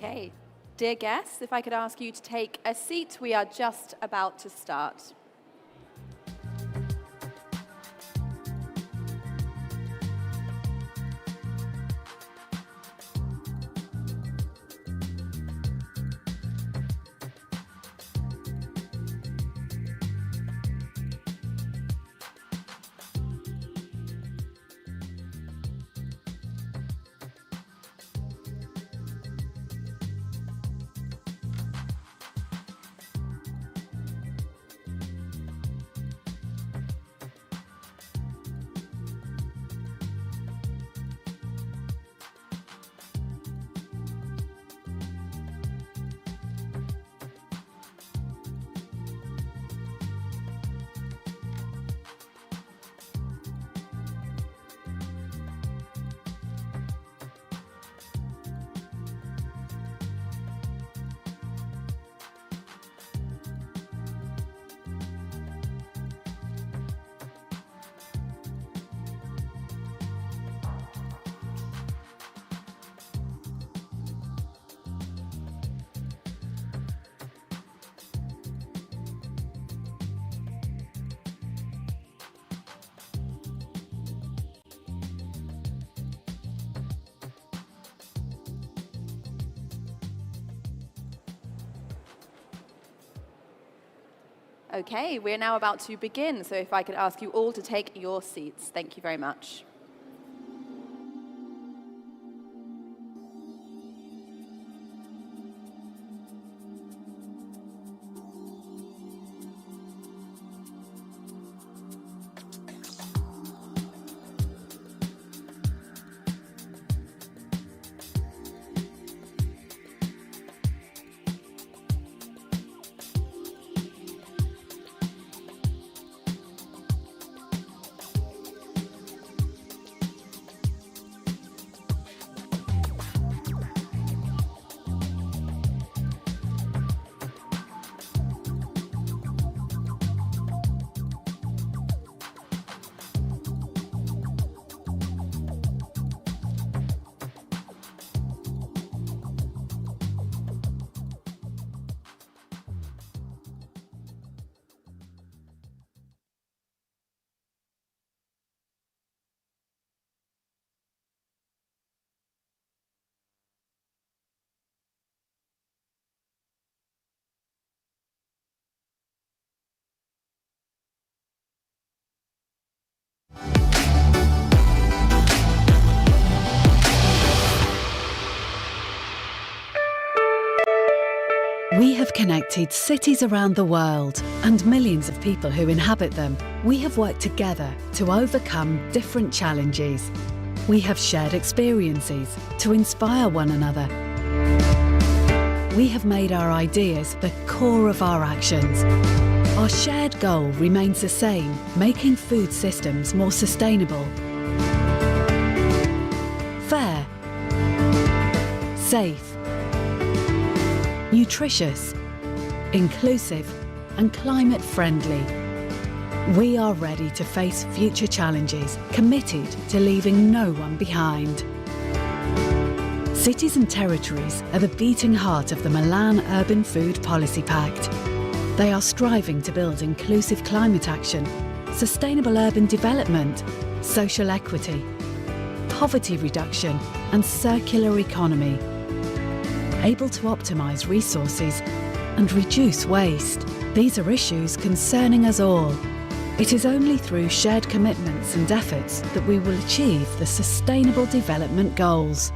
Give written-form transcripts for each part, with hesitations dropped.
Okay, dear guests, if I could ask you to take a seat, we are just about to start. Okay, we're now about to begin, so if I could ask you all to take your seats. Thank you very much. We have connected cities around the world and millions of people who inhabit them. We have worked together to overcome different challenges. We have shared experiences to inspire one another. We have made our ideas the core of our actions. Our shared goal remains the same, making food systems more sustainable, fair, safe, nutritious, inclusive and climate friendly. We are ready to face future challenges, committed to leaving no one behind. Cities and territories are the beating heart of the Milan Urban Food Policy Pact. They are striving to build inclusive climate action, sustainable urban development, social equity, poverty reduction and circular economy, able to optimise resources and reduce waste. These are issues concerning us all. It is only through shared commitments and efforts that we will achieve the Sustainable Development Goals.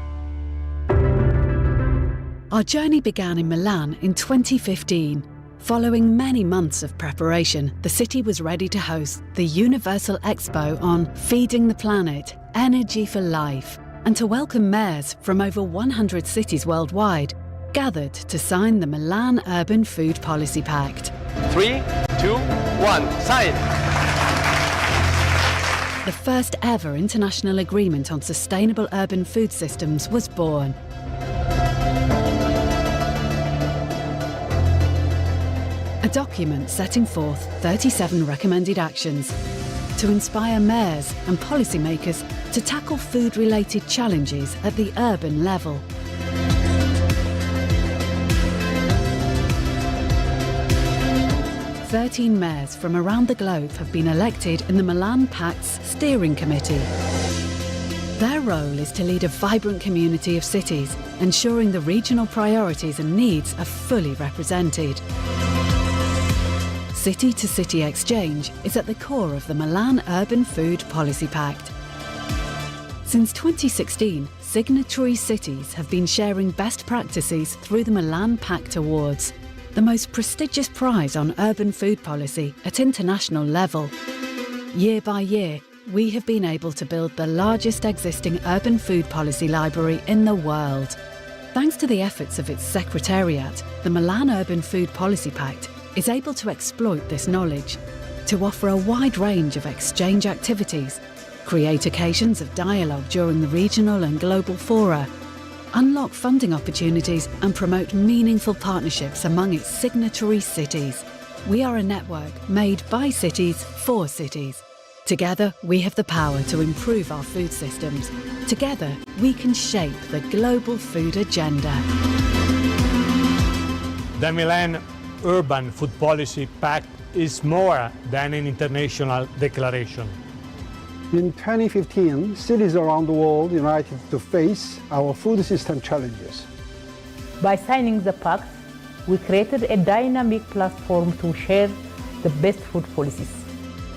Our journey began in Milan in 2015. Following many months of preparation, the city was ready to host the Universal Expo on Feeding the Planet, Energy for Life, and to welcome mayors from over 100 cities worldwide, gathered to sign the Milan Urban Food Policy Pact. 3, 2, 1, sign! The first ever international agreement on sustainable urban food systems was born. A document setting forth 37 recommended actions to inspire mayors and policymakers to tackle food-related challenges at the urban level. 13 mayors from around the globe have been elected in the Milan Pact's steering committee. Their role is to lead a vibrant community of cities, ensuring the regional priorities and needs are fully represented. City-to-city exchange is at the core of the Milan Urban Food Policy Pact. Since 2016, signatory cities have been sharing best practices through the Milan Pact Awards, the most prestigious prize on urban food policy at international level. Year by year, we have been able to build the largest existing urban food policy library in the world. Thanks to the efforts of its secretariat, the Milan Urban Food Policy Pact is able to exploit this knowledge to offer a wide range of exchange activities, create occasions of dialogue during the regional and global fora, unlock funding opportunities and promote meaningful partnerships among its signatory cities. We are a network made by cities for cities. Together, we have the power to improve our food systems. Together, we can shape the global food agenda. The Milan Urban Food Policy Pact is more than an international declaration. In 2015, cities around the world united to face our food system challenges. By signing the pact, we created a dynamic platform to share the best food policies.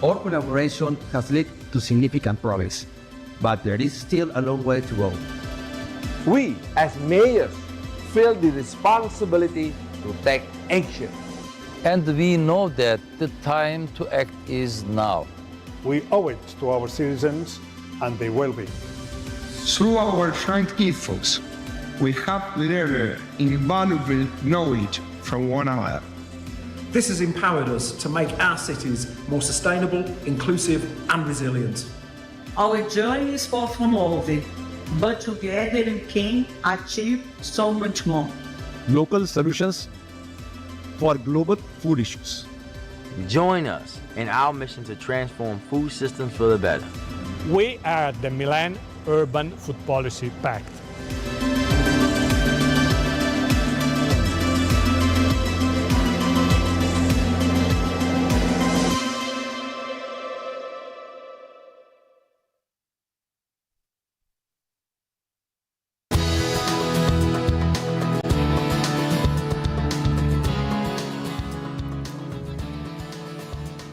Our collaboration has led to significant progress, but there is still a long way to go. We, as mayors, feel the responsibility to take action. And we know that the time to act is now. We owe it to our citizens and their well-being. Through our joint efforts, we have learned invaluable knowledge from one another. This has empowered us to make our cities more sustainable, inclusive and resilient. Our journey is far from over, but together we can achieve so much more. Local solutions for global food issues. Join us in our mission to transform food systems for the better. We are the Milan Urban Food Policy Pact.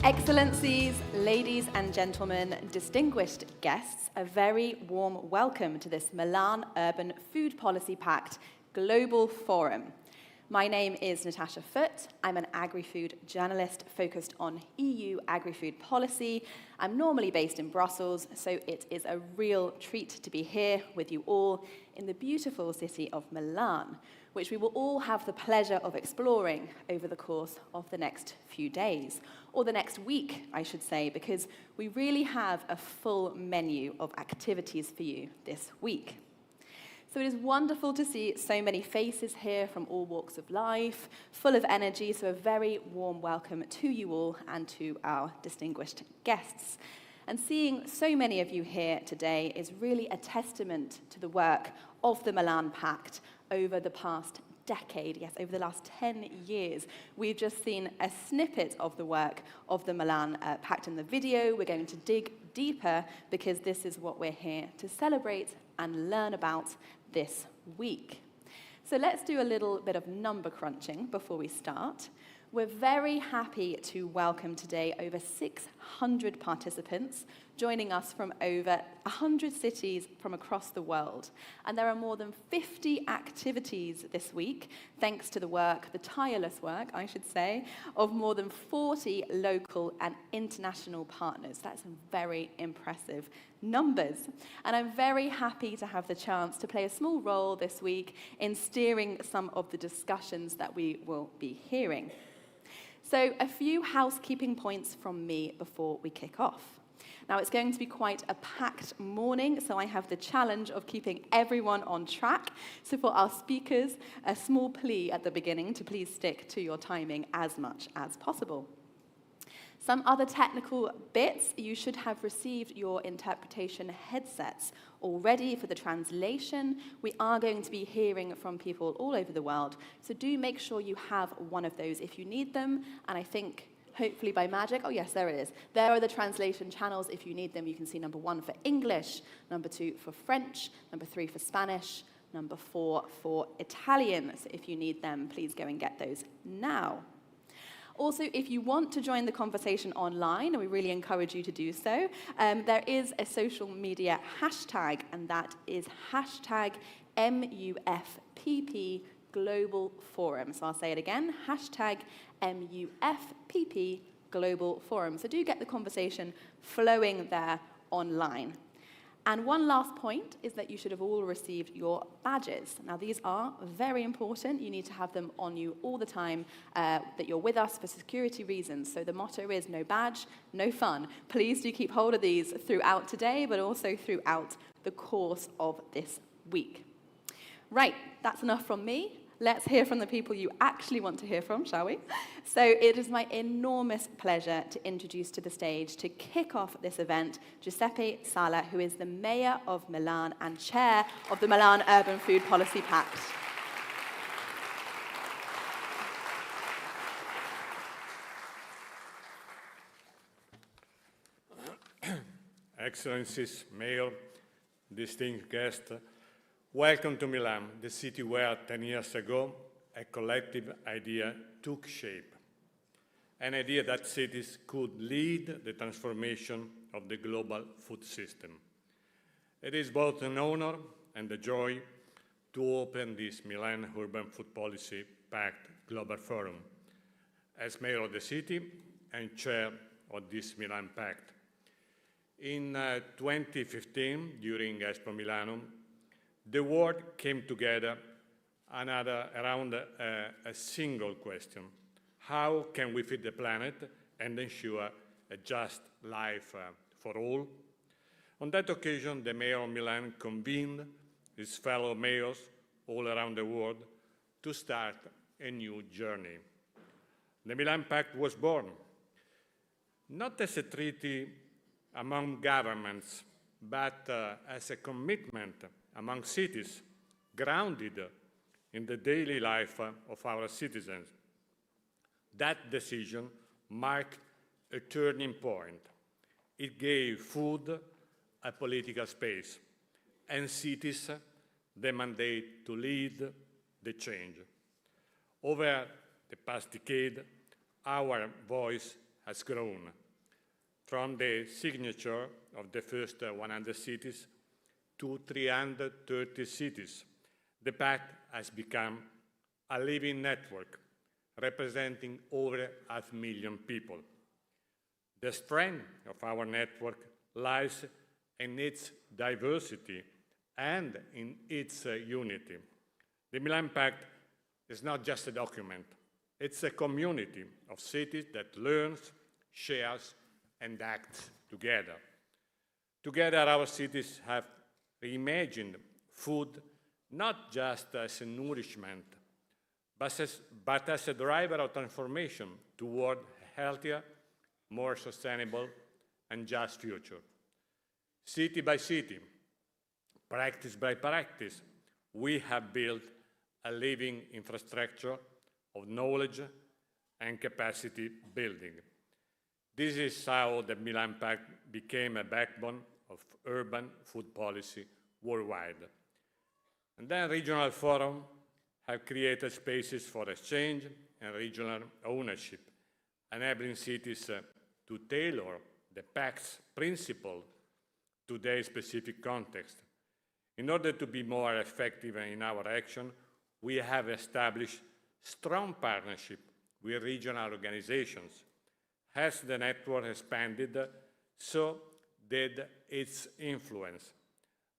Excellencies, ladies and gentlemen, distinguished guests, a very warm welcome to this Milan Urban Food Policy Pact Global Forum. My name is Natasha Foote. I'm an agri-food journalist focused on EU agri-food policy. I'm normally based in Brussels, so it is a real treat to be here with you all in the beautiful city of Milan, which we will all have the pleasure of exploring over the course of the next few days, or the next week, I should say, because we really have a full menu of activities for you this week. So it is wonderful to see so many faces here from all walks of life, full of energy, so a very warm welcome to you all and to our distinguished guests. And seeing so many of you here today is really a testament to the work of the Milan Pact over the past decade, yes, over the last 10 years. We've just seen a snippet of the work of the Milan Pact in the video. We're going to dig deeper because this is what we're here to celebrate and learn about this week. So let's do a little bit of number crunching before we start. We're very happy to welcome today over 600 participants joining us from over 100 cities from across the world. And there are more than 50 activities this week, thanks to the work, the tireless work, I should say, of more than 40 local and international partners. That's some very impressive numbers. And I'm very happy to have the chance to play a small role this week in steering some of the discussions that we will be hearing. So a few housekeeping points from me before we kick off. Now, it's going to be quite a packed morning, so I have the challenge of keeping everyone on track. So for our speakers, a small plea at the beginning to please stick to your timing as much as possible. Some other technical bits, you should have received your interpretation headsets already for the translation. We are going to be hearing from people all over the world, so do make sure you have one of those if you need them, and I think hopefully by magic. Oh yes, there it is. There are the translation channels. If you need them, you can see number 1 for English, number 2 for French, number 3 for Spanish, number 4 for Italian. So if you need them, please go and get those now. Also, if you want to join the conversation online, and we really encourage you to do so, there is a social media hashtag, and that is hashtag MUFPP Global Forum. So I'll say it again, hashtag MUFPP Global Forum. So do get the conversation flowing there online. And one last point is that you should have all received your badges. Now, these are very important. You need to have them on you all the time, that you're with us for security reasons. So the motto is no badge, no fun. Please do keep hold of these throughout today, but also throughout the course of this week. Right, that's enough from me. Let's hear from the people you actually want to hear from, shall we? So it is my enormous pleasure to introduce to the stage, to kick off this event, Giuseppe Sala, who is the Mayor of Milan and Chair of the Milan Urban Food Policy Pact. Excellencies, Mayor, distinguished guests, welcome to Milan, the city where 10 years ago a collective idea took shape. An idea that cities could lead the transformation of the global food system. It is both an honor and a joy to open this Milan Urban Food Policy Pact Global Forum as Mayor of the city and Chair of this Milan Pact. In 2015, during Expo Milano, the world came together around a single question. How can we feed the planet and ensure a just life for all? On that occasion, the Mayor of Milan convened his fellow mayors all around the world to start a new journey. The Milan Pact was born, not as a treaty among governments, but as a commitment among cities, grounded in the daily life of our citizens. That decision marked a turning point. It gave food a political space, and cities the mandate to lead the change. Over the past decade, our voice has grown. From the signature of the first 100 cities to 330 cities, the Pact has become a living network representing over 500,000 people. The strength of our network lies in its diversity and in its unity. The Milan Pact is not just a document, it's a community of cities that learns, shares, and acts together. Together, our cities have reimagined food not just as a nourishment, but as a driver of transformation toward a healthier, more sustainable, and just future. City by city, practice by practice, we have built a living infrastructure of knowledge and capacity building. This is how the Milan Pact became a backbone of urban food policy worldwide. And then regional forums have created spaces for exchange and regional ownership, enabling cities to tailor the Pact's principle to their specific context. In order to be more effective in our action, we have established strong partnership with regional organizations. As the network expanded, so did its influence.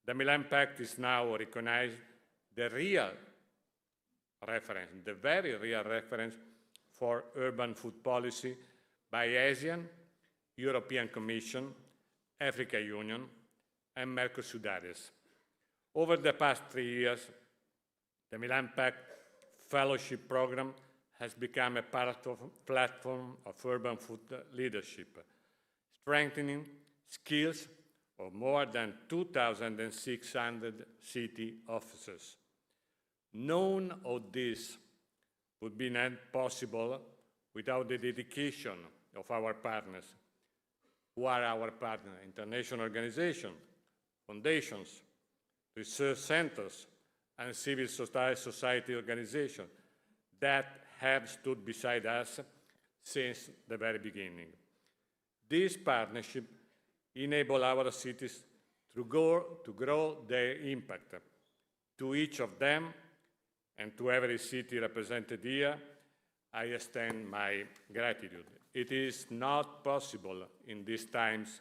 The Milan Pact is now recognized the real reference, the very real reference for urban food policy by ASEAN, European Commission, Africa Union, and Mercosur. Over the past 3 years, the Milan Pact Fellowship Program has become a platform of urban food leadership, strengthening skills of more than 2,600 city officers. None of this would be made possible without the dedication of our partners. Who are our partners? International organizations, foundations, research centers, and civil society organizations that have stood beside us since the very beginning. This partnership enables our cities to grow their impact. To each of them, and to every city represented here, I extend my gratitude. It is not possible in these times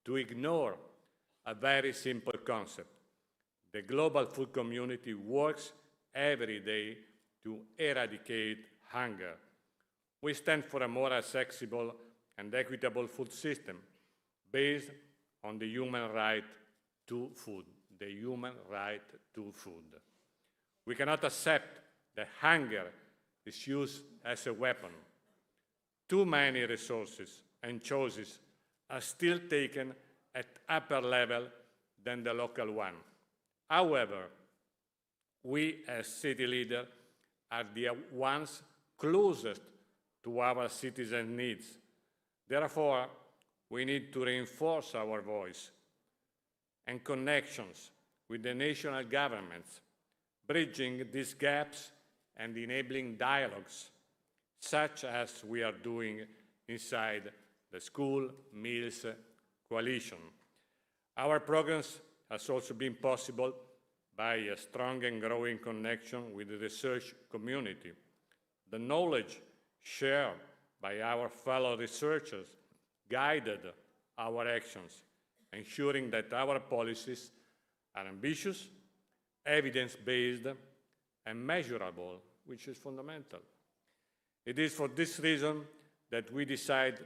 to ignore a very simple concept. The global food community works every day to eradicate hunger. We stand for a more accessible and equitable food system based on the human right to food, the human right to food. We cannot accept that hunger is used as a weapon. Too many resources and choices are still taken at upper level than the local one. However, we as city leaders are the ones closest to our citizens' needs. Therefore, we need to reinforce our voice and connections with the national governments, bridging these gaps and enabling dialogues, such as we are doing inside the School Meals Coalition. Our progress has also been possible by a strong and growing connection with the research community. The knowledge shared by our fellow researchers guided our actions, ensuring that our policies are ambitious, evidence-based, and measurable, which is fundamental. It is for this reason that we decide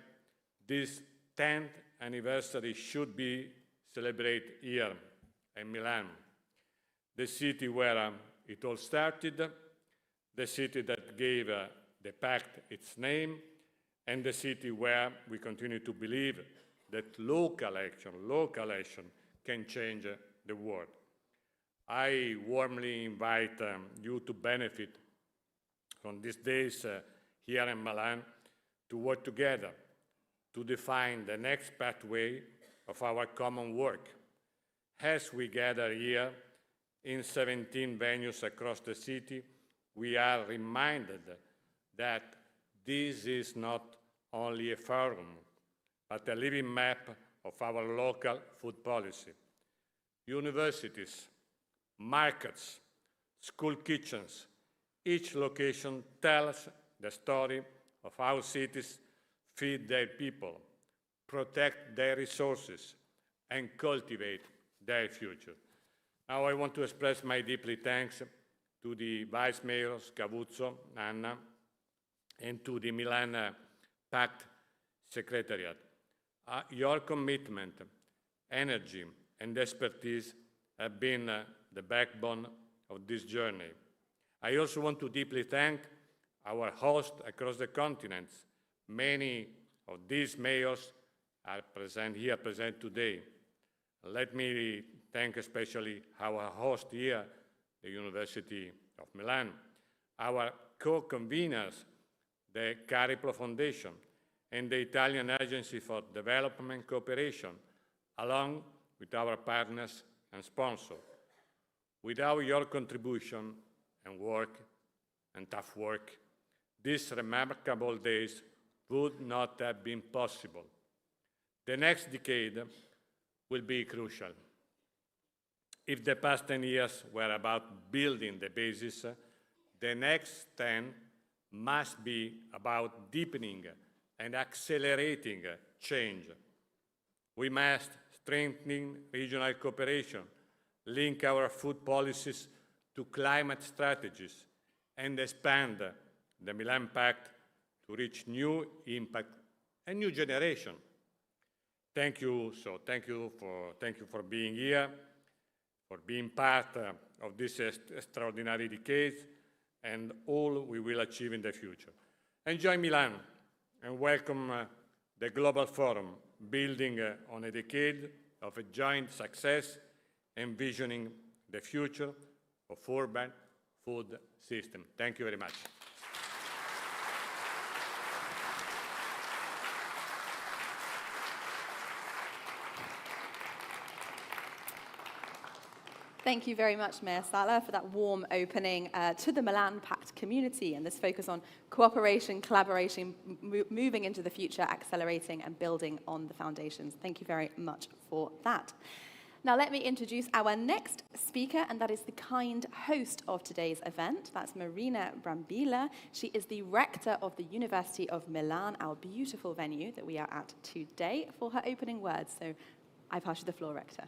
this 10th anniversary should be celebrated here in Milan, the city where it all started, the city that gave the Pact its name, and the city where we continue to believe that local action can change the world. I warmly invite you to benefit from these days here in Milan to work together to define the next pathway of our common work. As we gather here in 17 venues across the city, we are reminded that this is not only a forum, but a living map of our local food policy. Universities, markets, school kitchens, each location tells the story of how cities feed their people, protect their resources, and cultivate their future. Now I want to express my deeply thanks to the Vice Mayor Scavuzzo, Anna, and to the Milan Pact Secretariat. Your commitment, energy, and expertise have been the backbone of this journey. I also want to deeply thank our hosts across the continents. Many of these mayors are present today. Let me thank especially our host here, the University of Milan, our co-conveners, the Cariplo Foundation, and the Italian Agency for Development Cooperation, along with our partners and sponsors. Without your contribution and work, and tough work, these remarkable days would not have been possible. The next decade will be crucial. If the past 10 years were about building the basis, the next 10 must be about deepening and accelerating change. We must strengthen regional cooperation, link our food policies to climate strategies, and expand the Milan Pact to reach new impact and new generation. Thank you for being here, for being part of this extraordinary decade, and all we will achieve in the future. Enjoy Milan, and welcome the Global Forum, building on a decade of a joint success, envisioning the future of urban food system. Thank you very much. Thank you very much, Mayor Sala, for that warm opening to the Milan Pact community and this focus on cooperation, collaboration, moving into the future, accelerating and building on the foundations. Thank you very much for that. Now let me introduce our next speaker, and that is the kind host of today's event. That's Marina Brambilla. She is the Rector of the University of Milan, our beautiful venue that we are at today, for her opening words. So I pass you the floor, Rector.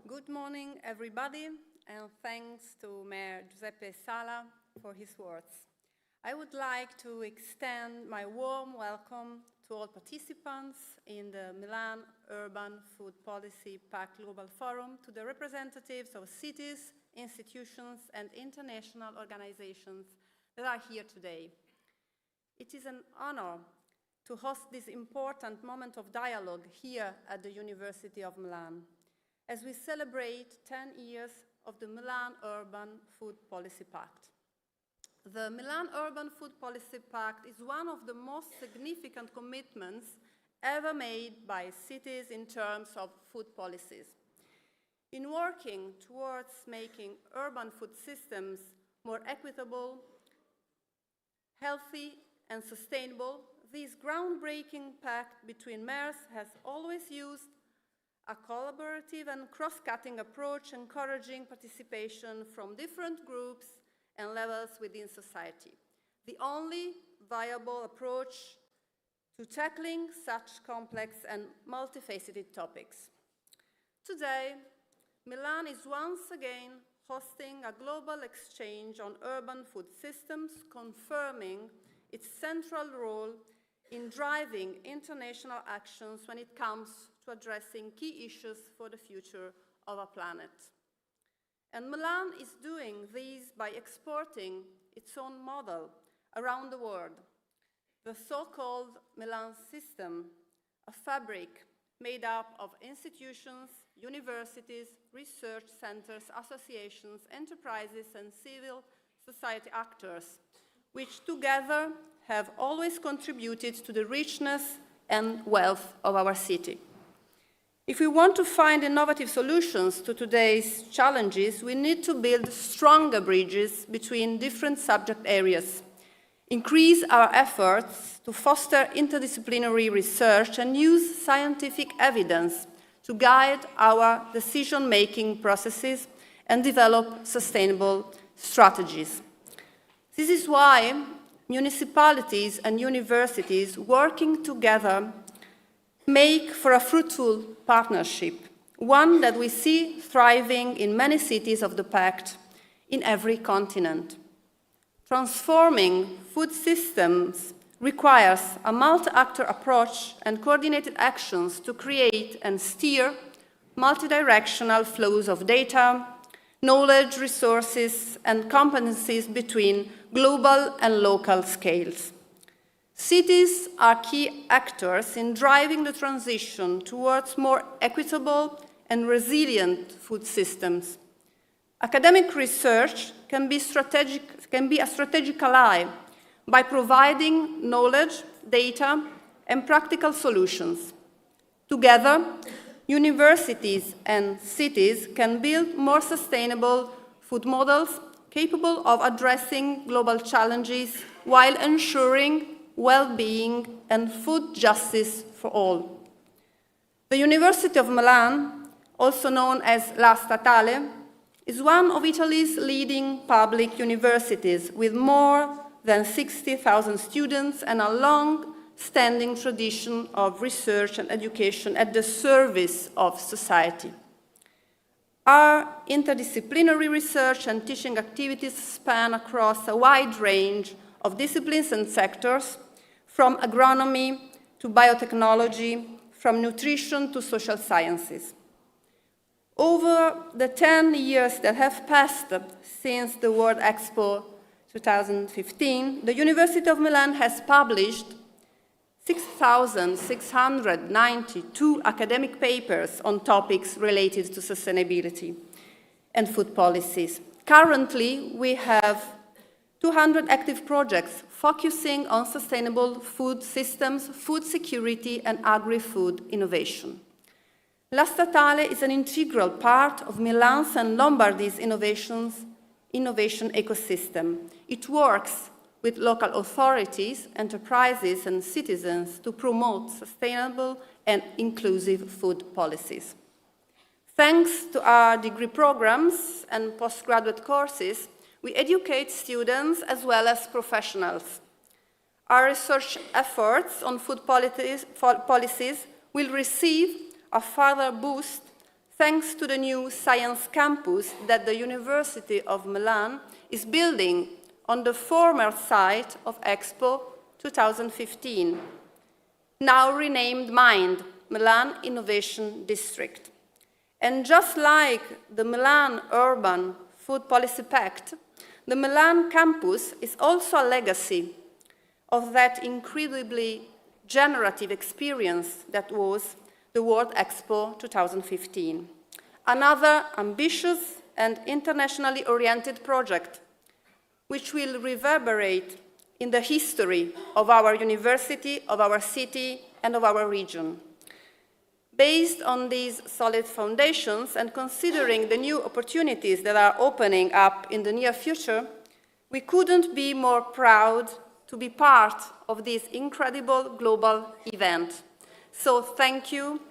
Good morning, everybody, and thanks to Mayor Giuseppe Sala for his words. I would like to extend my warm welcome to all participants in the Milan Urban Food Policy Pact Global Forum, to the representatives of cities, institutions, and international organizations that are here today. It is an honor to host this important moment of dialogue here at the University of Milan, as we celebrate 10 years of the Milan Urban Food Policy Pact. The Milan Urban Food Policy Pact is one of the most significant commitments ever made by cities in terms of food policies. In working towards making urban food systems more equitable, healthy, and sustainable, this groundbreaking pact between mayors has always used a collaborative and cross-cutting approach, encouraging participation from different groups and levels within society. The only viable approach to tackling such complex and multifaceted topics. Today, Milan is once again hosting a global exchange on urban food systems, confirming its central role in driving international actions when it comes to addressing key issues for the future of our planet. And Milan is doing this by exporting its own model around the world, the so-called Milan system, a fabric made up of institutions, universities, research centers, associations, enterprises, and civil society actors, which together have always contributed to the richness and wealth of our city. If we want to find innovative solutions to today's challenges, we need to build stronger bridges between different subject areas, increase our efforts to foster interdisciplinary research, and use scientific evidence to guide our decision-making processes and develop sustainable strategies. This is why municipalities and universities working together make for a fruitful partnership, one that we see thriving in many cities of the Pact in every continent. Transforming food systems requires a multi-actor approach and coordinated actions to create and steer multidirectional flows of data, knowledge, resources, and competencies between global and local scales. Cities are key actors in driving the transition towards more equitable and resilient food systems. Academic research can be a strategic ally by providing knowledge, data, and practical solutions. Together, universities and cities can build more sustainable food models capable of addressing global challenges while ensuring well-being and food justice for all. The University of Milan, also known as La Statale, is one of Italy's leading public universities with more than 60,000 students and a long-standing tradition of research and education at the service of society. Our interdisciplinary research and teaching activities span across a wide range of disciplines and sectors, from agronomy to biotechnology, from nutrition to social sciences. Over the 10 years that have passed since the World Expo 2015, the University of Milan has published 6,692 academic papers on topics related to sustainability and food policies. Currently, we have 200 active projects focusing on sustainable food systems, food security, and agri-food innovation. La Statale is an integral part of Milan's and Lombardy's innovation ecosystem. It works with local authorities, enterprises, and citizens to promote sustainable and inclusive food policies. Thanks to our degree programs and postgraduate courses, we educate students as well as professionals. Our research efforts on food policies will receive a further boost thanks to the new science campus that the University of Milan is building on the former site of Expo 2015, now renamed MIND, Milan Innovation District. And just like the Milan Urban Food Policy Pact, the Milan campus is also a legacy of that incredibly generative experience that was the World Expo 2015. Another ambitious and internationally oriented project which will reverberate in the history of our university, of our city, and of our region. Based on these solid foundations and considering the new opportunities that are opening up in the near future, we couldn't be more proud to be part of this incredible global event. So thank you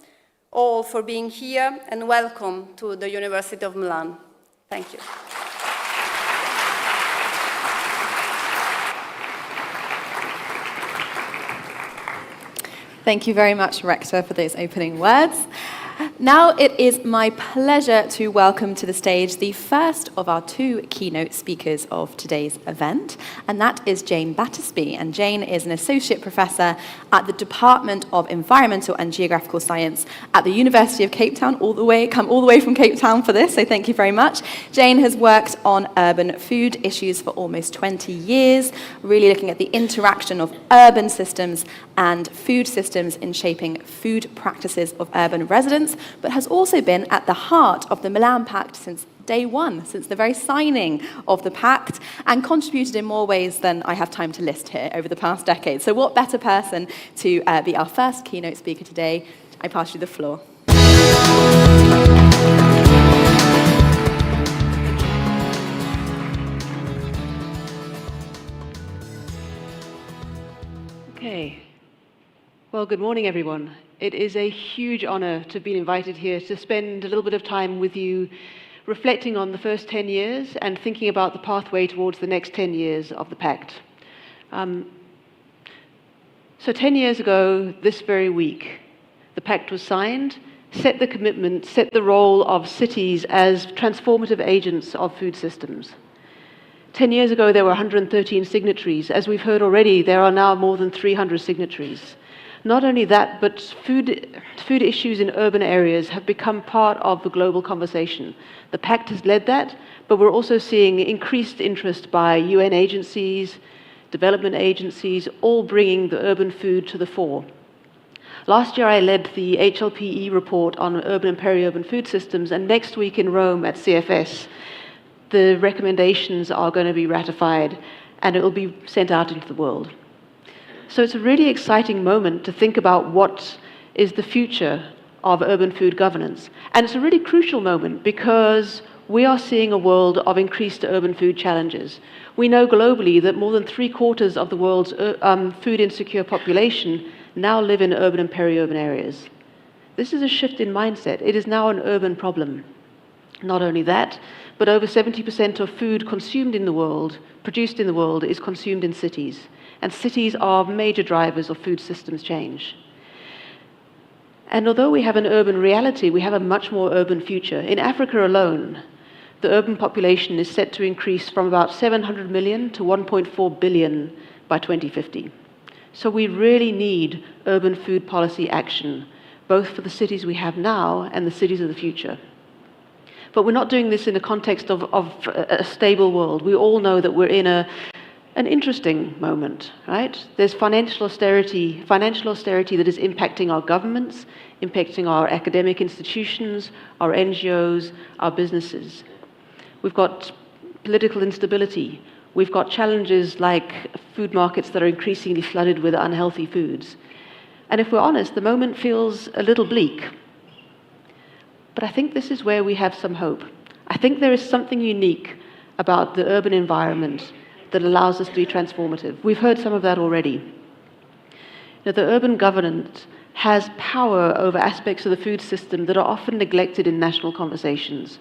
all for being here and welcome to the University of Milan. Thank you. Thank you very much, Rector, for those opening words. Now it is my pleasure to welcome to the stage the first of our two keynote speakers of today's event, and that is Jane Battersby. And Jane is an associate professor at the Department of Environmental and Geographical Science at the University of Cape Town, come all the way from Cape Town for this, so thank you very much. Jane has worked on urban food issues for almost 20 years, really looking at the interaction of urban systems and food systems in shaping food practices of urban residents, but has also been at the heart of the Milan Pact since day one, since the very signing of the Pact, and contributed in more ways than I have time to list here over the past decade. So what better person to be our first keynote speaker today? I pass you the floor. Okay. Well, good morning, everyone. It is a huge honor to be invited here to spend a little bit of time with you reflecting on the first 10 years and thinking about the pathway towards the next 10 years of the Pact. So 10 years ago, this very week, the Pact was signed, set the commitment, set the role of cities as transformative agents of food systems. 10 years ago, there were 113 signatories. As we've heard already, there are now more than 300 signatories. Not only that, but food issues in urban areas have become part of the global conversation. The Pact has led that, but we're also seeing increased interest by UN agencies, development agencies, all bringing the urban food to the fore. Last year I led the HLPE report on urban and peri-urban food systems, and next week in Rome at CFS, the recommendations are going to be ratified and it will be sent out into the world. So it's a really exciting moment to think about what is the future of urban food governance. And it's a really crucial moment because we are seeing a world of increased urban food challenges. We know globally that more than 3/4 of the world's food insecure population now live in urban and peri-urban areas. This is a shift in mindset. It is now an urban problem. Not only that, but over 70% of food consumed in the world, produced in the world, is consumed in cities. And cities are major drivers of food systems change. And although we have an urban reality, we have a much more urban future. In Africa alone, the urban population is set to increase from about 700 million to 1.4 billion by 2050. So we really need urban food policy action, both for the cities we have now and the cities of the future. But we're not doing this in the context of a stable world. We all know that we're in an interesting moment, right? There's financial austerity that is impacting our governments, impacting our academic institutions, our NGOs, our businesses. We've got political instability. We've got challenges like food markets that are increasingly flooded with unhealthy foods. And if we're honest, the moment feels a little bleak. But I think this is where we have some hope. I think there is something unique about the urban environment that allows us to be transformative. We've heard some of that already. Now, the urban governance has power over aspects of the food system that are often neglected in national conversations.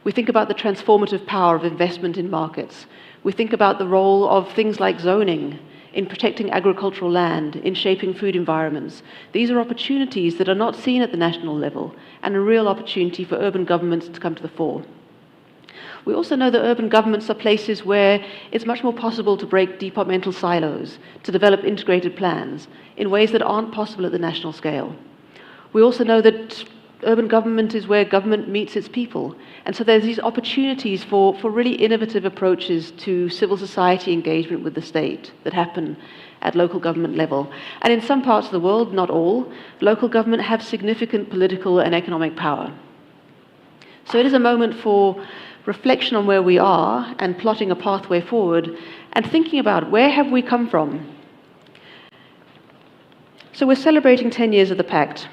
We think about the transformative power of investment in markets. We think about the role of things like zoning in protecting agricultural land, in shaping food environments. These are opportunities that are not seen at the national level and a real opportunity for urban governments to come to the fore. We also know that urban governments are places where it's much more possible to break departmental silos, to develop integrated plans in ways that aren't possible at the national scale. We also know that urban government is where government meets its people. And so there's these opportunities for really innovative approaches to civil society engagement with the state that happen at local government level. And in some parts of the world, not all, local government have significant political and economic power. So it is a moment for reflection on where we are and plotting a pathway forward and thinking about where have we come from. So we're celebrating 10 years of the Pact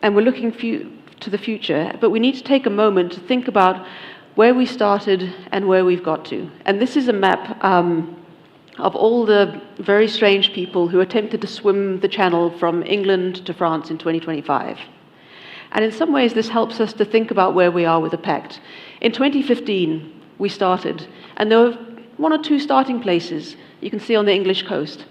and we're looking to the future, but we need to take a moment to think about where we started and where we've got to. And this is a map of all the very strange people who attempted to swim the channel from England to France in 2025. And in some ways, this helps us to think about where we are with the Pact. In 2015, we started, and there were one or two starting places you can see on the English coast.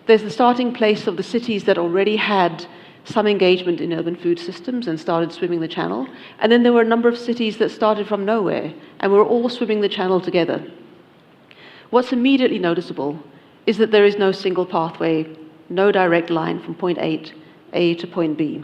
There's the starting place of the cities that already had some engagement in urban food systems and started swimming the channel. And then there were a number of cities that started from nowhere, and were all swimming the channel together. What's immediately noticeable is that there is no single pathway, no direct line from point A to point B.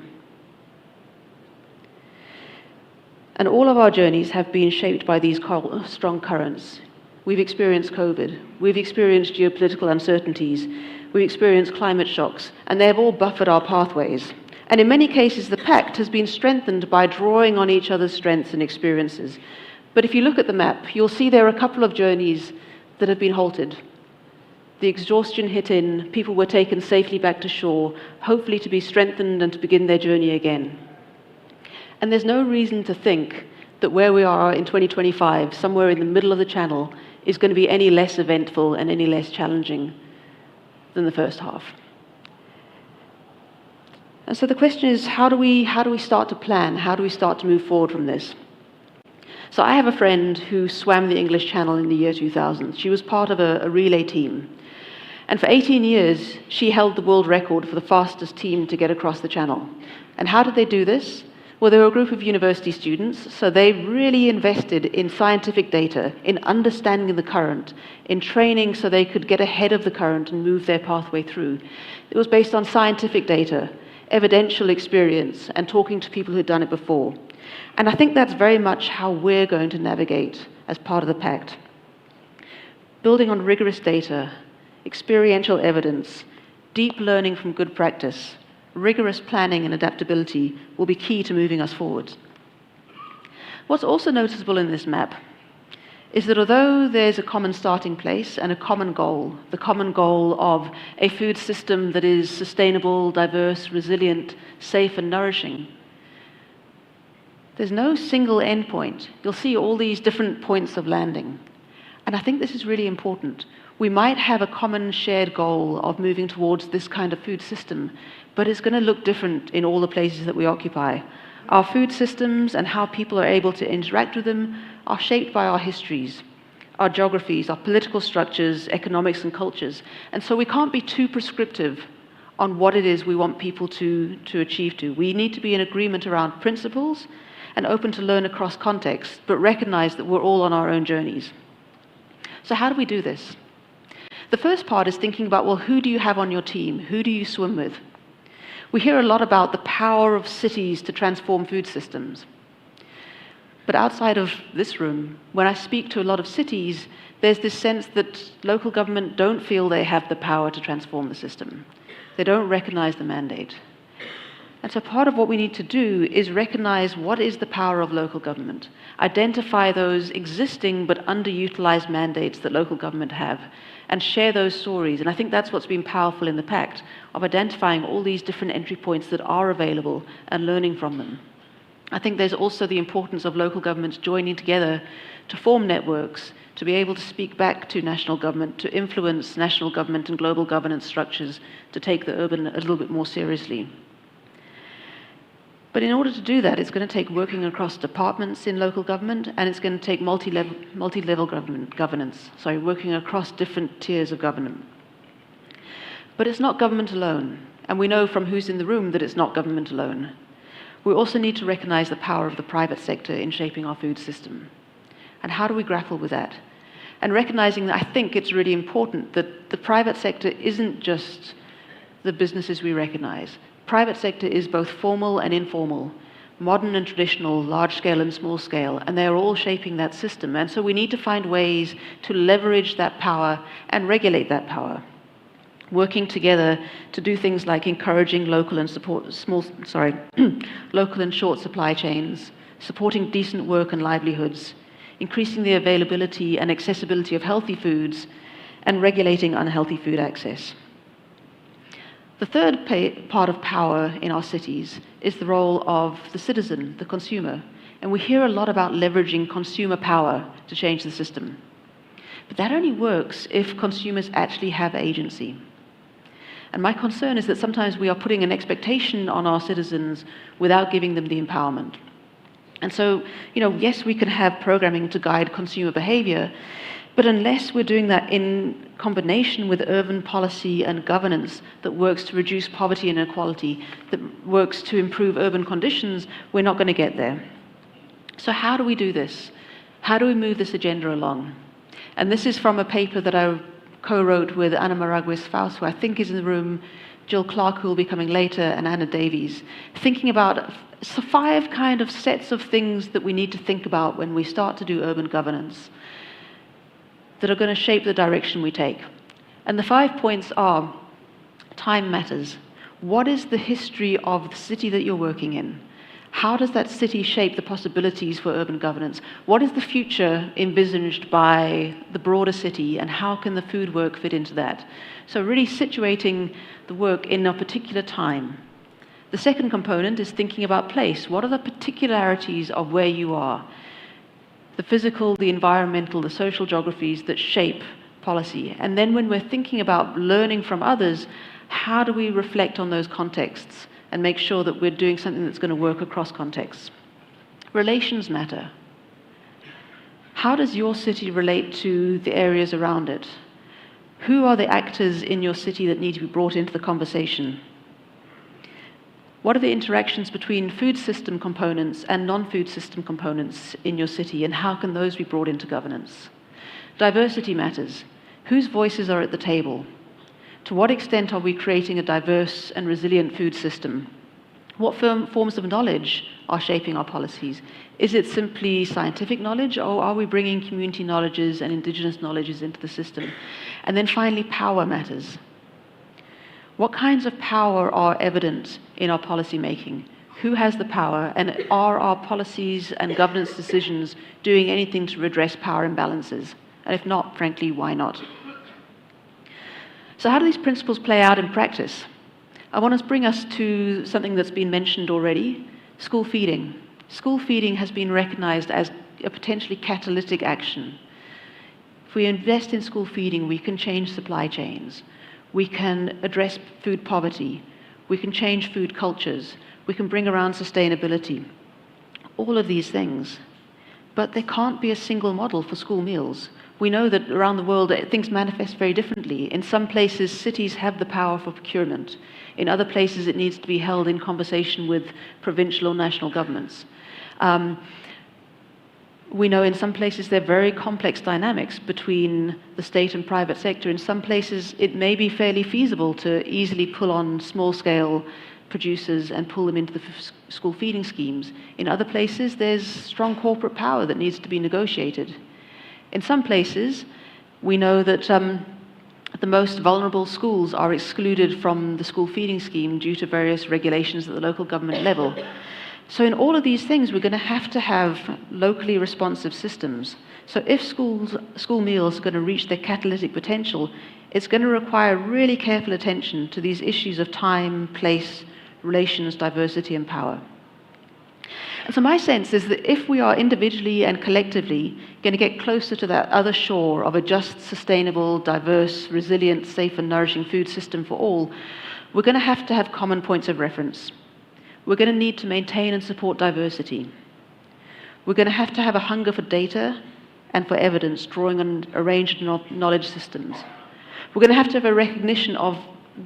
And all of our journeys have been shaped by these strong currents. We've experienced COVID, we've experienced geopolitical uncertainties, we've experienced climate shocks, and they have all buffered our pathways. And in many cases, the Pact has been strengthened by drawing on each other's strengths and experiences. But if you look at the map, you'll see there are a couple of journeys that have been halted. The exhaustion hit in, people were taken safely back to shore, hopefully to be strengthened and to begin their journey again. And there's no reason to think that where we are in 2025, somewhere in the middle of the channel, is going to be any less eventful and any less challenging than the first half. And so the question is, how do we start to plan? How do we start to move forward from this? So I have a friend who swam the English Channel in the year 2000. She was part of a relay team. And for 18 years, she held the world record for the fastest team to get across the channel. And how did they do this? Well, they were a group of university students, so they really invested in scientific data, in understanding the current, in training so they could get ahead of the current and move their pathway through. It was based on scientific data, evidential experience, and talking to people who'd done it before. And I think that's very much how we're going to navigate as part of the Pact. Building on rigorous data, experiential evidence, deep learning from good practice, rigorous planning and adaptability will be key to moving us forward. What's also noticeable in this map is that although there's a common starting place and a common goal, the common goal of a food system that is sustainable, diverse, resilient, safe and nourishing, there's no single endpoint. You'll see all these different points of landing. And I think this is really important. We might have a common shared goal of moving towards this kind of food system, but it's going to look different in all the places that we occupy. Our food systems and how people are able to interact with them are shaped by our histories, our geographies, our political structures, economics and cultures. And so we can't be too prescriptive on what it is we want people to achieve to. We need to be in agreement around principles and open to learn across contexts, but recognize that we're all on our own journeys. So how do we do this? The first part is thinking about, well, who do you have on your team? Who do you swim with? We hear a lot about the power of cities to transform food systems. But outside of this room, when I speak to a lot of cities, there's this sense that local government don't feel they have the power to transform the system. They don't recognize the mandate. And so part of what we need to do is recognize what is the power of local government, identify those existing but underutilized mandates that local government have, and share those stories. And I think that's what's been powerful in the Pact, of identifying all these different entry points that are available and learning from them. I think there's also the importance of local governments joining together to form networks, to be able to speak back to national government, to influence national government and global governance structures, to take the urban a little bit more seriously. But in order to do that, it's going to take working across departments in local government, and it's going to take multi-level governance, working across different tiers of government. But it's not government alone, and we know from who's in the room that it's not government alone. We also need to recognize the power of the private sector in shaping our food system. And how do we grapple with that? And recognizing that I think it's really important that the private sector isn't just the businesses we recognize. Private sector is both formal and informal, modern and traditional, large scale and small scale, and they're all shaping that system. And so we need to find ways to leverage that power and regulate that power, working together to do things like encouraging local and local and short supply chains, supporting decent work and livelihoods, increasing the availability and accessibility of healthy foods, and regulating unhealthy food access. The third part of power in our cities is the role of the citizen, the consumer. And we hear a lot about leveraging consumer power to change the system. But that only works if consumers actually have agency. And my concern is that sometimes we are putting an expectation on our citizens without giving them the empowerment. And so, yes, we can have programming to guide consumer behavior, but unless we're doing that in combination with urban policy and governance that works to reduce poverty and inequality, that works to improve urban conditions, we're not going to get there. So how do we do this? How do we move this agenda along? And this is from a paper that I co-wrote with Anna Scavuzzo, who I think is in the room, Jill Clark, who will be coming later, and Anna Davies, thinking about 5 kind of sets of things that we need to think about when we start to do urban governance that are going to shape the direction we take. And the 5 points are: time matters. What is the history of the city that you're working in? How does that city shape the possibilities for urban governance? What is the future envisaged by the broader city, and how can the food work fit into that? So really situating the work in a particular time. The second component is thinking about place. What are the particularities of where you are? The physical, the environmental, the social geographies that shape policy. And then when we're thinking about learning from others, how do we reflect on those contexts and make sure that we're doing something that's going to work across contexts? Relations matter. How does your city relate to the areas around it? Who are the actors in your city that need to be brought into the conversation? What are the interactions between food system components and non-food system components in your city, and how can those be brought into governance? Diversity matters. Whose voices are at the table? To what extent are we creating a diverse and resilient food system? What forms of knowledge are shaping our policies? Is it simply scientific knowledge, or are we bringing community knowledges and indigenous knowledges into the system? And then finally, power matters. What kinds of power are evident in our policy making? Who has the power, and are our policies and governance decisions doing anything to redress power imbalances? And if not, frankly, why not? So how do these principles play out in practice? I want to bring us to something that's been mentioned already: school feeding. School feeding has been recognized as a potentially catalytic action. If we invest in school feeding, we can change supply chains. We can address food poverty. We can change food cultures. We can bring around sustainability. All of these things. But there can't be a single model for school meals. We know that around the world things manifest very differently. In some places, cities have the power for procurement. In other places, it needs to be held in conversation with provincial or national governments. We know in some places there are very complex dynamics between the state and private sector. In some places, it may be fairly feasible to easily pull on small-scale producers and pull them into the school feeding schemes. In other places, there's strong corporate power that needs to be negotiated. In some places, we know that The most vulnerable schools are excluded from the school feeding scheme due to various regulations at the local government level. So in all of these things, we're going to have locally responsive systems. So if school meals are going to reach their catalytic potential, it's going to require really careful attention to these issues of time, place, relations, diversity, and power. And so my sense is that if we are individually and collectively going to get closer to that other shore of a just, sustainable, diverse, resilient, safe, and nourishing food system for all, we're going to have common points of reference. We're going to need to maintain and support diversity. We're going to have a hunger for data and for evidence, drawing on a range of knowledge systems. We're going to have a recognition of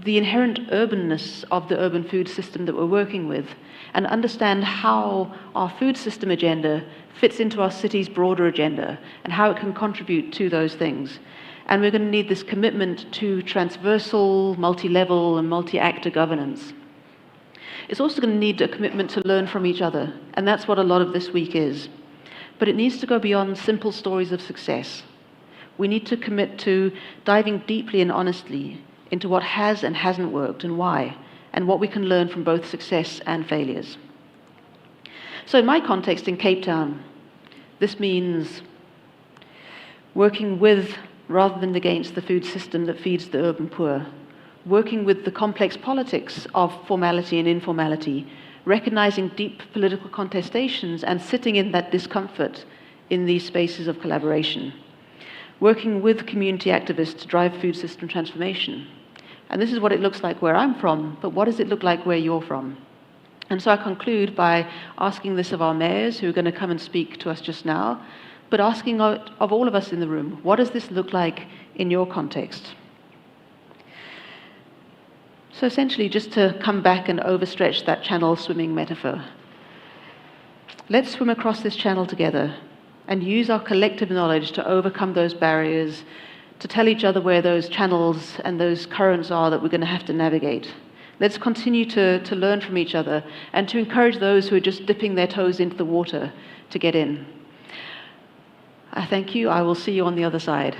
the inherent urbanness of the urban food system that we're working with, and understand how our food system agenda fits into our city's broader agenda and how it can contribute to those things. And we're going to need this commitment to transversal, multi-level, and multi-actor governance. It's also going to need a commitment to learn from each other, and that's what a lot of this week is. But it needs to go beyond simple stories of success. We need to commit to diving deeply and honestly into what has and hasn't worked and why, and what we can learn from both success and failures. So in my context in Cape Town, this means working with rather than against the food system that feeds the urban poor, working with the complex politics of formality and informality, recognizing deep political contestations and sitting in that discomfort in these spaces of collaboration, working with community activists to drive food system transformation. And this is what it looks like where I'm from, but what does it look like where you're from? And so I conclude by asking this of our mayors, who are going to come and speak to us just now, but asking of all of us in the room, what does this look like in your context? So essentially, just to come back and overstretch that channel swimming metaphor, let's swim across this channel together and use our collective knowledge to overcome those barriers, to tell each other where those channels and those currents are that we're going to have to navigate. Let's continue to learn from each other and to encourage those who are just dipping their toes into the water to get in. I thank you. I will see you on the other side.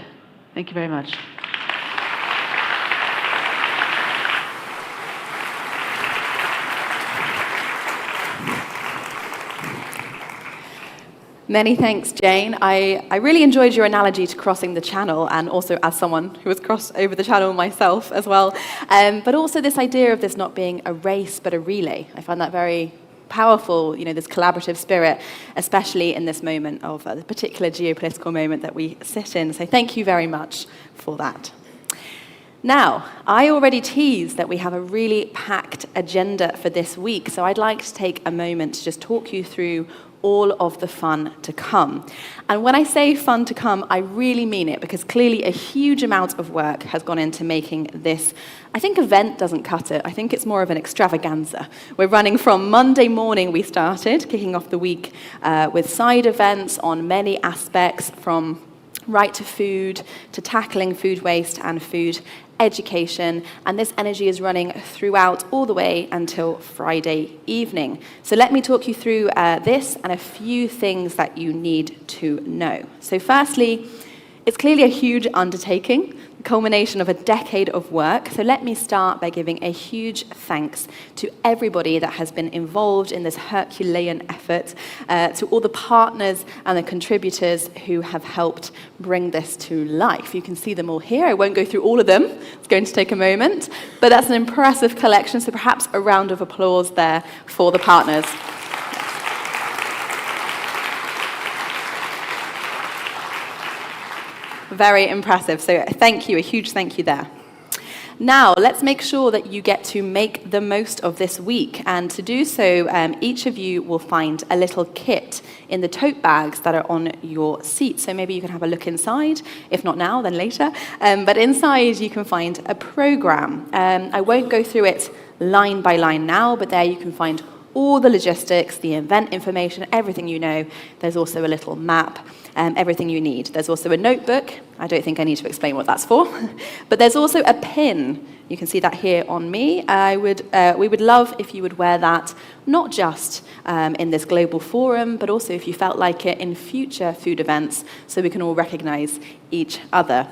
Thank you very much. Many thanks, Jane. I really enjoyed your analogy to crossing the channel, and also as someone who has crossed over the channel myself as well. But also this idea of this not being a race, but a relay. I find that very powerful, this collaborative spirit, especially in this moment of the particular geopolitical moment that we sit in. So thank you very much for that. Now, I already teased that we have a really packed agenda for this week, so I'd like to take a moment to just talk you through all of the fun to come. And when I say fun to come, I really mean it, because clearly a huge amount of work has gone into making this. I think event doesn't cut it. I think it's more of an extravaganza. We're running from Monday morning, we started, kicking off the week with side events on many aspects, from right to food, to tackling food waste and food education, and this energy is running throughout all the way until Friday evening. So let me talk you through this and a few things that you need to know. So firstly, it's clearly a huge undertaking, the culmination of a decade of work. So let me start by giving a huge thanks to everybody that has been involved in this Herculean effort, to all the partners and the contributors who have helped bring this to life. You can see them all here. I won't go through all of them. It's going to take a moment, but that's an impressive collection. So perhaps a round of applause there for the partners. Very impressive. So thank you, a huge thank you there. Now, let's make sure that you get to make the most of this week. And to do so, each of you will find a little kit in the tote bags that are on your seat. So maybe you can have a look inside. If not now, then later. But inside, you can find a program. I won't go through it line by line now, but there you can find all the logistics, the event information, everything you know. There's also a little map, everything you need. There's also a notebook. I don't think I need to explain what that's for. But there's also a pin. You can see that here on me. We would love if you would wear that, not just in this global forum, but also if you felt like it in future food events, so we can all recognize each other.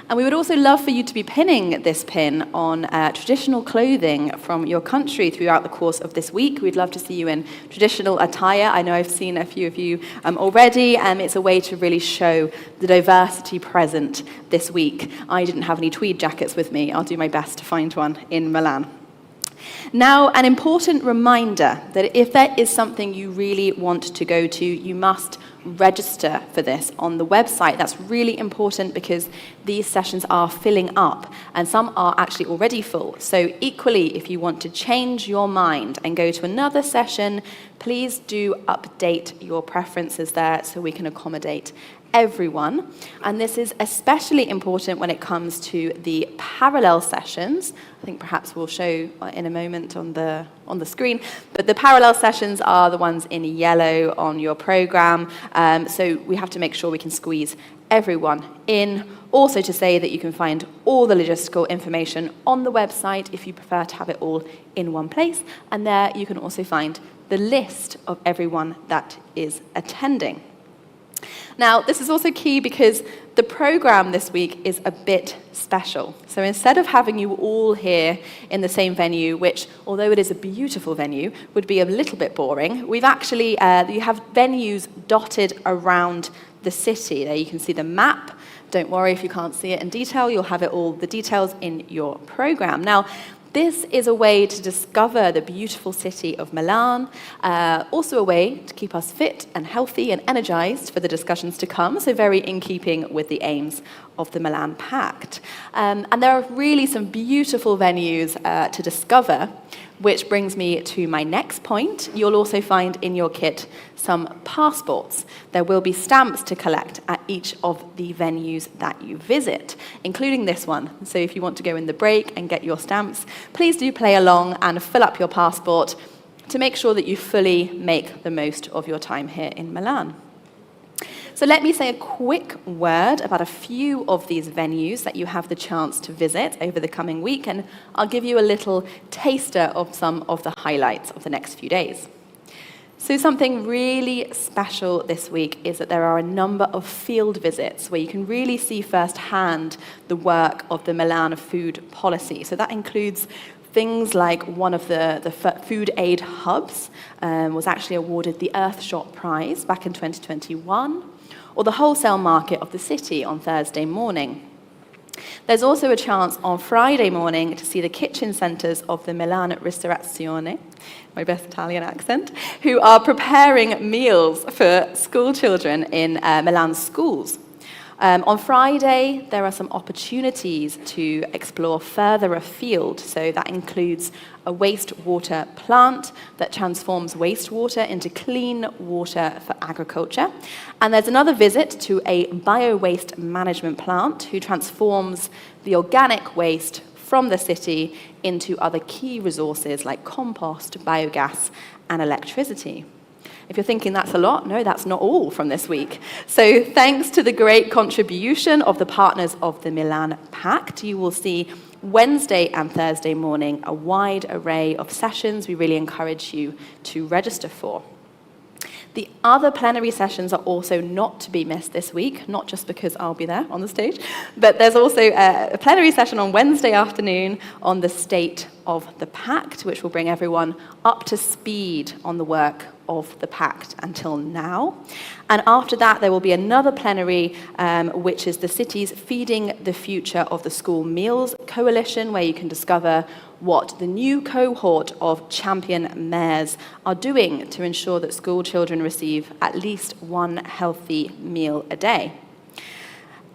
And we would also love for you to be pinning this pin on traditional clothing from your country throughout the course of this week. We'd love to see you in traditional attire. I know I've seen a few of you already, and it's a way to really show the diversity present this week. I didn't have any tweed jackets with me. I'll do my best to find one in Milan. Now, an important reminder that if there is something you really want to go to, you must register for this on the website. That's really important because these sessions are filling up and some are actually already full. So equally, if you want to change your mind and go to another session, please do update your preferences there so we can accommodate everyone. And this is especially important when it comes to the parallel sessions. I think perhaps we'll show in a moment on the screen, but the parallel sessions are the ones in yellow on your program. So we have to make sure we can squeeze everyone in. Also to say that you can find all the logistical information on the website if you prefer to have it all in one place. And there you can also find the list of everyone that is attending. Now, this is also key because the program this week is a bit special. So instead of having you all here in the same venue, which, although it is a beautiful venue, would be a little bit boring, we've actually, you have venues dotted around the city. There you can see the map. Don't worry if you can't see it in detail. You'll have it all, the details in your program. Now, this is a way to discover the beautiful city of Milan, also a way to keep us fit and healthy and energized for the discussions to come, so very in keeping with the aims of the Milan Pact. And there are really some beautiful venues to discover, which brings me to my next point. You'll also find in your kit some passports. There will be stamps to collect at each of the venues that you visit, including this one. So if you want to go in the break and get your stamps, please do play along and fill up your passport to make sure that you fully make the most of your time here in Milan. So let me say a quick word about a few of these venues that you have the chance to visit over the coming week, and I'll give you a little taster of some of the highlights of the next few days. So something really special this week is that there are a number of field visits where you can really see firsthand the work of the Milan food policy. So that includes things like one of the food aid hubs was actually awarded the Earthshot Prize back in 2021, or the wholesale market of the city on Thursday morning. There's also a chance on Friday morning to see the kitchen centres of the Milan Ristorazione, my best Italian accent, who are preparing meals for school children in Milan's schools. On Friday, there are some opportunities to explore further afield. So that includes a wastewater plant that transforms wastewater into clean water for agriculture. And there's another visit to a bio-waste management plant who transforms the organic waste from the city into other key resources like compost, biogas, and electricity. If you're thinking that's a lot, no, that's not all from this week. So thanks to the great contribution of the partners of the Milan Pact, you will see Wednesday and Thursday morning a wide array of sessions we really encourage you to register for. The other plenary sessions are also not to be missed this week, not just because I'll be there on the stage, but there's also a plenary session on Wednesday afternoon on the state of the Pact, which will bring everyone up to speed on the work of the Pact until now. And after that, there will be another plenary, which is the city's Feeding the Future of the School Meals Coalition, where you can discover what the new cohort of champion mayors are doing to ensure that school children receive at least one healthy meal a day.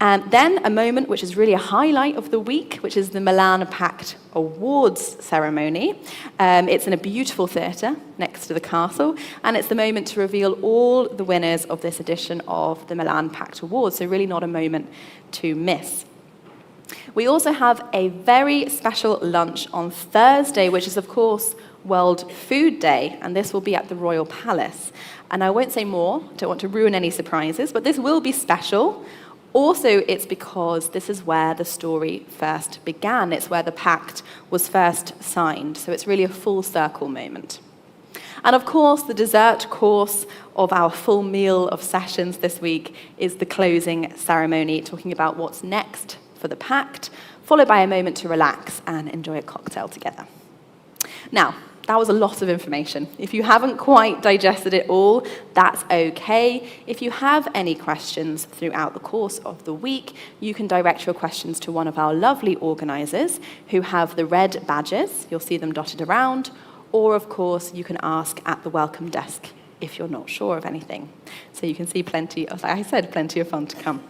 And then a moment which is really a highlight of the week, which is the Milan Pact Awards ceremony. It's in a beautiful theatre next to the castle, and it's the moment to reveal all the winners of this edition of the Milan Pact Awards, so really not a moment to miss. We also have a very special lunch on Thursday, which is, of course, World Food Day, and this will be at the Royal Palace. And I won't say more, don't want to ruin any surprises, but this will be special. Also, it's because this is where the story first began. It's where the pact was first signed, so it's really a full circle moment. And of course, the dessert course of our full meal of sessions this week is the closing ceremony, talking about what's next for the Pact, followed by a moment to relax and enjoy a cocktail together. Now, that was a lot of information. If you haven't quite digested it all, that's okay. If you have any questions throughout the course of the week, you can direct your questions to one of our lovely organisers who have the red badges. You'll see them dotted around. Or, of course, you can ask at the welcome desk if you're not sure of anything. So you can see plenty of, like I said, plenty of fun to come.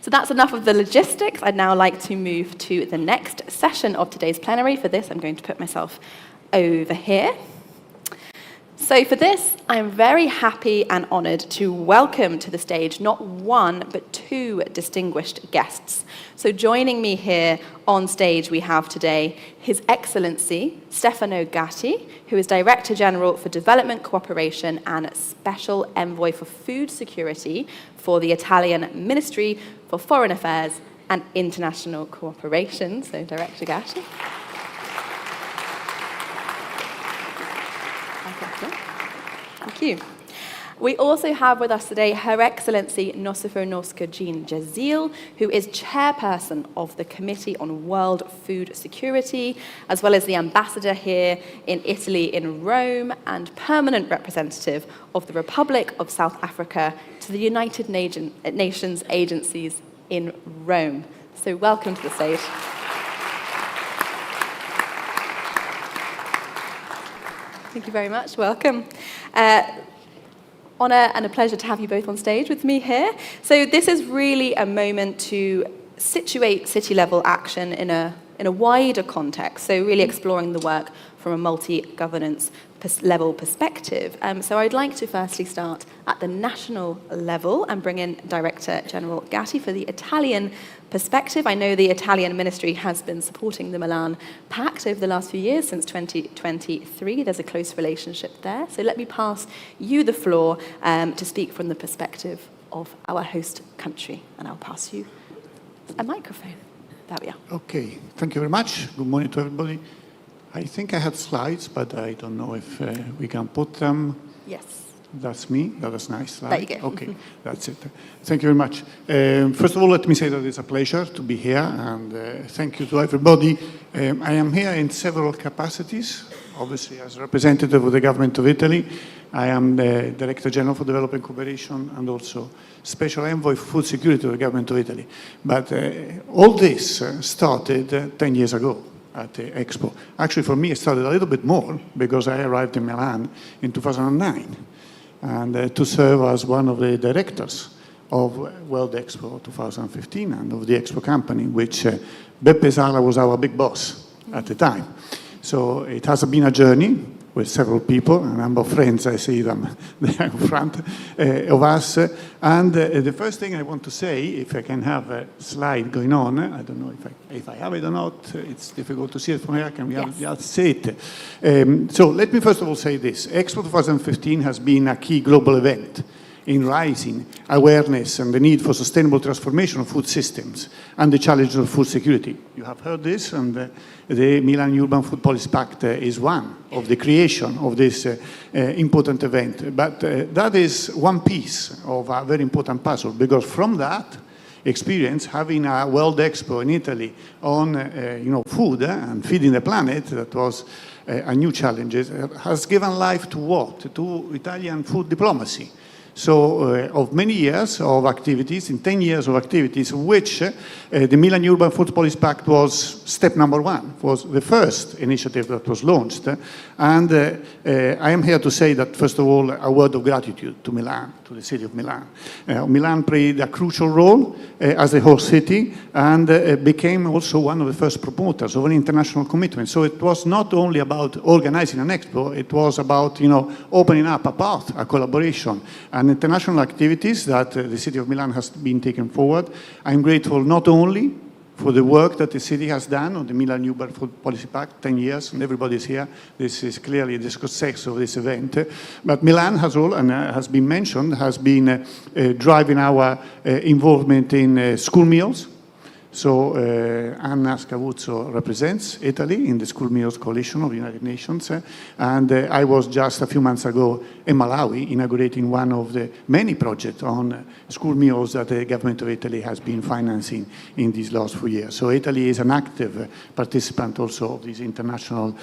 So that's enough of the logistics. I'd now like to move to the next session of today's plenary. For this, I'm going to put myself over here. So for this, I'm very happy and honoured to welcome to the stage not one, but two distinguished guests. So joining me here on stage, we have today His Excellency Stefano Gatti, who is Director General for Development Cooperation and Special Envoy for Food Security for the Italian Ministry for Foreign Affairs and International Cooperation. So Director Gatti. Thank you. We also have with us today Her Excellency Nosipho Nausca-Jean Jezile, who is chairperson of the Committee on World Food Security, as well as the ambassador here in Italy in Rome and permanent representative of the Republic of South Africa to the United Nations agencies in Rome. So welcome to the stage. Thank you very much. Welcome. Honour and a pleasure to have you both on stage with me here. So this is really a moment to situate city-level action in a wider context, so really exploring the work from a multi-governance level perspective. So I'd like to firstly start at the national level and bring in Director General Gatti for the Italian perspective. I know the Italian ministry has been supporting the Milan Pact over the last few years, since 2023. There's a close relationship there. So let me pass you the floor to speak from the perspective of our host country. And I'll pass you a microphone. There we are. Okay, thank you very much. Good morning to everybody. I think I had slides, but I don't know if we can put them. Yes. That's me. That was nice. Right? There you go. Okay, that's it. Thank you very much. First of all, let me say that it's a pleasure to be here, and thank you to everybody. I am here in several capacities. Obviously, as representative of the government of Italy, I am the Director General for Development Cooperation and also Special Envoy for Food Security of the government of Italy. But all this started 10 years ago at the Expo. Actually, for me, it started a little bit more because I arrived in Milan in 2009 and to serve as one of the directors of World Expo 2015 and of the Expo company, which Giuseppe Sala was our big boss at the time. So it has been a journey with several people, a number of friends, I see them there in front of us. And the first thing I want to say, if I can have a slide going on, I don't know if I have it or not, it's difficult to see it from here, can we have just see it? So let me first of all say this. Expo 2015 has been a key global event in raising awareness and the need for sustainable transformation of food systems and the challenges of food security. You have heard this, and the Milan Urban Food Policy Pact is one of the creation of this important event. But that is one piece of a very important puzzle, because from that experience, having a World Expo in Italy on food and feeding the planet, that was a new challenge, has given life to what? To Italian food diplomacy. So of many years of activities, in 10 years of activities, which the Milan Urban Food Policy Pact was step number one, was the first initiative that was launched. And I am here to say that, first of all, a word of gratitude to Milan, to the city of Milan. Milan played a crucial role as a host city and became also one of the first promoters of an international commitment. So it was not only about organizing an expo, it was about opening up a path, a collaboration, and international activities that the city of Milan has been taken forward. I'm grateful not only for the work that the city has done on the Milan Urban Food Policy Pact, 10 years, and everybody's here. This is clearly the success of this event. But Milan has all, and has been mentioned, has been driving our involvement in school meals. So Anna Scavuzzo represents Italy in the School Meals Coalition of the United Nations. And I was just a few months ago in Malawi inaugurating one of the many projects on school meals that the government of Italy has been financing in these last few years. So Italy is an active participant also of these international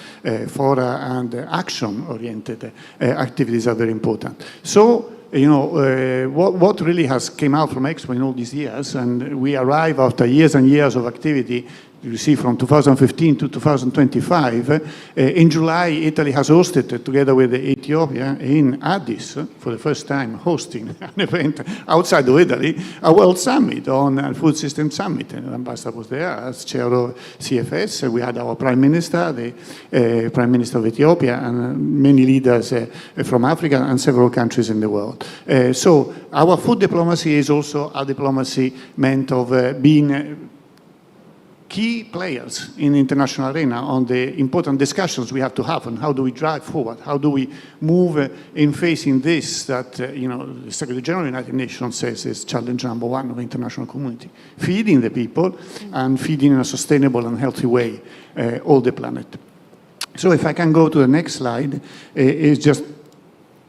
fora, and action-oriented activities are very important. So, you know, what really has came out from Expo in all these years, and we arrive after years and years of activity, you see from 2015 to 2025, in July, Italy has hosted, together with Ethiopia, in Addis, for the first time, hosting an event outside of Italy, a World Summit on Food System Summit. And the ambassador was there as chair of CFS. We had our Prime Minister, the Prime Minister of Ethiopia, and many leaders from Africa and several countries in the world. So our food diplomacy is also a diplomacy meant of being key players in the international arena on the important discussions we have to have on how do we drive forward, how do we move in facing this that, you know, the Secretary General of the United Nations says is challenge number one of the international community, feeding the people and feeding in a sustainable and healthy way all the planet. So if I can go to the next slide, it's just,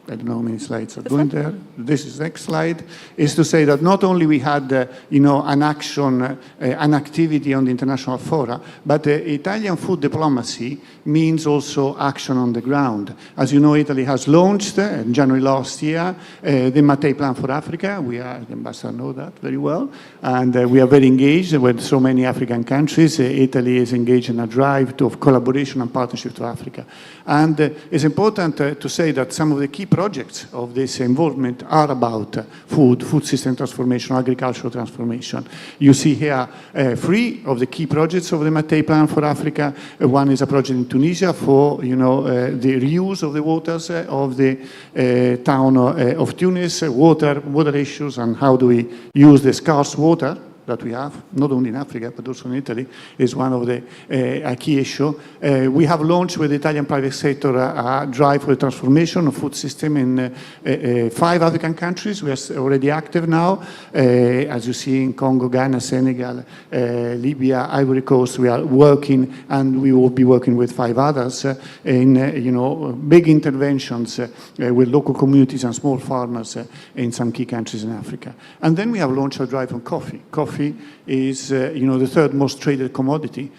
I don't know how many slides are going there. This is the next slide. Is to say that not only we had, you know, an action, an activity on the international fora, but Italian food diplomacy means also action on the ground. As you know, Italy has launched in January last year the Mattei Plan for Africa. We are, the ambassador knows that very well, and we are very engaged with so many African countries. Italy is engaged in a drive of collaboration and partnership to Africa. And it's important to say that some of the key projects of this involvement are about food system transformation, agricultural transformation. You see here 3 of the key projects of the Mattei Plan for Africa. One is a project in Tunisia for, you know, the reuse of the waters of the town of Tunis, water issues, and how do we use the scarce water that we have, not only in Africa, but also in Italy, is one of the a key issue. We have launched with the Italian private sector a drive for the transformation of food system in 5 African countries. We are already active now. As you see in Congo, Ghana, Senegal, Libya, Ivory Coast, we are working, and we will be working with 5 others in, you know, big interventions with local communities and small farmers in some key countries in Africa. And then we have launched a drive on coffee. Coffee is, you know, the 3rd most traded commodity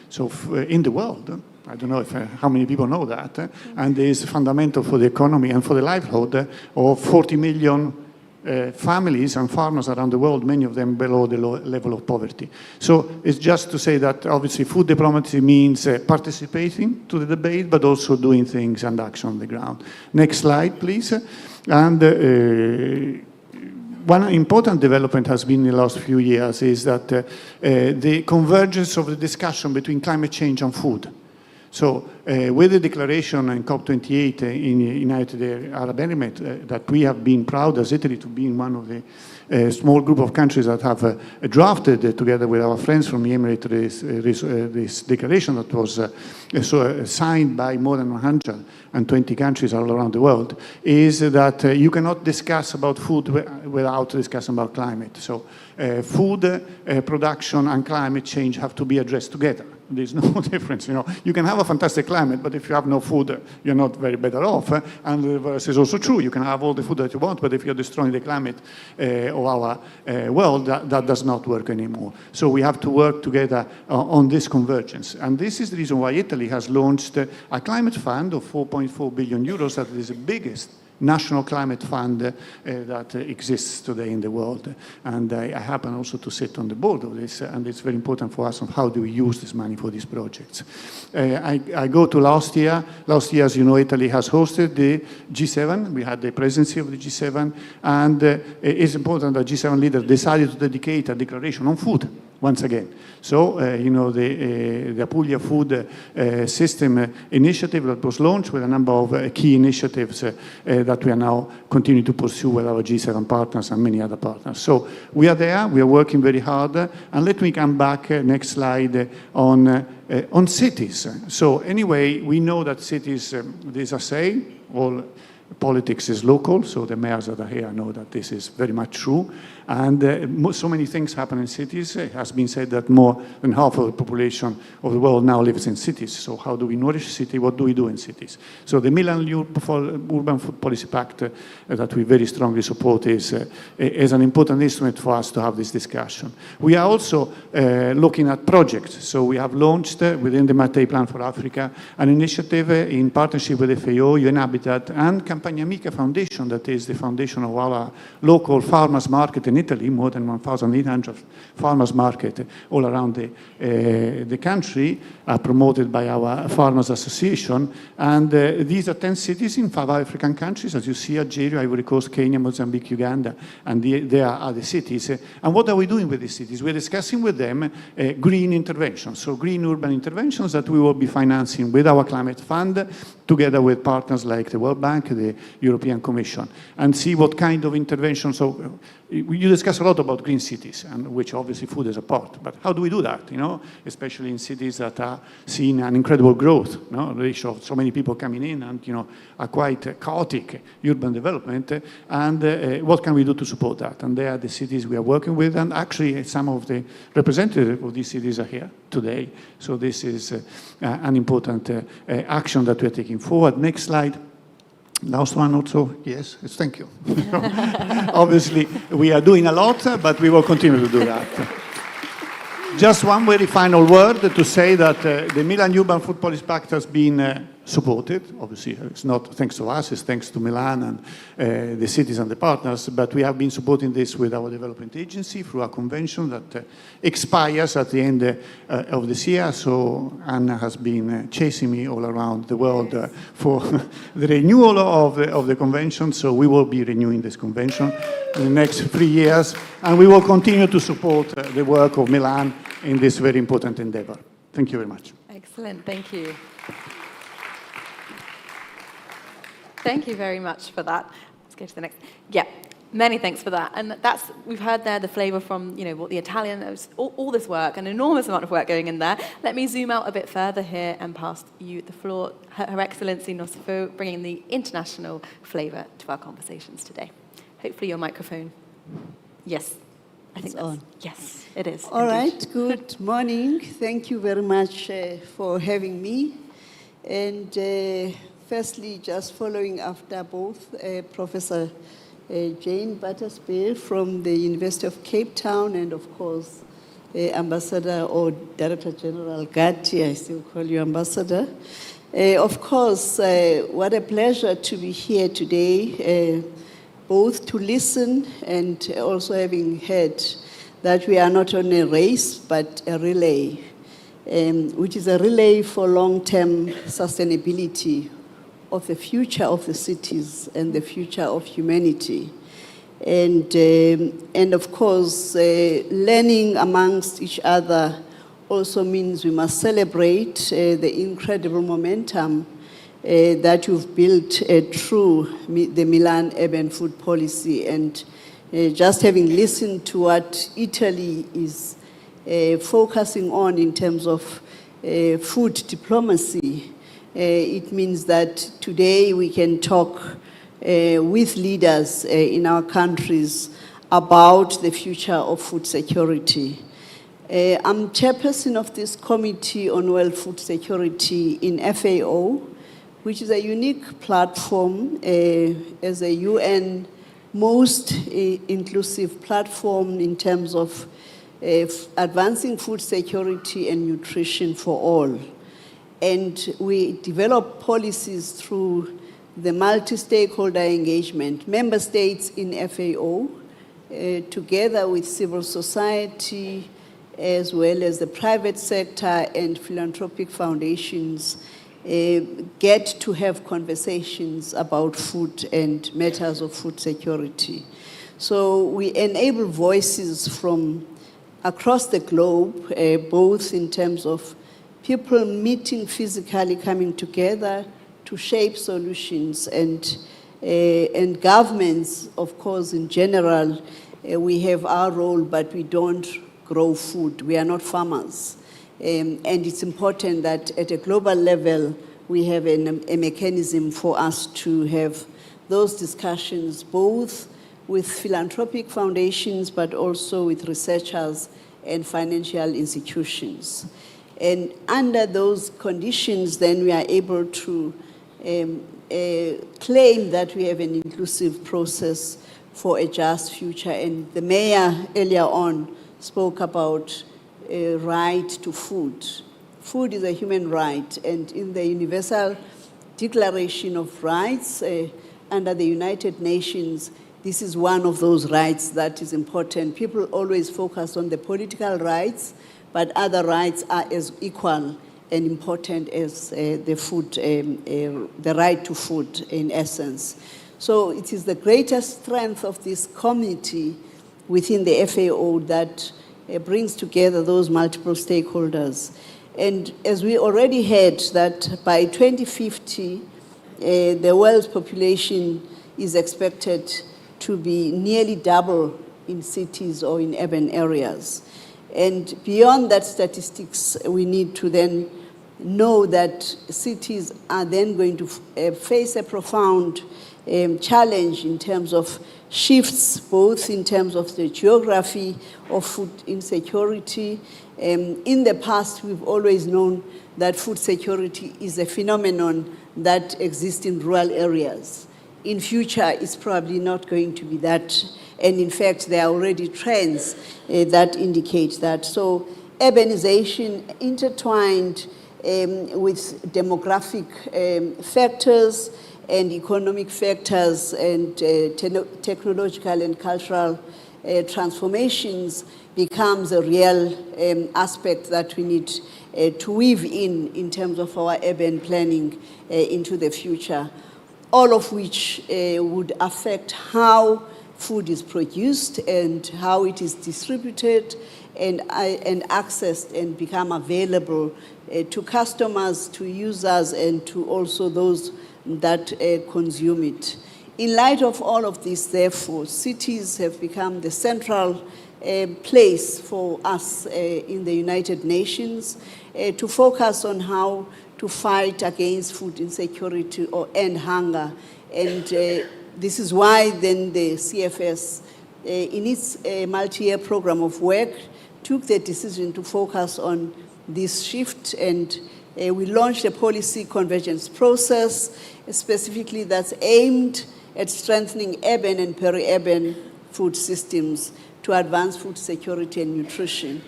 in the world. I don't know if, how many people know that, and is fundamental for the economy and for the livelihood of 40 million families and farmers around the world, many of them below the level of poverty. So it's just to say that obviously food diplomacy means participating to the debate, but also doing things and action on the ground. Next slide, please. And one important development has been in the last few years is that the convergence of the discussion between climate change and food. So with the declaration in COP28 in the United Arab Emirates that we have been proud as Italy to be in one of the small group of countries that have drafted together with our friends from the Emirates this declaration that was signed by more than 120 countries all around the world, is that you cannot discuss about food without discussing about climate. So food production and climate change have to be addressed together. There's no difference, you know. You can have a fantastic climate, but if you have no food, you're not very better off. And the reverse is also true. You can have all the food that you want, but if you're destroying the climate of our world, that does not work anymore. So we have to work together on this convergence. And this is the reason why Italy has launched a climate fund of 4.4 billion euros. That is the biggest national climate fund that exists today in the world. And I happen also to sit on the board of this, and it's very important for us on how do we use this money for these projects. I go to last year. Last year, as you know, Italy has hosted the G7. We had the presidency of the G7, and it's important that G7 leaders decided to dedicate a declaration on food once again. So, you know, the Apulia Food System Initiative that was launched with a number of key initiatives that we are now continuing to pursue with our G7 partners and many other partners. So we are there, we are working very hard, and let me come back, next slide, on cities. So anyway, we know that cities, there's a saying, all politics is local, so the mayors that are here know that this is very much true. And so many things happen in cities. It has been said that more than half of the population of the world now lives in cities. So how do we nourish city? What do we do in cities? So the Milan Urban Food Policy Pact that we very strongly support is an important instrument for us to have this discussion. We are also looking at projects. So we have launched within the Mattei Plan for Africa an initiative in partnership with FAO, UN Habitat, and Campagna Amica Foundation, that is the foundation of our local farmers market in Italy, more than 1,800 farmers market all around the country, are promoted by our Farmers Association. And these are 10 cities in 5 African countries, as you see, Algeria, Ivory Coast, Kenya, Mozambique, Uganda, and there are other cities. And what are we doing with these cities? We're discussing with them green interventions, so green urban interventions that we will be financing with our climate fund, together with partners like the World Bank, the European Commission, and see what kind of intervention. So you discuss a lot about green cities, and which obviously food is a part, but how do we do that, especially in cities that are seeing an incredible growth, the ratio of so many people coming in and, a quite chaotic urban development, and what can we do to support that? And they are the cities we are working with, and actually some of the representatives of these cities are here today. So this is an important action that we are taking forward. Next slide. Last one also, yes, thank you. Obviously, we are doing a lot, but we will continue to do that. Just one very final word to say that the Milan Urban Food Policy Pact has been supported. Obviously, it's not thanks to us, it's thanks to Milan and the cities and the partners, but we have been supporting this with our development agency through a convention that expires at the end of this year. So Anna has been chasing me all around the world for the renewal of the convention. So we will be renewing this convention in the next 3 years, and we will continue to support the work of Milan in this very important endeavor. Thank you very much. Excellent, thank you. Thank you very much for that. Let's go to the next. Yeah, many thanks for that. And we've heard there the flavor from, what the Italian, all this work, an enormous amount of work going in there. Let me zoom out a bit further here and pass you the floor. Her Excellency Nosipho, bringing the international flavor to our conversations today. Hopefully your microphone. Yes, I think it's on. Yes, it is. All right, good morning. Thank you very much for having me. And firstly, just following after both Professor Jane Battersby from the University of Cape Town and, of course, Ambassador or Director General Gatti, I still call you Ambassador. Of course, what a pleasure to be here today, both to listen and also having heard that we are not on a race, but a relay, which is a relay for long-term sustainability of the future of the cities and the future of humanity. And of course, learning amongst each other also means we must celebrate the incredible momentum that you've built through the Milan Urban Food Policy. And just having listened to what Italy is focusing on in terms of food diplomacy, it means that today we can talk with leaders in our countries about the future of food security. I'm chairperson of this Committee on World Food Security in FAO, which is a unique platform as a UN most inclusive platform in terms of advancing food security and nutrition for all. And we develop policies through the multi-stakeholder engagement. Member states in FAO, together with civil society, as well as the private sector and philanthropic foundations, get to have conversations about food and matters of food security. So we enable voices from across the globe, both in terms of people meeting physically, coming together to shape solutions, and governments, of course, in general, we have our role, but we don't grow food. We are not farmers. And it's important that at a global level, we have a mechanism for us to have those discussions, both with philanthropic foundations, but also with researchers and financial institutions. And under those conditions, then we are able to claim that we have an inclusive process for a just future. And the mayor earlier on spoke about a right to food. Food is a human right, and in the Universal Declaration of Rights under the United Nations, this is one of those rights that is important. People always focus on the political rights, but other rights are as equal and important as the right to food in essence. So it is the greatest strength of this committee within the FAO that brings together those multiple stakeholders. And as we already heard, that by 2050, the world's population is expected to be nearly double in cities or in urban areas. And beyond that statistics, we need to then know that cities are then going to face a profound challenge in terms of shifts, both in terms of the geography of food insecurity. In the past, we've always known that food security is a phenomenon that exists in rural areas. In future, it's probably not going to be that. And in fact, there are already trends that indicate that. So urbanization intertwined with demographic factors and economic factors and technological and cultural transformations becomes a real aspect that we need to weave in terms of our urban planning into the future, all of which would affect how food is produced and how it is distributed and accessed and become available to customers, to users, and to also those that consume it. In light of all of this, therefore, cities have become the central place for us in the United Nations to focus on how to fight against food insecurity or end hunger. And this is why then the CFS, in its multi-year program of work, took the decision to focus on this shift, and we launched a policy convergence process, specifically that's aimed at strengthening urban and peri-urban food systems to advance food security and nutrition.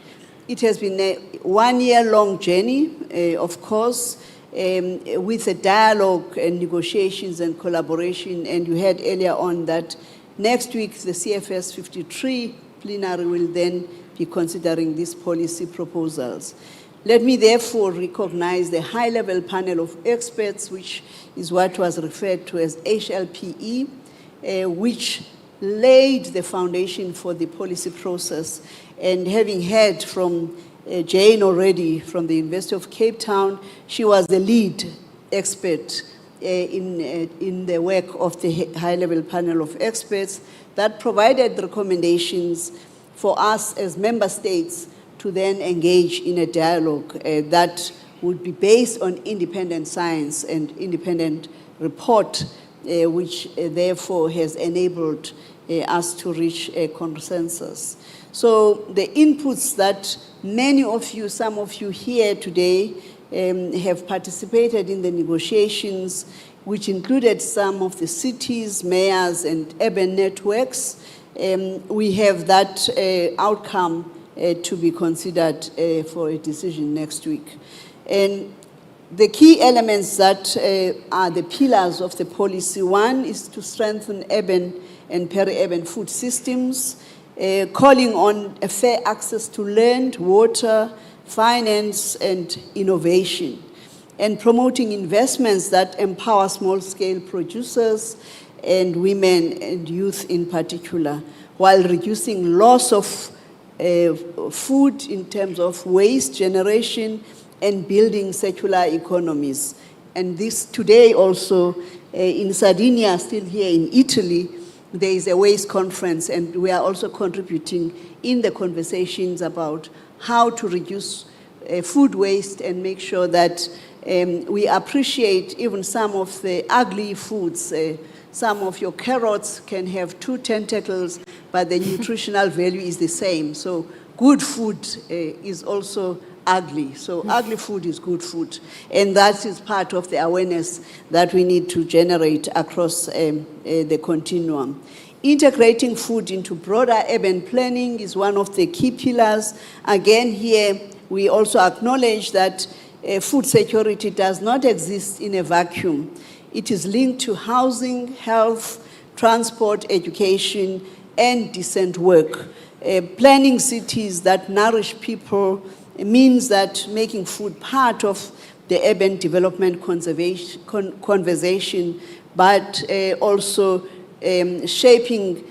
It has been a one-year-long journey, of course, with a dialogue and negotiations and collaboration. And you heard earlier on that next week, the CFS 53 plenary will then be considering these policy proposals. Let me therefore recognize the high-level panel of experts, which is what was referred to as HLPE, which laid the foundation for the policy process. And having heard from Jane already from the University of Cape Town, she was the lead expert in the work of the high-level panel of experts that provided recommendations for us as member states to then engage in a dialogue that would be based on independent science and independent report, which therefore has enabled us to reach a consensus. So the inputs that many of you, some of you here today, have participated in the negotiations, which included some of the cities, mayors, and urban networks. We have that outcome to be considered for a decision next week. And the key elements that are the pillars of the policy, one is to strengthen urban and peri-urban food systems, calling on a fair access to land, water, finance, and innovation, and promoting investments that empower small-scale producers and women and youth in particular, while reducing loss of food in terms of waste generation and building circular economies. And this today also in Sardinia, still here in Italy, there is a waste conference, and we are also contributing in the conversations about how to reduce food waste and make sure that we appreciate even some of the ugly foods, some of your carrots can have 2 tentacles, but the nutritional value is the same. So good food is also ugly. So ugly food is good food. And that is part of the awareness that we need to generate across the continuum. Integrating food into broader urban planning is one of the key pillars. Again, here we also acknowledge that food security does not exist in a vacuum. It is linked to housing, health, transport, education, and decent work. Planning cities that nourish people means that making food part of the urban development conversation, but also shaping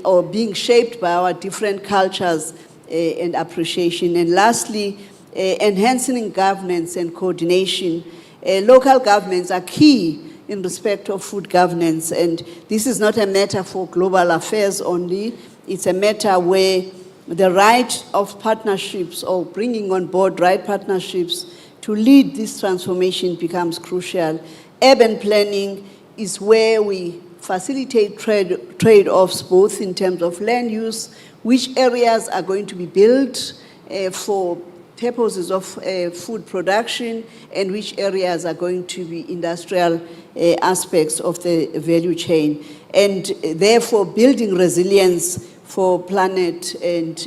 or being shaped by our different cultures and appreciation. And lastly, enhancing governance and coordination. Local governments are key in respect of food governance, and this is not a matter for global affairs only. It's a matter where the right of partnerships or bringing on board right partnerships to lead this transformation becomes crucial. Urban planning is where we facilitate trade-offs, both in terms of land use, which areas are going to be built for purposes of food production, and which areas are going to be industrial aspects of the value chain. And therefore, building resilience for planet and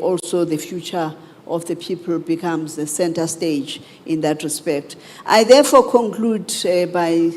also the future of the people becomes the center stage in that respect. I therefore conclude by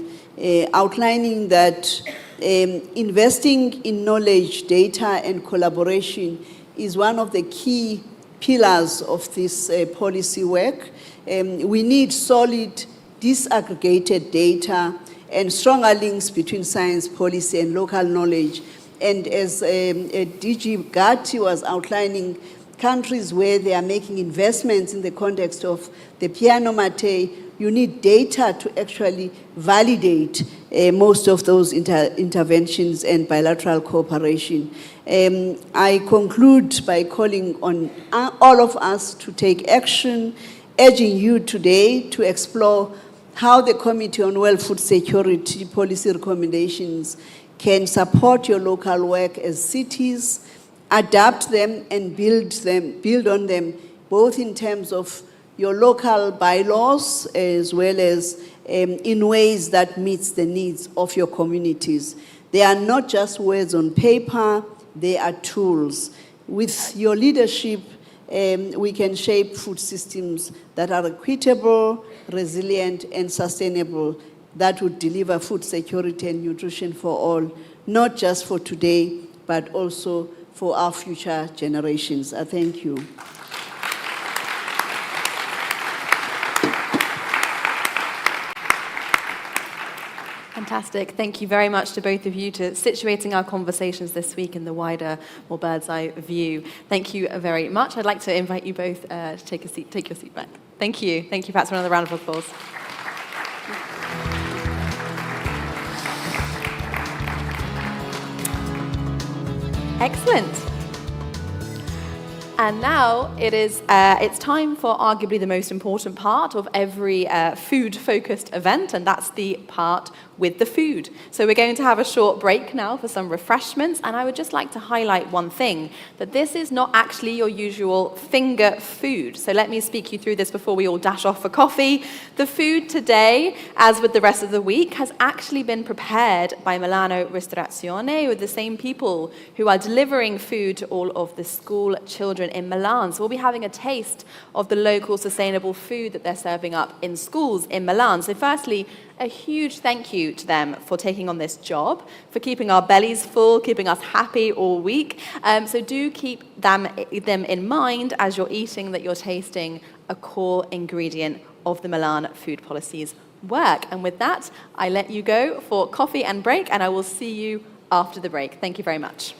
outlining that investing in knowledge, data, and collaboration is one of the key pillars of this policy work. We need solid, disaggregated data and stronger links between science, policy, and local knowledge. And as DG Gatti was outlining, countries where they are making investments in the context of the Piano Mattei, you need data to actually validate most of those interventions and bilateral cooperation. I conclude by calling on all of us to take action, urging you today to explore how the Committee on World Food Security policy recommendations can support your local work as cities, adapt them and build on them, both in terms of your local bylaws as well as in ways that meets the needs of your communities. They are not just words on paper, they are tools. With your leadership, we can shape food systems that are equitable, resilient, and sustainable, that would deliver food security and nutrition for all, not just for today, but also for our future generations. I thank you. Fantastic. Thank you very much to both of you for situating our conversations this week in the wider, more bird's eye view. Thank you very much. I'd like to invite you both to take your seat back. Thank you. Thank you. Perhaps another round of applause. Excellent. And now it's time for arguably the most important part of every food-focused event, and that's the part with the food. So we're going to have a short break now for some refreshments, and I would just like to highlight one thing, that this is not actually your usual finger food. So let me speak you through this before we all dash off for coffee. The food today, as with the rest of the week, has actually been prepared by Milano Ristorazione with the same people who are delivering food to all of the school children in Milan. So we'll be having a taste of the local sustainable food that they're serving up in schools in Milan. So firstly, a huge thank you to them for taking on this job, for keeping our bellies full, keeping us happy all week. So do keep them in mind as you're eating, that you're tasting a core ingredient of the Milan food policy's work. And with that, I let you go for coffee and break, and I will see you after the break. Thank you very much.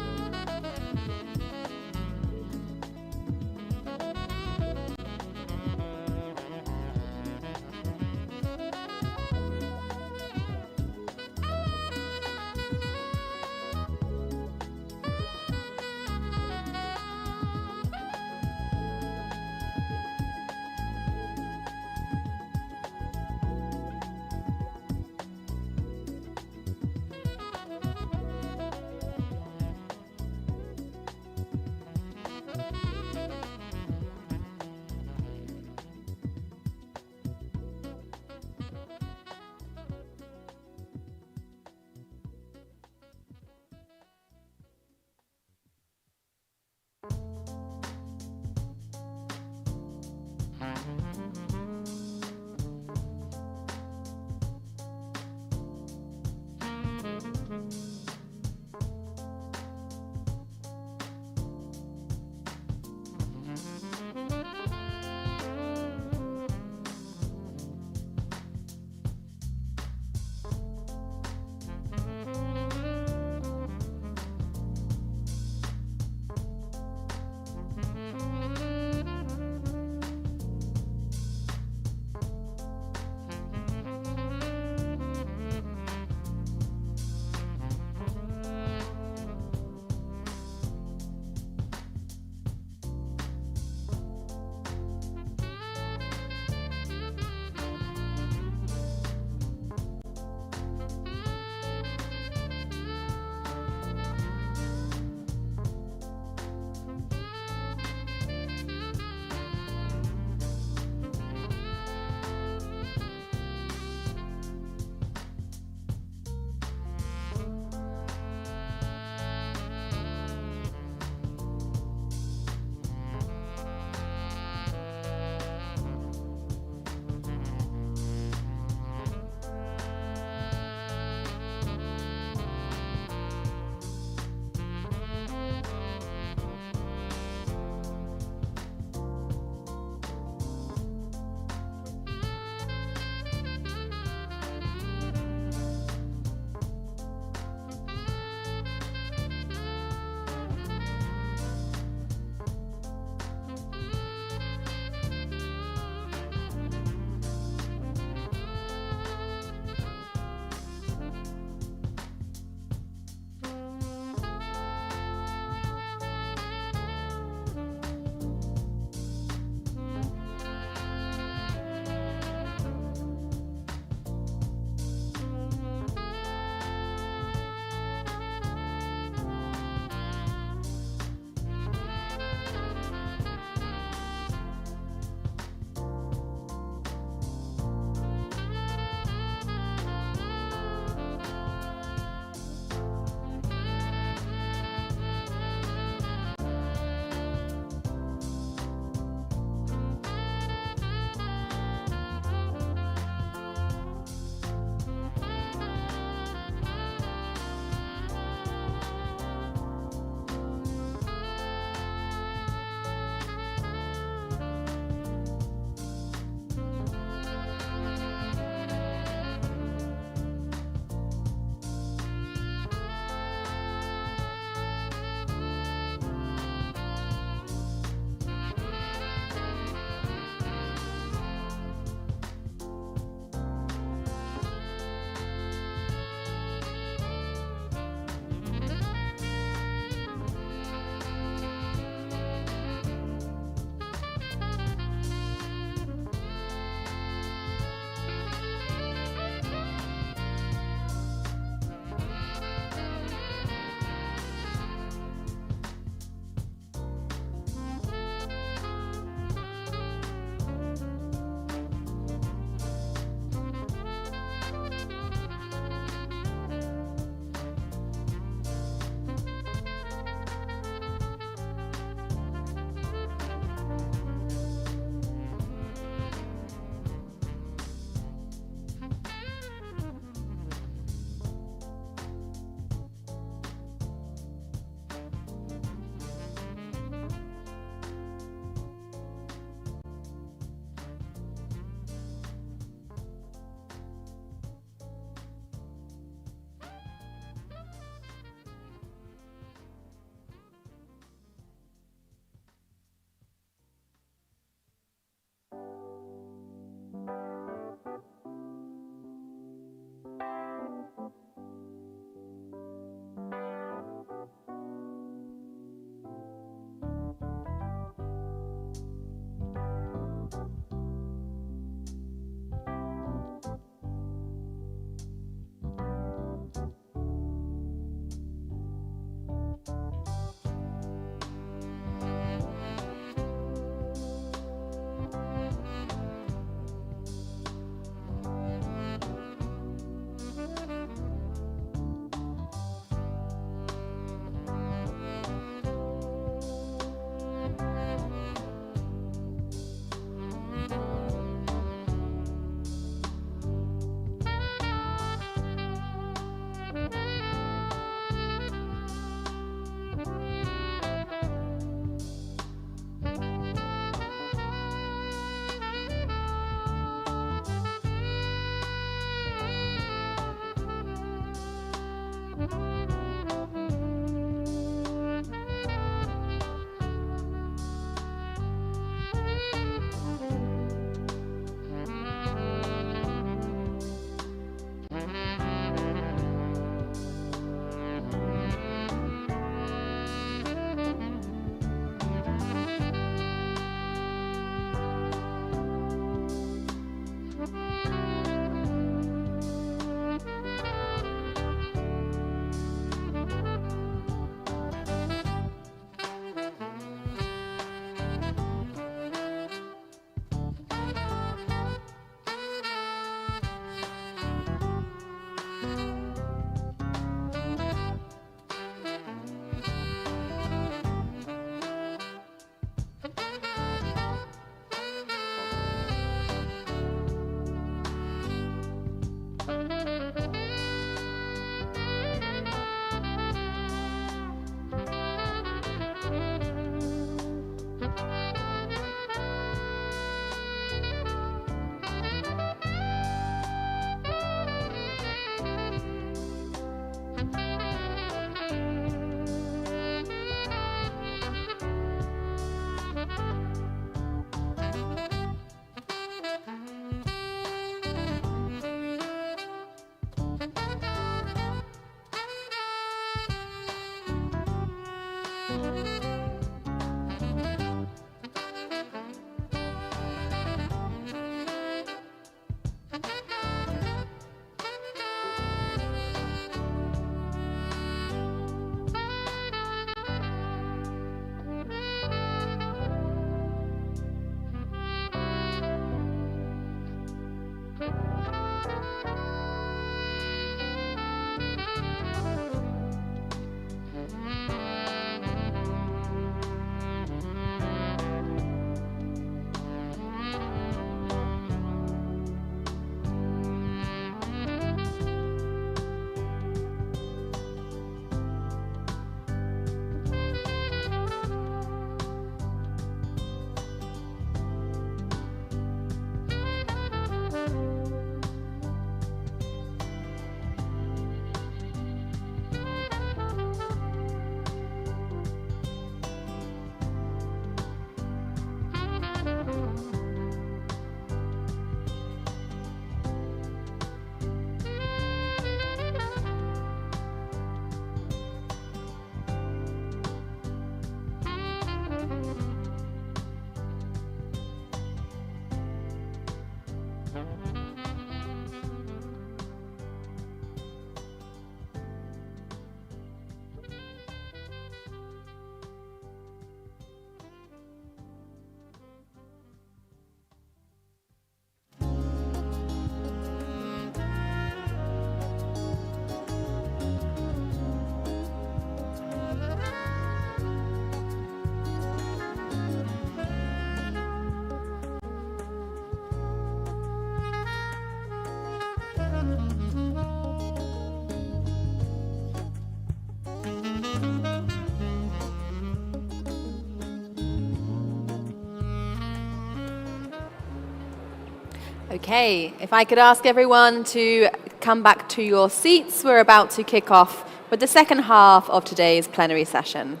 Okay, if I could ask everyone to come back to your seats, we're about to kick off with the second half of today's plenary session.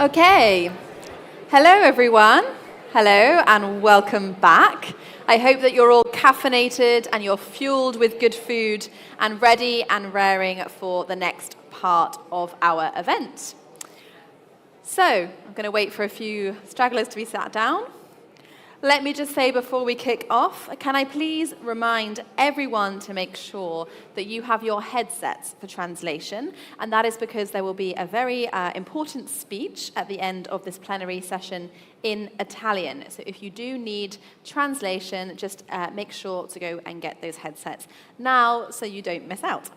Okay. Hello, everyone. Hello, and welcome back. I hope that you're all caffeinated and you're fueled with good food and ready and raring for the next part of our event. So, I'm going to wait for a few stragglers to be sat down. Let me just say before we kick off, can I please remind everyone to make sure that you have your headsets for translation, and that is because there will be a very important speech at the end of this plenary session in Italian. So if you do need translation, just make sure to go and get those headsets now so you don't miss out.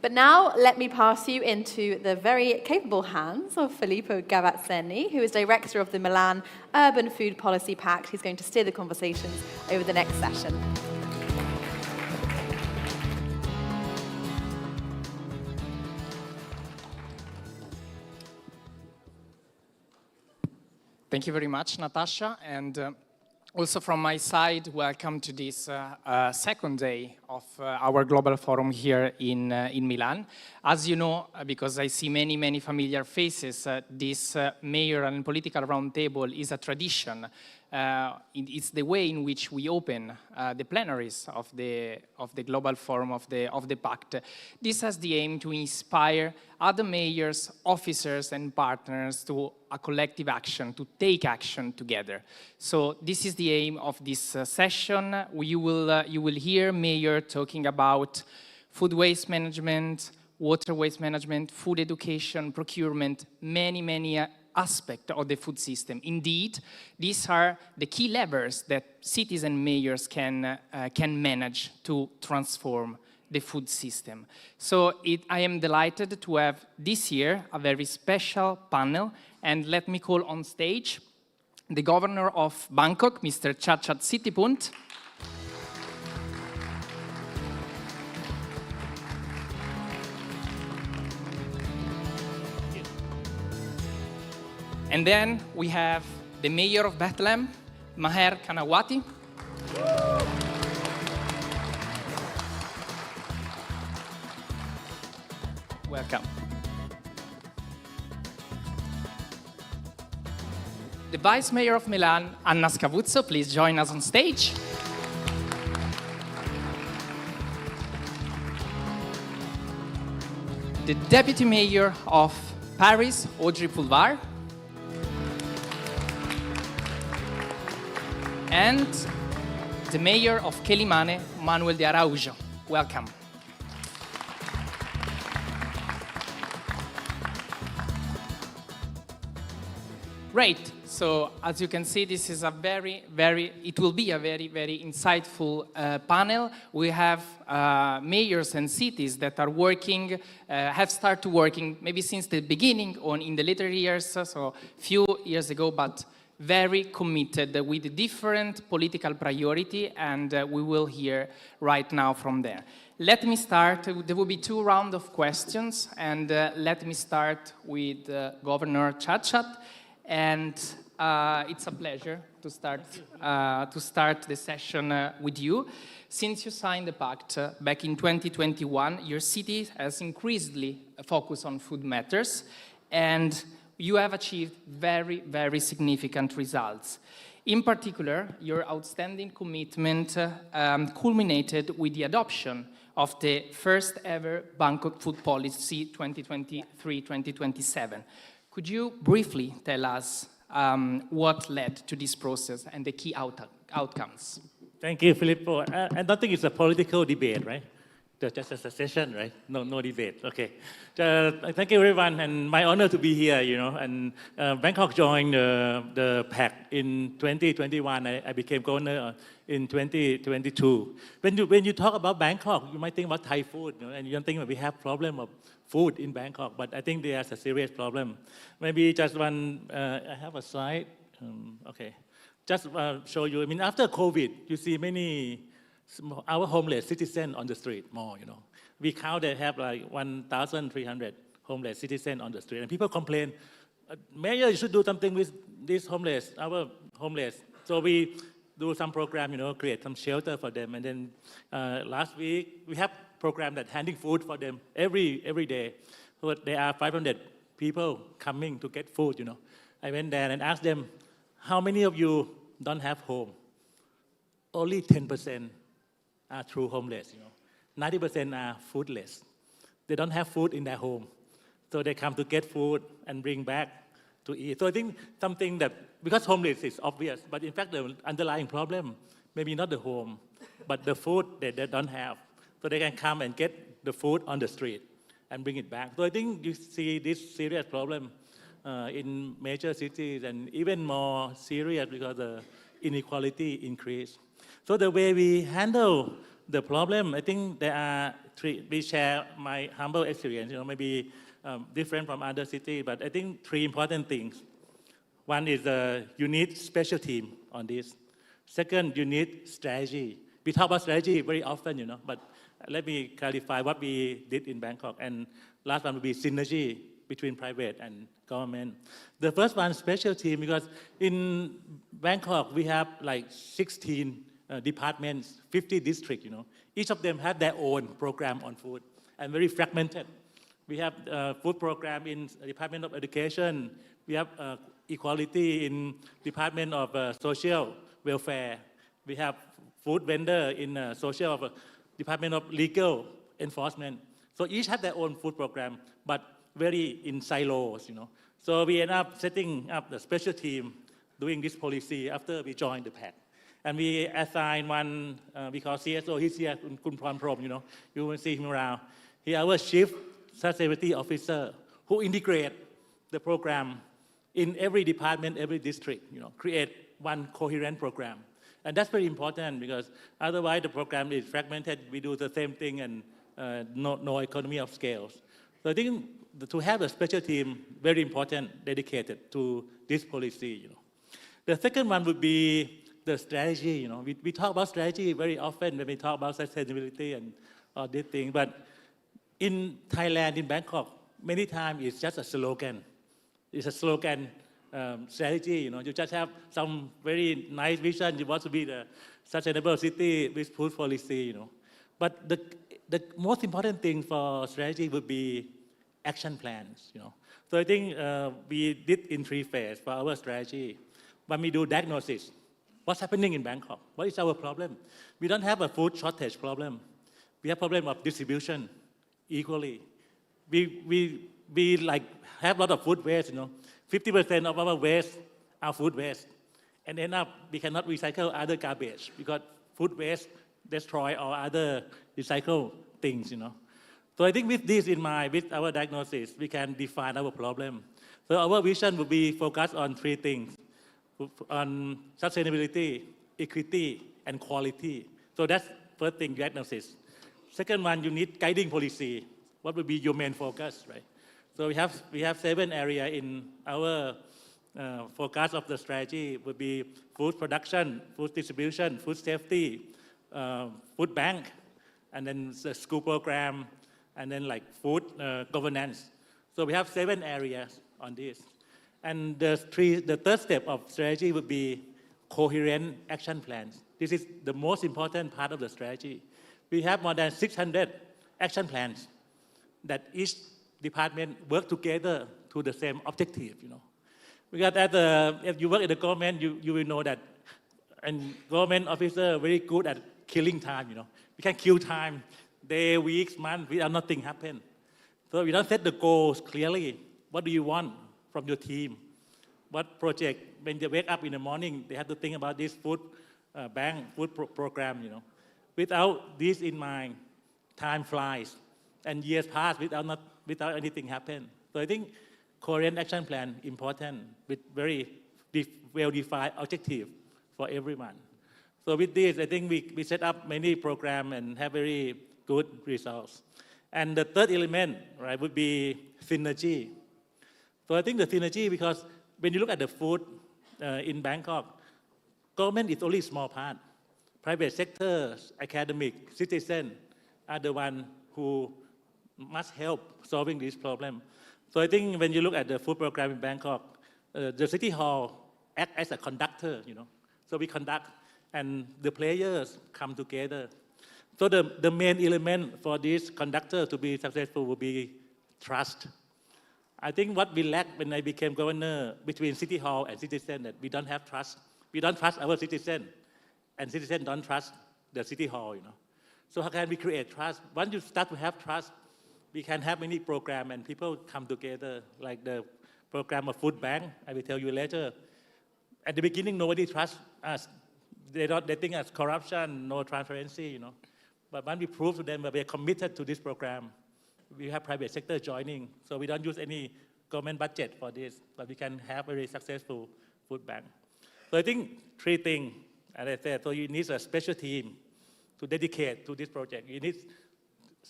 But now, let me pass you into the very capable hands of Filippo Gavazzeni, who is Director of the Milan Urban Food Policy Pact. He's going to steer the conversations over the next session. Thank you very much, Natasha, and also from my side, welcome to this second day of our Global Forum here in Milan. As you know, because I see many familiar faces, this mayor and political roundtable is a tradition. It's the way in which we open the plenaries of the Global Forum of the Pact. This has the aim to inspire other mayors, officers, and partners to a collective action, to take action together. So this is the aim of this session. You will hear mayor talking about food waste management, water waste management, food education, procurement, many aspects of the food system. Indeed, these are the key levers that cities and mayors can manage to transform the food system. So I am delighted to have this year a very special panel, and let me call on stage the governor of Bangkok, Mr. Chachat Sittipunt. And then we have the mayor of Bethlehem, Maher Kanawati. Welcome. The vice mayor of Milan, Anna Scavuzzo, please join us on stage. The deputy mayor of Paris, Audrey Pulvar. And the mayor of Quelimane, Manuel de Araujo. Welcome. Great. So as you can see, this is a it will be a very insightful panel. We have mayors and cities that are working, have started working maybe since the beginning in the later years, so few years ago, but very committed with different political priority, and we will hear right now from there. Let me start. There will be 2 rounds of questions, and let me start with Governor Chachat. And it's a pleasure to start the session with you. Since you signed the pact back in 2021, your city has increasingly focused on food matters, and you have achieved very significant results. In particular, your outstanding commitment culminated with the adoption of the first ever Bangkok Food Policy 2023-2027. Could you briefly tell us what led to this process and the key outcomes? Thank you, Filippo. I don't think it's a political debate, right? Just a session, right? No debate. Okay. Thank you, everyone, and my honor to be here. And Bangkok joined the pact in 2021. I became governor in 2022. When you talk about Bangkok, you might think about Thai food, and you don't think that we have problem of food in Bangkok, but I think there's a serious problem. Maybe just one. I have a slide. Okay. Just show you. I mean, after COVID, you see many. Our homeless citizens on the street more, We count they have like 1,300 homeless citizens on the street. And people complain, Mayor, you should do something with these homeless, our homeless. So we do some program, create some shelter for them. And then last week, we have program that handing food for them every day. So there are 500 people coming to get food, I went there and asked them, how many of you don't have home? Only 10% are true homeless, 90% are foodless. They don't have food in their home. So they come to get food and bring back to eat. So I think something that because homeless is obvious, but in fact the underlying problem, maybe not the home, but the food that they don't have. So they can come and get the food on the street and bring it back. So I think you see this serious problem in major cities, and even more serious because the inequality increase. So the way we handle the problem, I think there are three. We share my humble experience, maybe different from other cities, but I think three important things. One is you need special team on this. Second, you need strategy. We talk about strategy very often, but let me clarify what we did in Bangkok. And last one will be synergy between private and government. The first one, special team, because in Bangkok, we have like 16 departments, 50 districts, Each of them have their own program on food and very fragmented. We have food program in Department of Education. We have equality in Department of Social Welfare. We have food vendor in social Department of Legal Enforcement. So each have their own food program, but very in silos, So we end up setting up the special team doing this policy after we joined the Pact. And we assign one, we call CSO, he's here, Kun Prom, you will see him around. He is our Chief Sustainability Officer who integrate the program in every department, every district, create one coherent program. And that's very important because otherwise the program is fragmented, we do the same thing and no economy of scales. So I think to have a special team, very important, dedicated to this policy. The second one would be the strategy. We talk about strategy very often when we talk about sustainability and all these things, but in Thailand, in Bangkok, many times it's just a slogan. It's a slogan strategy. You just have some very nice vision. You want to be the sustainable city with food policy. But the most important thing for strategy would be action plans. So I think we did in 3 phases for our strategy. When we do diagnosis, what's happening in Bangkok? What is our problem? We don't have a food shortage problem. We have problem of distribution equally. We like have a lot of food waste. 50% of our waste are food waste, and end up we cannot recycle other garbage because food waste destroy all other recycle things. So I think with this in mind, with our diagnosis, we can define our problem. So our vision will be focused on 3 things: on sustainability, equity, and quality. So that's first thing, diagnosis. Second one, you need guiding policy. What would be your main focus, right? So we have 7 areas in our focus of the strategy. Would be food production, food distribution, food safety, food bank, and then the school program, and then like food governance. So we have 7 areas on this. And the third step of strategy would be coherent action plans. This is the most important part of the strategy. We have more than 600 action plans that each department work together to the same objective. Because if you work in the government, you will know that, and government officer very good at killing time. We can kill time, day, weeks, months, without nothing happen. So we don't set the goals clearly. What do you want from your team? What project? When they wake up in the morning, they have to think about this food bank, food program. Without this in mind, time flies, and years pass without anything happen. So I think coherent action plan important with very well-defined objective for everyone. So with this, I think we set up many programs and have very good results. And the third element, right, would be synergy. So I think the synergy, because when you look at the food in Bangkok, government is only a small part. Private sector, academic, citizen are the ones who must help solving this problem. So I think when you look at the food program in Bangkok, the city hall acts as a conductor, So we conduct, and the players come together. So the main element for this conductor to be successful will be trust. I think what we lacked when I became governor between city hall and citizen, that we don't have trust. We don't trust our citizen, and citizens don't trust the city hall, So how can we create trust? Once you start to have trust, we can have many programs and people come together, like the program of food bank, I will tell you later. at the beginning, nobody trusts us. They think it's corruption, no transparency, you know. But when we prove to them that we are committed to this program, we have private sector joining, so we don't use any government budget for this, but we can have a very successful food bank. So I think three things, as I said, so you need a special team to dedicate to this project. You need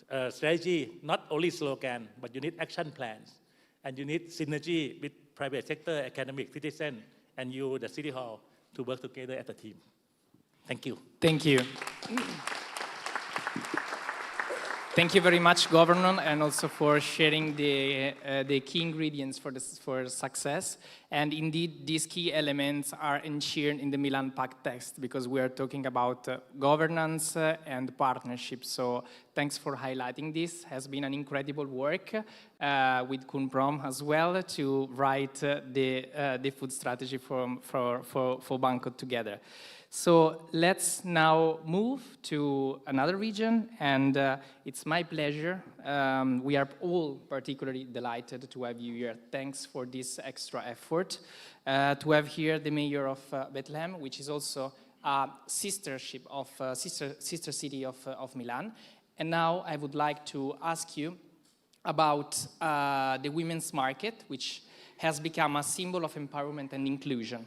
a strategy, not only slogan, but you need action plans. And you need synergy with private sector, academic, citizen, and you, the City Hall, to work together as a team. Thank you. Thank you. Thank you very much, Governor, and also for sharing the key ingredients for success. And indeed, these key elements are ensured in the Milan Pact text, because we are talking about governance and partnership. So thanks for highlighting this. Has been an incredible work with Kunprom as well to write the food strategy for Bangkok together. So let's now move to another region, and it's my pleasure. We are all particularly delighted to have you here. Thanks for this extra effort. To have here the Mayor of Bethlehem, which is also a sister city of Milan. And now I would like to ask you about the women's market, which has become a symbol of empowerment and inclusion.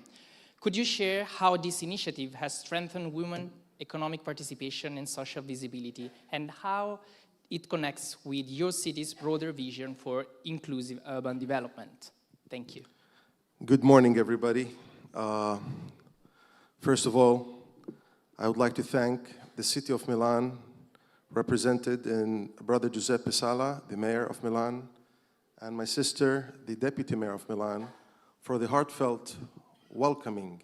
Could you share how this initiative has strengthened women's economic participation and social visibility, and how it connects with your city's broader vision for inclusive urban development? Thank you. Good morning, everybody. First of all, I would like to thank the City of Milan, represented in Brother Giuseppe Sala, the Mayor of Milan, and my sister, the Deputy Mayor of Milan, for the heartfelt welcoming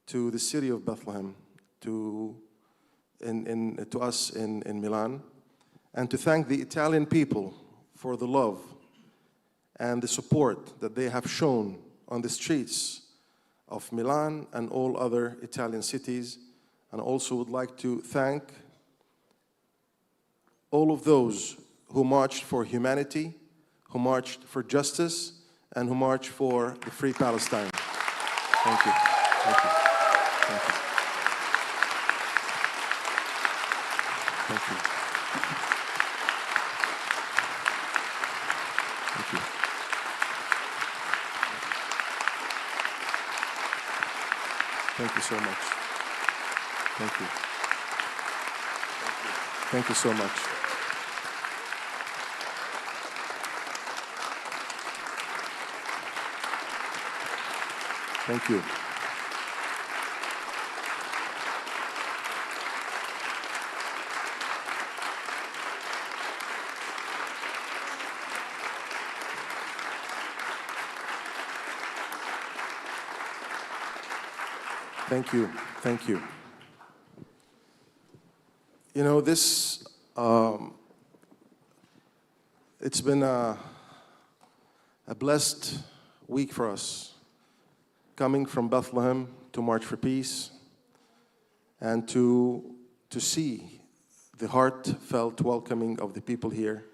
to the city of Bethlehem, to us in Milan, and to thank the Italian people for the love and the support that they have shown on the streets of Milan and all other Italian cities. And also would like to thank all of those who marched for humanity, who marched for justice, and who marched for the free Palestine. Thank you. Thank you. Thank you. Thank you. Thank you. Thank you so much. Thank you. Thank you so much. Thank you. Thank you. Thank you. You know, this, it's been a blessed week for us, coming from Bethlehem to March for Peace, and to see the heartfelt welcoming of the people here.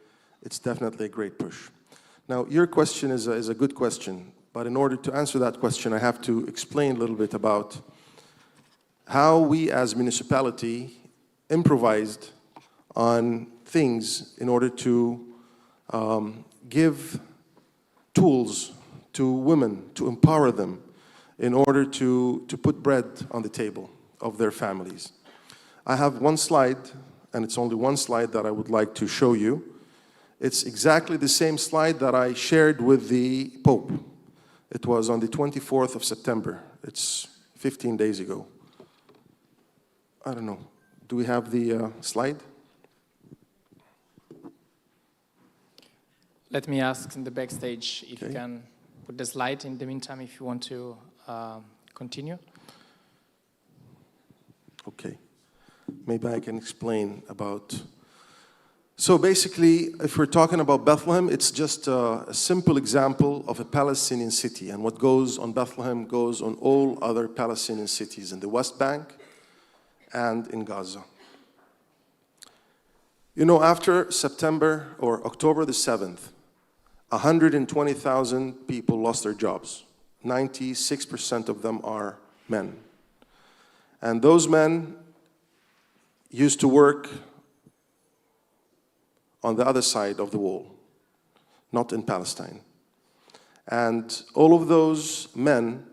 It's definitely a great push. Now, your question is a good question, but in order to answer that question, I have to explain a little bit about how we as municipality improvised on things in order to give tools to women, to empower them, in order to put bread on the table of their families. I have one slide, and it's only one slide that I would like to show you. It's exactly the same slide that I shared with the Pope. It was on the 24th of September. It's 15 days ago. I don't know. Do we have the slide? Let me ask in the backstage if you can put the slide in the meantime if you want to continue. Okay. Maybe I can explain about... So basically, if we're talking about Bethlehem, it's just a simple example of a Palestinian city. And what goes on Bethlehem goes on all other Palestinian cities in the West Bank and in Gaza. You know, after September or October the 7th, 120,000 people lost their jobs 96% of them are men. And those men used to work on the other side of the wall, not in Palestine. And all of those men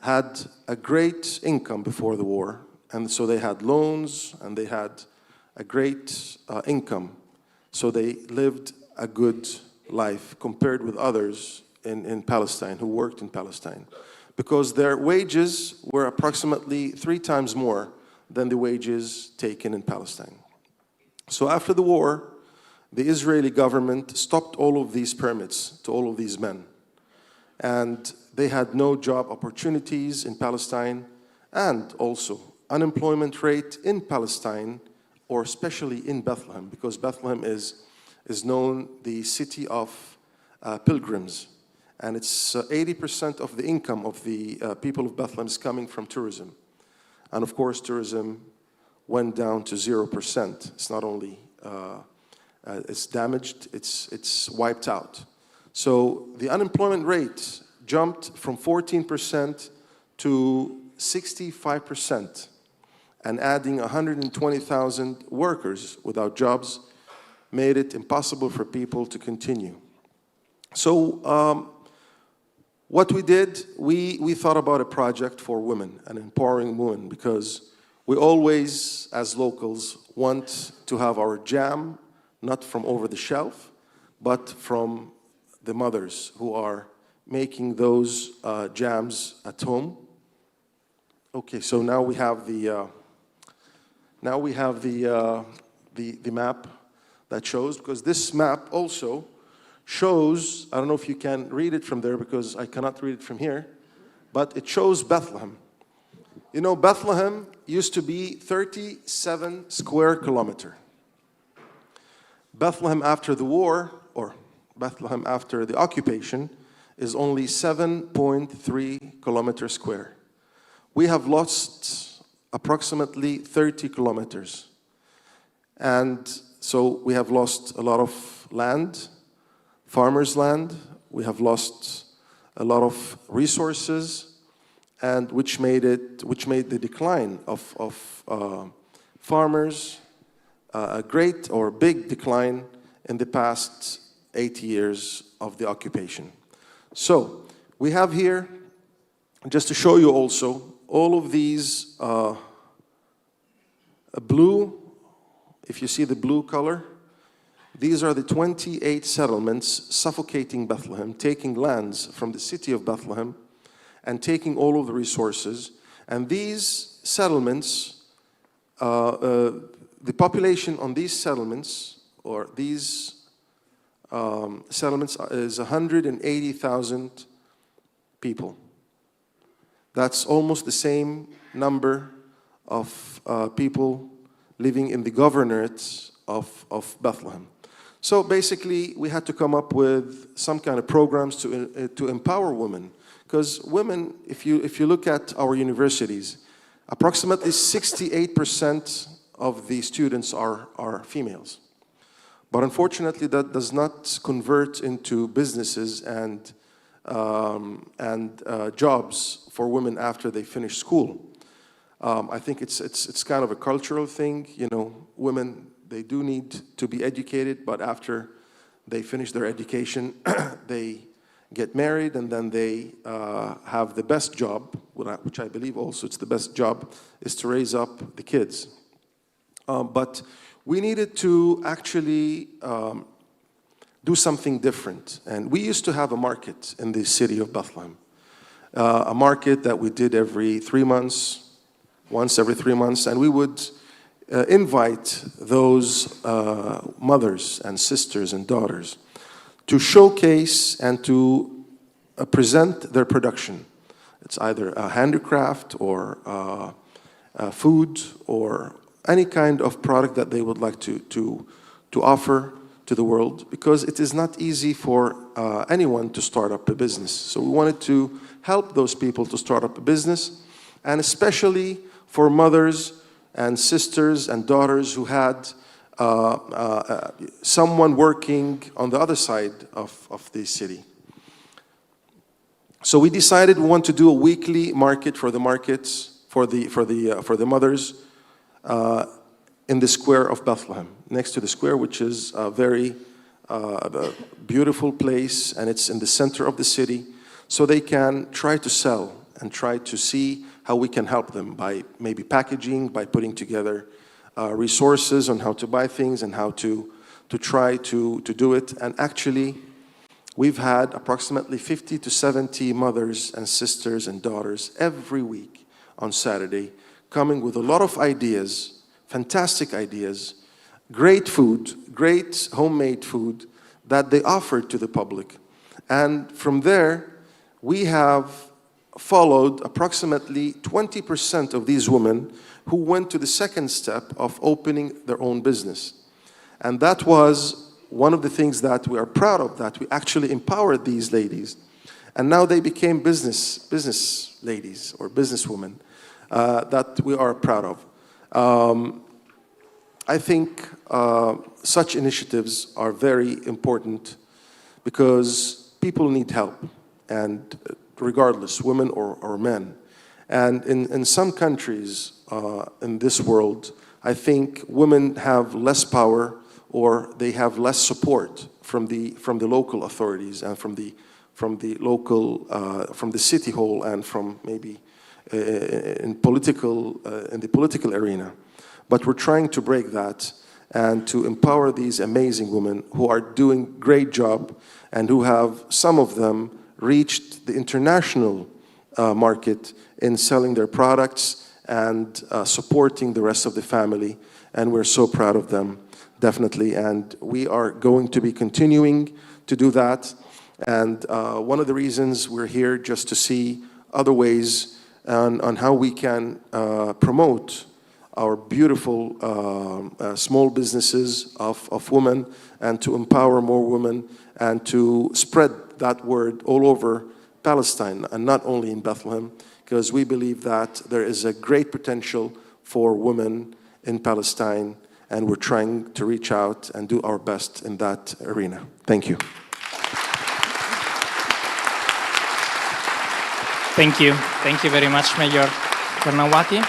had a great income before the war, and so they had loans and they had a great income. So they lived a good life compared with others in Palestine who worked in Palestine, because their wages were approximately 3 times more than the wages taken in Palestine. So after the war, the Israeli government stopped all of these permits to all of these men. And they had no job opportunities in Palestine, and also unemployment rate in Palestine, or especially in Bethlehem, because Bethlehem is known the city of pilgrims. And it's 80% of the income of the people of Bethlehem is coming from tourism. And of course, tourism went down to 0%. It's not only, it's damaged, it's wiped out. So the unemployment rate jumped from 14% to 65%, and adding 120,000 workers without jobs made it impossible for people to continue. So what we did, we thought about a project for women, and empowering women, because we always, as locals, want to have our jam, not from over the shelf, but from the mothers who are making those jams at home. Okay, so now we have the map that shows, because this map also shows, I don't know if you can read it from there because I cannot read it from here, but it shows Bethlehem. You know, Bethlehem used to be 37 square kilometers. Bethlehem after the war, or Bethlehem after the occupation, is only 7.3 kilometers square. We have lost approximately 30 kilometers. And so we have lost a lot of land, farmers' land. We have lost a lot of resources, and which made the decline of farmers a great or big decline in the past 80 years of the occupation. So we have here, just to show you also, all of these blue, if you see the blue color, these are the 28 settlements suffocating Bethlehem, taking lands from the city of Bethlehem and taking all of the resources. And these settlements, the population on these settlements, or these settlements, is 180,000 people. That's almost the same number of people living in the governorate of Bethlehem. So basically, we had to come up with some kind of programs to empower women. Because women, if you look at our universities, approximately 68% of the students are females. But unfortunately, that does not convert into businesses and jobs for women after they finish school. I think it's kind of a cultural thing. You know, women, they do need to be educated, but after they finish their education, they get married, and then they have the best job, which I believe also it's the best job, is to raise up the kids. But we needed to actually do something different. And we used to have a market in the city of Bethlehem, a market that we did once every 3 months, and we would invite those mothers and sisters and daughters to showcase and to present their production. It's either a handicraft or food or any kind of product that they would like to offer to the world, because it is not easy for anyone to start up a business. So we wanted to help those people to start up a business, and especially for mothers and sisters and daughters who had someone working on the other side of the city. So we decided we want to do a weekly market for the markets, for the mothers, in the square of Bethlehem, next to the square, which is a very beautiful place, and it's in the center of the city, so they can try to sell and try to see how we can help them by maybe packaging, by putting together resources on how to buy things and how to try to do it. And actually, we've had approximately 50 to 70 mothers and sisters and daughters every week on Saturday coming with a lot of ideas, fantastic ideas, great food, great homemade food that they offered to the public. And from there, we have followed approximately 20% of these women who went to the second step of opening their own business. And that was one of the things that we are proud of, that we actually empowered these ladies. And now they became business ladies or businesswomen that we are proud of. I think such initiatives are very important because people need help, and regardless, women or men. And in some countries in this world, I think women have less power, or they have less support from the local authorities and from the local from the city hall and from maybe in the political arena. But we're trying to break that and to empower these amazing women who are doing great job and who have, some of them, reached the international market in selling their products and supporting the rest of the family. And we're so proud of them, definitely. And we are going to be continuing to do that. And one of the reasons we're here just to see other ways on how we can promote our beautiful small businesses of women, and to empower more women and to spread that word all over Palestine and not only in Bethlehem, because we believe that there is a great potential for women in Palestine, and we're trying to reach out and do our best in that arena. Thank you. Thank you. Thank you very much, Mayor Bernawati.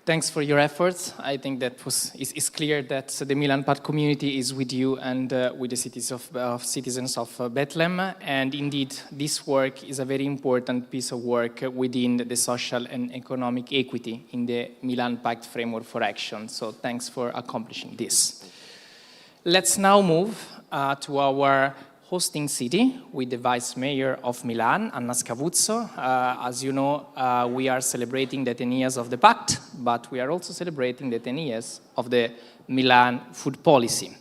Thanks for your efforts. I think that it's clear that the Milan Pact community is with you and with the citizens of Bethlehem. And indeed, this work is a very important piece of work within the social and economic equity in the Milan Pact framework for action. So thanks for accomplishing this. Let's now move to our hosting city with the Vice Mayor of Milan, Anna Scavuzzo. As you know, we are celebrating the 10 years of the Pact, but we are also celebrating the 10 years of the Milan food policy.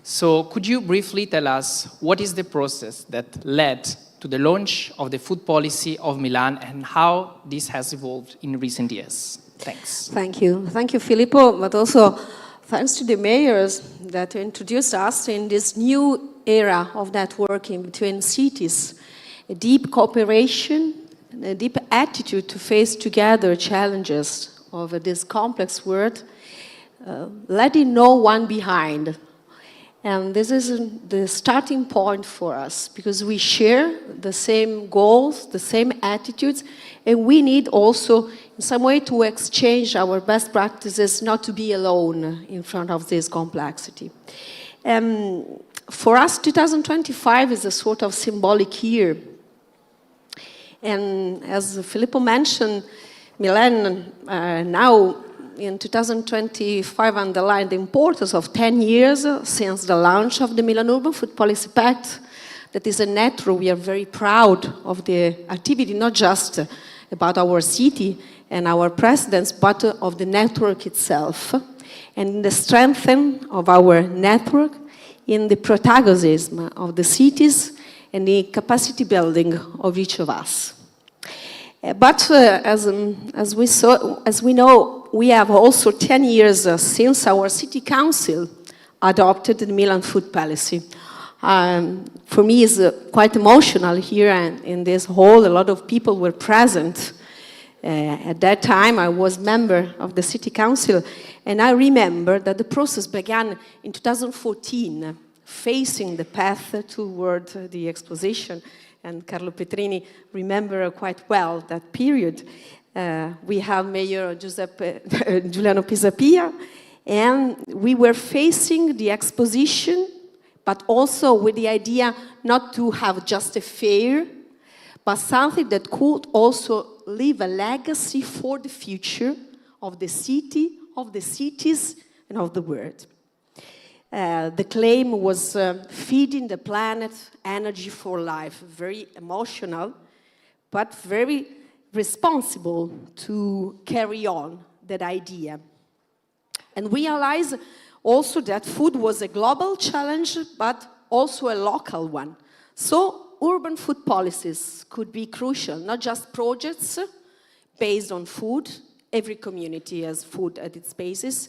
So could you briefly tell us what is the process that led to the launch of the food policy of Milan and how this has evolved in recent years? Thanks. Thank you. Thank you, Filippo, but also thanks to the mayors that introduced us in this new era of networking between cities, a deep cooperation, and a deep attitude to face together challenges of this complex world, letting no one behind. And this is the starting point for us, because we share the same goals, the same attitudes, and we need also in some way to exchange our best practices, not to be alone in front of this complexity. For us, 2025 is a sort of symbolic year. And as Filippo mentioned, Milan now in 2025 underlined the importance of 10 years since the launch of the Milan Urban Food Policy Pact. That is a network. We are very proud of the activity, not just about our city and our presidents, but of the network itself. And the strengthening of our network in the protagonism of the cities and the capacity building of each of us. But as we know, we have also 10 years since our city council adopted the Milan food policy. For me, it's quite emotional here and in this hall. A lot of people were present. At that time, I was member of the city council, and I remember that the process began in 2014 facing the path toward the exposition. And Carlo Petrini remember quite well that period. We have Mayor Giuliano Pisapia, and we were facing the exposition, but also with the idea not to have just a fair, but something that could also leave a legacy for the future of the city, of the cities, and of the world. The claim was feeding the planet energy for life, very emotional, but very responsible to carry on that idea. And realize also that food was a global challenge, but also a local one. So urban food policies could be crucial, not just projects based on food. Every community has food at its basis,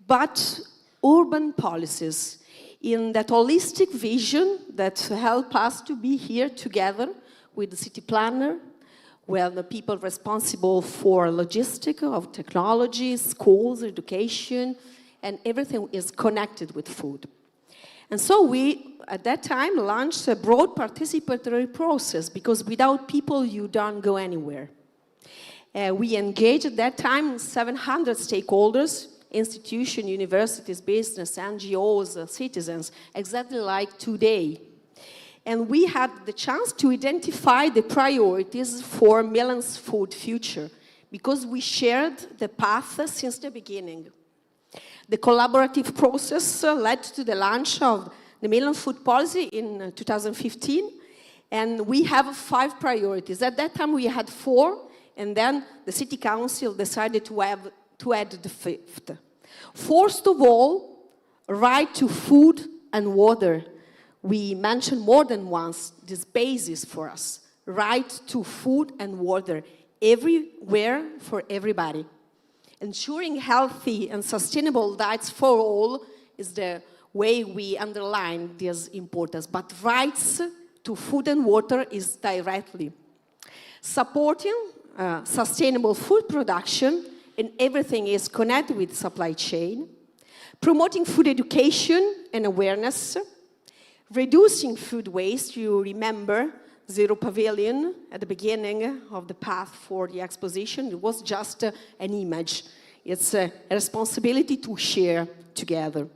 but urban policies in that holistic vision that help us to be here together with the city planner, where the people responsible for logistics, of technology, schools, education, and everything is connected with food. And so we, at that time, launched a broad participatory process, because without people, you don't go anywhere. We engaged at that time 700 stakeholders, institutions, universities, business, NGOs, citizens, exactly like today. And we had the chance to identify the priorities for Milan's food future, because we shared the path since the beginning. The collaborative process led to the launch of the Milan food policy in 2015, and we have 5 priorities. At that time we had 4, and then the City Council decided to add the 5th. First of all, right to food and water. We mentioned more than once this basis for us, right to food and water, everywhere for everybody. Ensuring healthy and sustainable diets for all is the way we underline this importance, but rights to food and water is directly. Supporting sustainable food production, and everything is connected with supply chain. Promoting food education and awareness. Reducing food waste. You remember Zero Pavilion at the beginning of the path for the exposition. It was just an image. It's a responsibility to share together.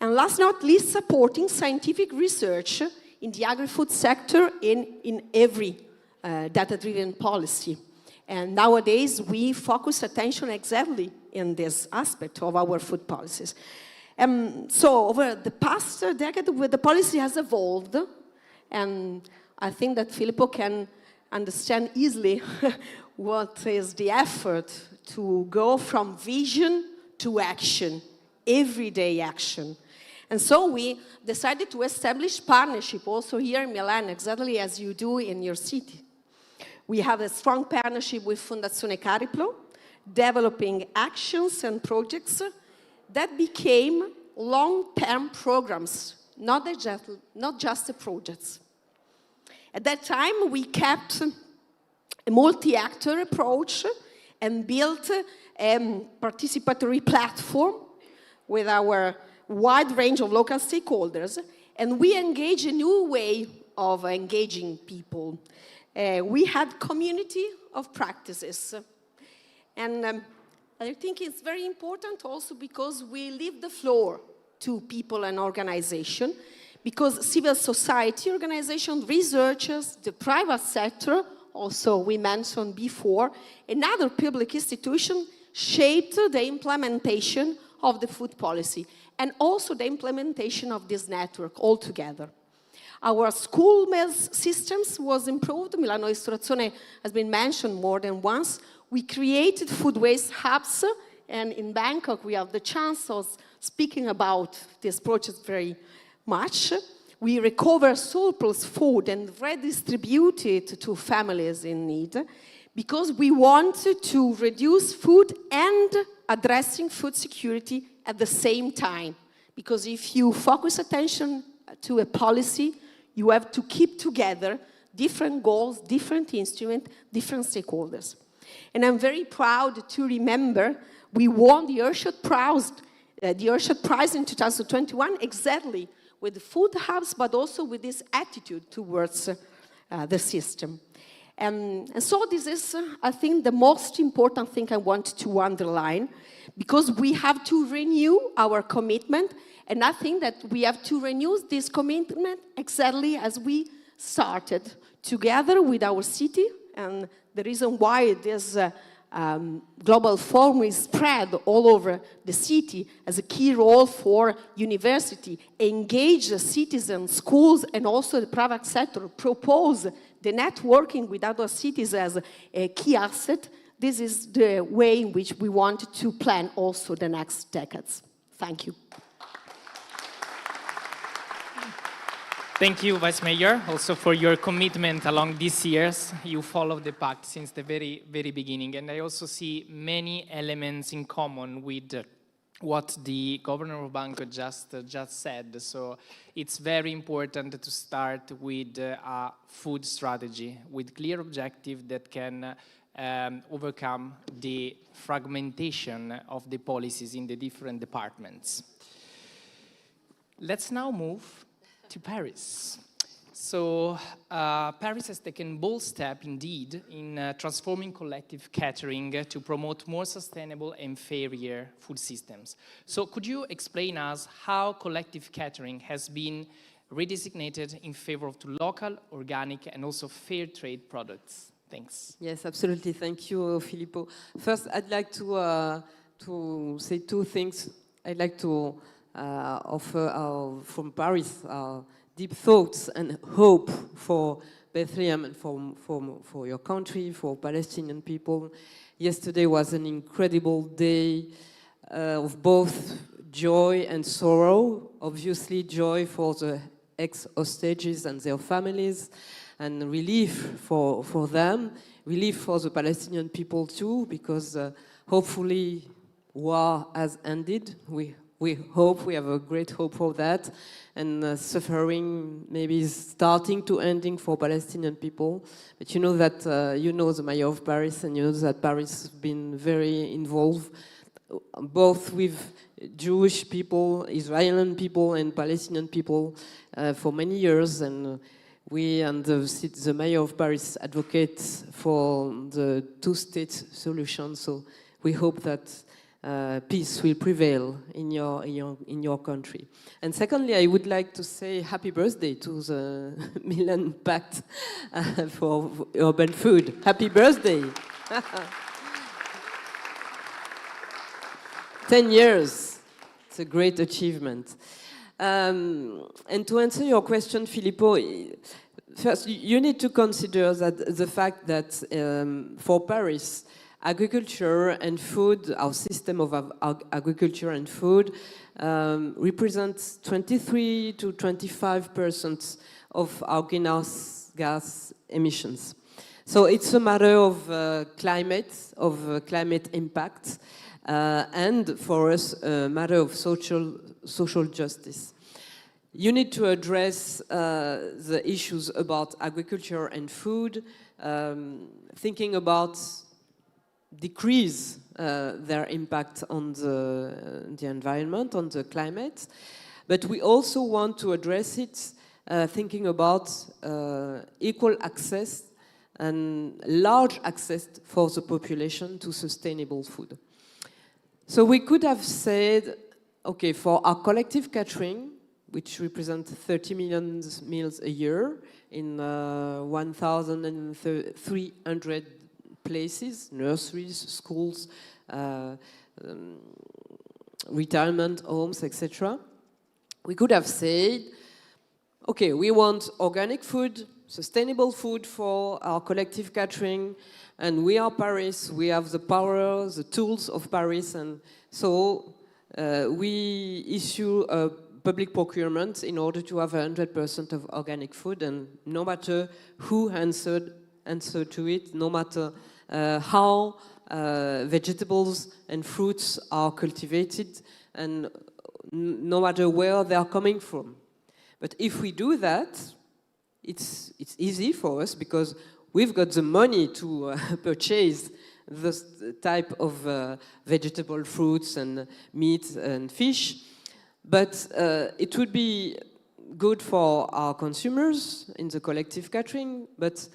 And last not least, supporting scientific research in the agri-food sector in every data-driven policy. And nowadays, we focus attention exactly in this aspect of our food policies. So over the past decade, the policy has evolved, and I think that Filippo can understand easily what is the effort to go from vision to action, everyday action. And so we decided to establish partnership also here in Milan, exactly as you do in your city. We have a strong partnership with Fondazione Cariplo, developing actions and projects that became long-term programs, not just projects. At that time, we kept a multi-actor approach and built a participatory platform with our wide range of local stakeholders, and we engaged a new way of engaging people. We had community of practices, and I think it's very important also because we leave the floor to people and organizations, because civil society organizations, researchers, the private sector, also we mentioned before, and other public institutions shaped the implementation of the food policy and also the implementation of this network altogether. Our school meals systems was improved. Milano Istruzione has been mentioned more than once. We created food waste hubs, and in Bangkok we have the chance of speaking about this project very much. We recover surplus food and redistribute it to families in need, because we want to reduce food and addressing food security at the same time. Because if you focus attention to a policy, you have to keep together different goals, different instruments, different stakeholders. And I'm very proud to remember we won the Earthshot Prize in 2021 exactly with food hubs, but also with this attitude towards the system. And so this is, I think, the most important thing I want to underline, because we have to renew our commitment, and I think that we have to renew this commitment exactly as we started, together with our city. And the reason why this Global Forum is spread all over the city as a key role for university, engage the citizens, schools, and also the private sector, propose the networking with other cities as a key asset. This is the way in which we want to plan also the next decades. Thank you. Thank you, Vice Mayor, also for your commitment along these years. You followed the pact since the very, very beginning. And I also see many elements in common with what the Governor of Banco just said. So it's very important to start with a food strategy with clear objective that can overcome the fragmentation of the policies in the different departments. Let's now move to Paris. So Paris has taken bold step indeed in transforming collective catering to promote more sustainable and fairer food systems. So could you explain us how collective catering has been redesignated in favor of local, organic, and also fair trade products? Thanks. Yes, absolutely. Thank you, Filippo. First, I'd like to say two things. I'd like to offer from Paris deep thoughts and hope for Bethlehem and for your country, for Palestinian people. Yesterday was an incredible day of both joy and sorrow. Obviously, joy for the ex-hostages and their families, and relief for them, relief for the Palestinian people too, because hopefully war has ended. We hope, we have a great hope for that, and suffering maybe is starting to ending for Palestinian people. But you know that, you know the Mayor of Paris, and you know that Paris has been very involved, both with Jewish people, Israeli people, and Palestinian people for many years, and we and the Mayor of Paris advocate for the two-state solution, so we hope that peace will prevail in your country. And secondly, I would like to say happy birthday to the Milan Pact for urban food. Happy birthday! 10 years. It's a great achievement. And to answer your question, Filippo, first you need to consider that the fact that for Paris, agriculture and food, our system of agriculture and food, represents 23 to 25% of our greenhouse gas emissions. So it's a matter of climate impact, and for us, a matter of social justice. You need to address the issues about agriculture and food, thinking about decrease their impact on the environment, on the climate. But we also want to address it thinking about equal access and large access for the population to sustainable food. So we could have said, okay, for our collective catering, which represents 30 million meals a year in 1,300 places, nurseries, schools, retirement homes, etc. We could have said, okay, we want organic food, sustainable food for our collective catering, and we are Paris, we have the power, the tools of Paris, and so we issue a public procurement in order to have 100% of organic food, and no matter who answered to it, no matter how vegetables and fruits are cultivated, and no matter where they are coming from. But if we do that, it's easy for us because we've got the money to purchase this type of vegetable, fruits, and meat and fish. But it would be good for our consumers in the collective catering, but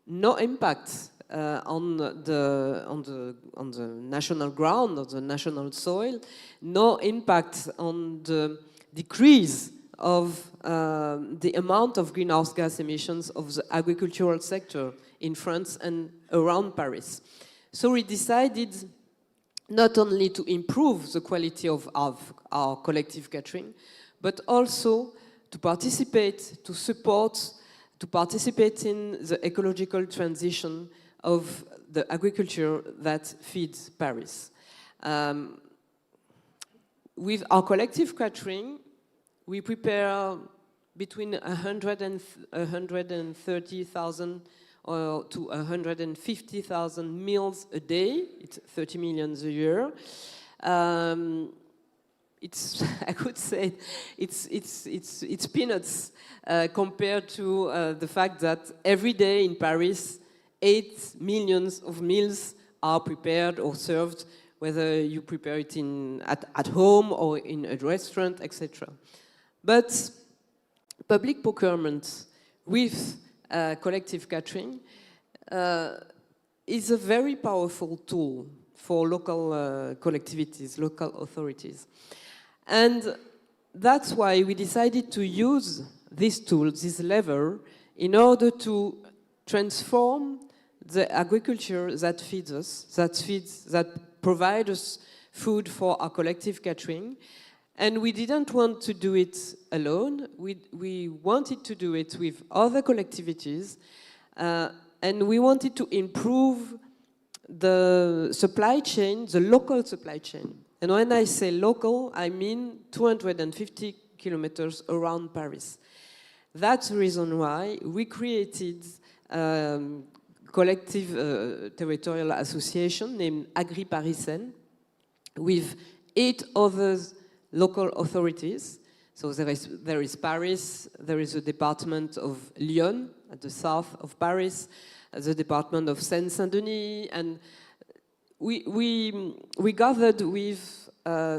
no impact on the national ground, on the national soil, no impact on the decrease of the amount of greenhouse gas emissions of the agricultural sector in France and around Paris. So we decided not only to improve the quality of our collective catering, but also to participate, to support, to participate in the ecological transition of the agriculture that feeds Paris. With our collective catering, we prepare between 100 and 130,000 to 150,000 meals a day. It's 30 million a year. It's, I could say, it's peanuts compared to the fact that every day in Paris, 8 million of meals are prepared or served, whether you prepare it at home or in a restaurant, etc. But public procurement with collective catering is a very powerful tool for local collectivities, local authorities. And that's why we decided to use this tool, this lever, in order to transform the agriculture that feeds us, that provides us food for our collective catering. And we didn't want to do it alone. We wanted to do it with other collectivities. And we wanted to improve the supply chain, the local supply chain. And when I say local, I mean 250 kilometers around Paris. That's the reason why we created a collective territorial association named Agri-Parisienne with 8 other local authorities. So there is Paris, there is the department of Lyon at the south of Paris, the department of Seine-Saint-Denis, and we gathered with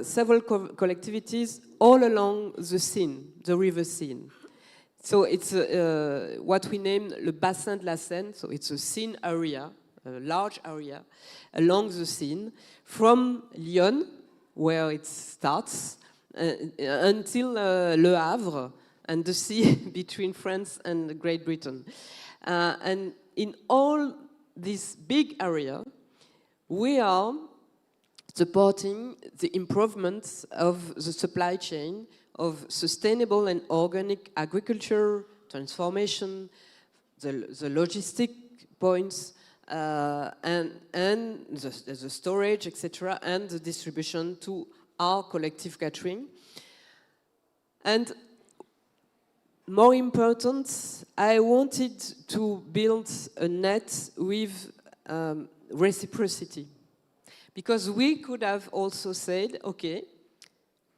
several collectivities all along the Seine, the river Seine. So it's what we named le bassin de la Seine, so it's a Seine area, a large area, along the Seine, from Lyon, where it starts, until Le Havre, and the sea between France and Great Britain. And in all this big area, we are supporting the improvements of the supply chain of sustainable and organic agriculture, transformation, the logistic points, and the storage, etc., and the distribution to our collective catering. And more important, I wanted to build a net with reciprocity. Because we could have also said, okay,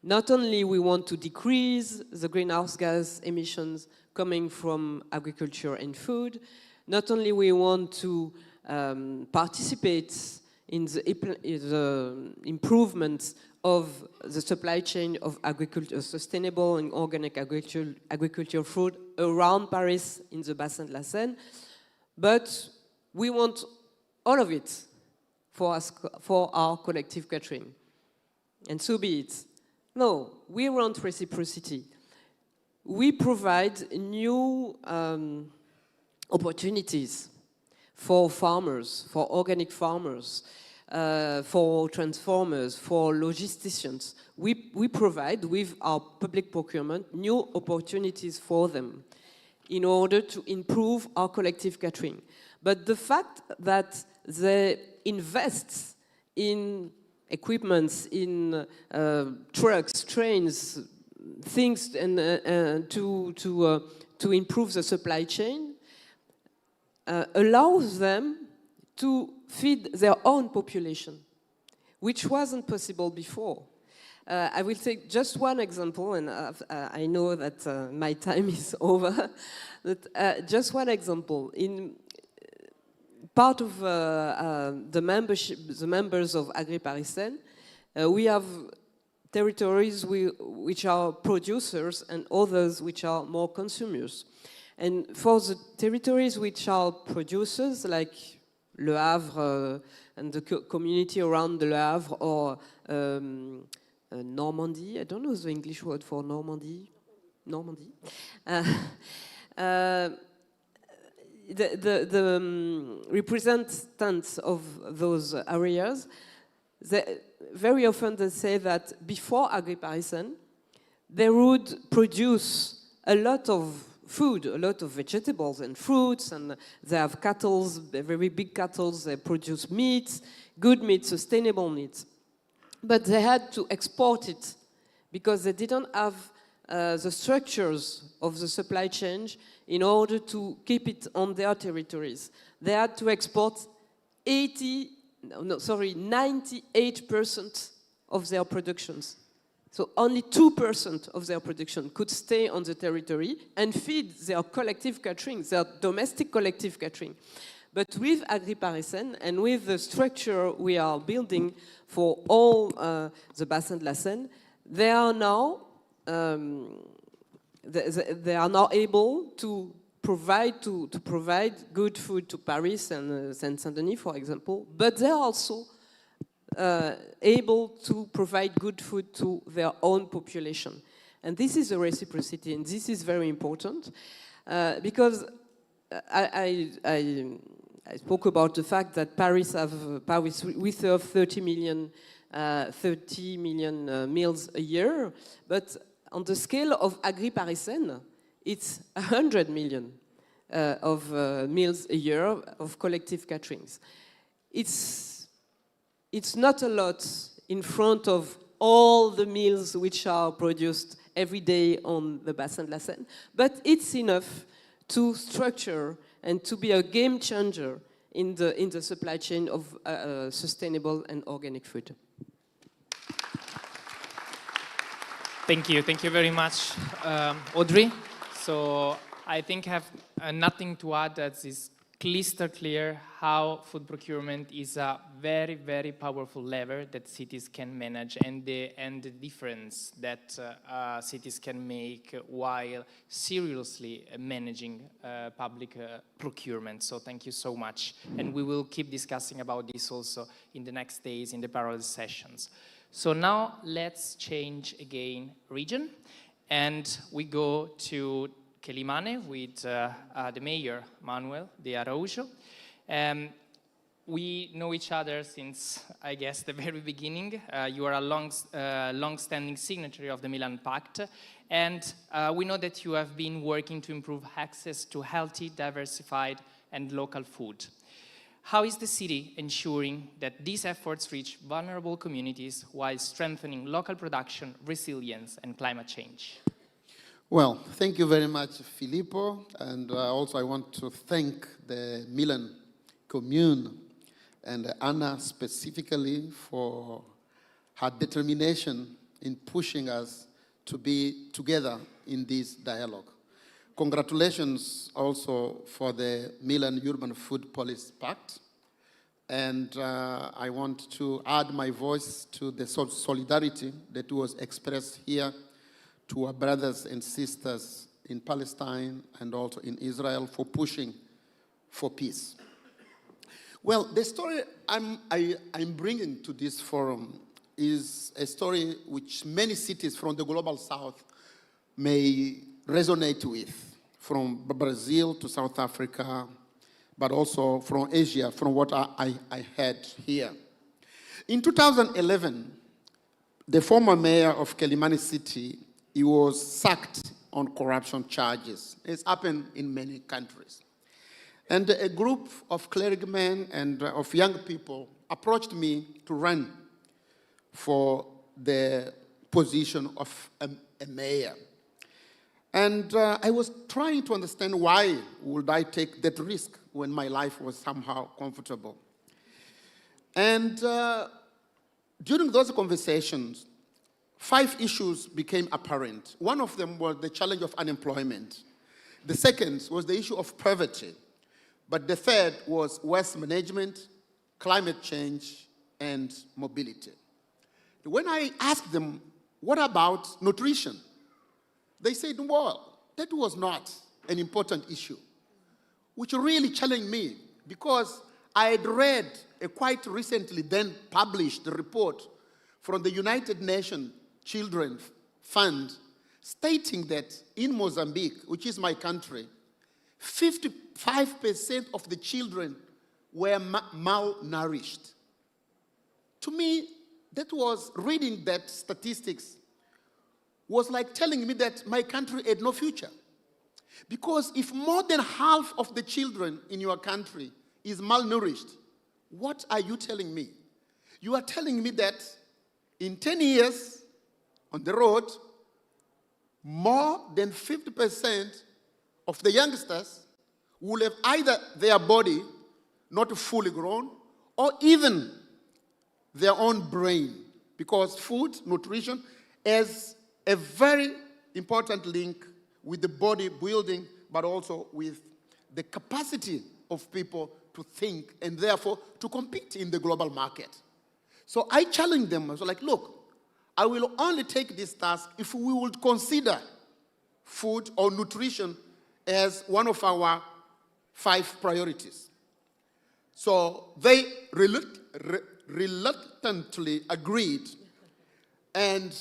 not only we want to decrease the greenhouse gas emissions coming from agriculture and food, not only we want to participate in the improvements of the supply chain of agriculture, sustainable and organic agricultural food around Paris in the Bassin de la Seine, but we want all of it for our collective catering. And so be it. No, we want reciprocity. We provide new opportunities for farmers, for organic farmers, for transformers, for logisticians. We provide, with our public procurement, new opportunities for them in order to improve our collective catering. But the fact that they invest in equipments, in trucks, trains, things, and to improve the supply chain, allows them to feed their own population, which wasn't possible before. I will take just one example, and I know that my time is over, but just one example. In part of the members of Agri-Parisienne, we have territories which are producers and others which are more consumers. And for the territories which are producers, like Le Havre and the community around Le Havre, or Normandy, I don't know the English word for Normandy. The representatives of those areas, very often they say that before agri-Parisen, they would produce a lot of food, a lot of vegetables and fruits, and they have cattle, very big cattle, they produce meat, good meat, sustainable meat. But they had to export it because they didn't have the structures of the supply chain in order to keep it on their territories. They had to export 98% of their productions. So only 2% of their production could stay on the territory and feed their collective catering, their domestic collective catering. But with agri-Parisen and with the structure we are building for all the Bassin de la Seine, they are now able to provide good food to Paris and Saint-Denis, for example, but they are also able to provide good food to their own population. And this is a reciprocity, and this is very important because I spoke about the fact that Paris we serve 30 million meals a year, but on the scale of agri-Parisen, it's 100 million of meals a year of collective caterings. It's not a lot in front of all the meals which are produced every day on the Bassin de la Seine, but it's enough to structure and to be a game changer in the supply chain of sustainable and organic food. Thank you very much, Audrey. So I think I have nothing to add. That is crystal clear how food procurement is a very, very powerful lever that cities can manage, and the difference that cities can make while seriously managing public procurement. So thank you so much. And we will keep discussing about this also in the next days in the parallel sessions. So now let's change again region, and we go to Quelimane with the mayor, Manuel de Araujo. We know each other since, I guess, the very beginning. You are a long-standing signatory of the Milan Pact, and we know that you have been working to improve access to healthy, diversified, and local food. How is the city ensuring that these efforts reach vulnerable communities while strengthening local production, resilience, and climate change? Well, thank you very much, Filippo, and also I want to thank the Milan commune and Anna specifically for her determination in pushing us to be together in this dialogue. Congratulations also for the Milan Urban Food Policy Pact, and I want to add my voice to the solidarity that was expressed here to our brothers and sisters in Palestine and also in Israel for pushing for peace. Well, the story I'm bringing to this forum is a story which many cities from the Global South may resonate with, from Brazil to South Africa, but also from Asia, from what I heard here. In 2011, the former mayor of Quelimane City, he was sacked on corruption charges. It's happened in many countries. And a group of clergymen and of young people approached me to run for the position of a mayor. And I was trying to understand why would I take that risk when my life was somehow comfortable. And during those conversations, 5 issues became apparent. One of them was the challenge of unemployment. The second was the issue of poverty. But the third was waste management, climate change, and mobility. When I asked them what about nutrition? They said, well, that was not an important issue, which really challenged me because I had read a quite recently then published report from the United Nations Children Fund stating that in Mozambique, which is my country, 55% of the children were malnourished. To me, that was reading that statistics was like telling me that my country had no future. Because if more than half of the children in your country is malnourished, what are you telling me? You are telling me that in 10 years on the road, more than 50% of the youngsters will have either their body not fully grown or even their own brain, because food, nutrition, has a very important link with the body building, but also with the capacity of people to think and therefore to compete in the global market. So I challenge them. I was like, look, I will only take this task if we would consider food or nutrition as one of our 5 priorities. So they reluctantly agreed. And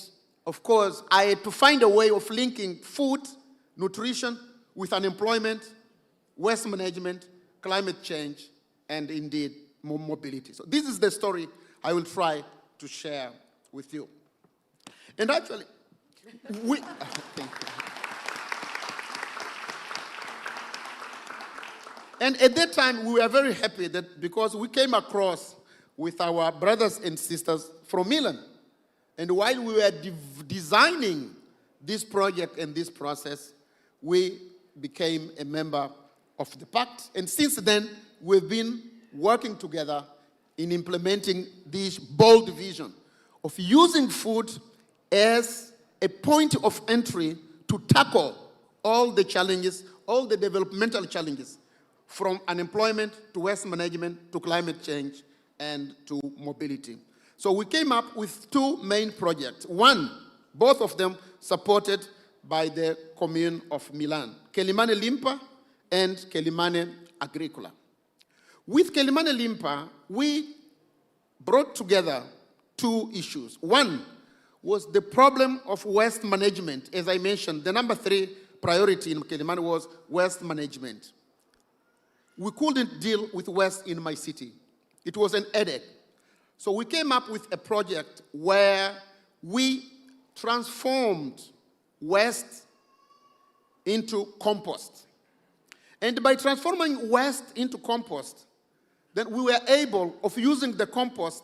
of course, I had to find a way of linking food, nutrition with unemployment, waste management, climate change, and indeed mobility. So this is the story I will try to share with you. And actually, thank you. And at that time, we were very happy that because we came across with our brothers and sisters from Milan. And while we were designing this project and this process, we became a member of the Pact. And since then, we've been working together in implementing this bold vision of using food as a point of entry to tackle all the challenges, all the developmental challenges, from unemployment to waste management to climate change and to mobility. So we came up with 2 main projects. One, both of them supported by the Commune of Milan, Chelimane Limpa and Chelimane Agricola. With Chelimane Limpa, we brought together 2 issues. One was the problem of waste management. As I mentioned, the number 3 priority in Chelimane was waste management. We couldn't deal with waste in my city. It was an headache. So we came up with a project where we transformed waste into compost. And by transforming waste into compost, then we were able of using the compost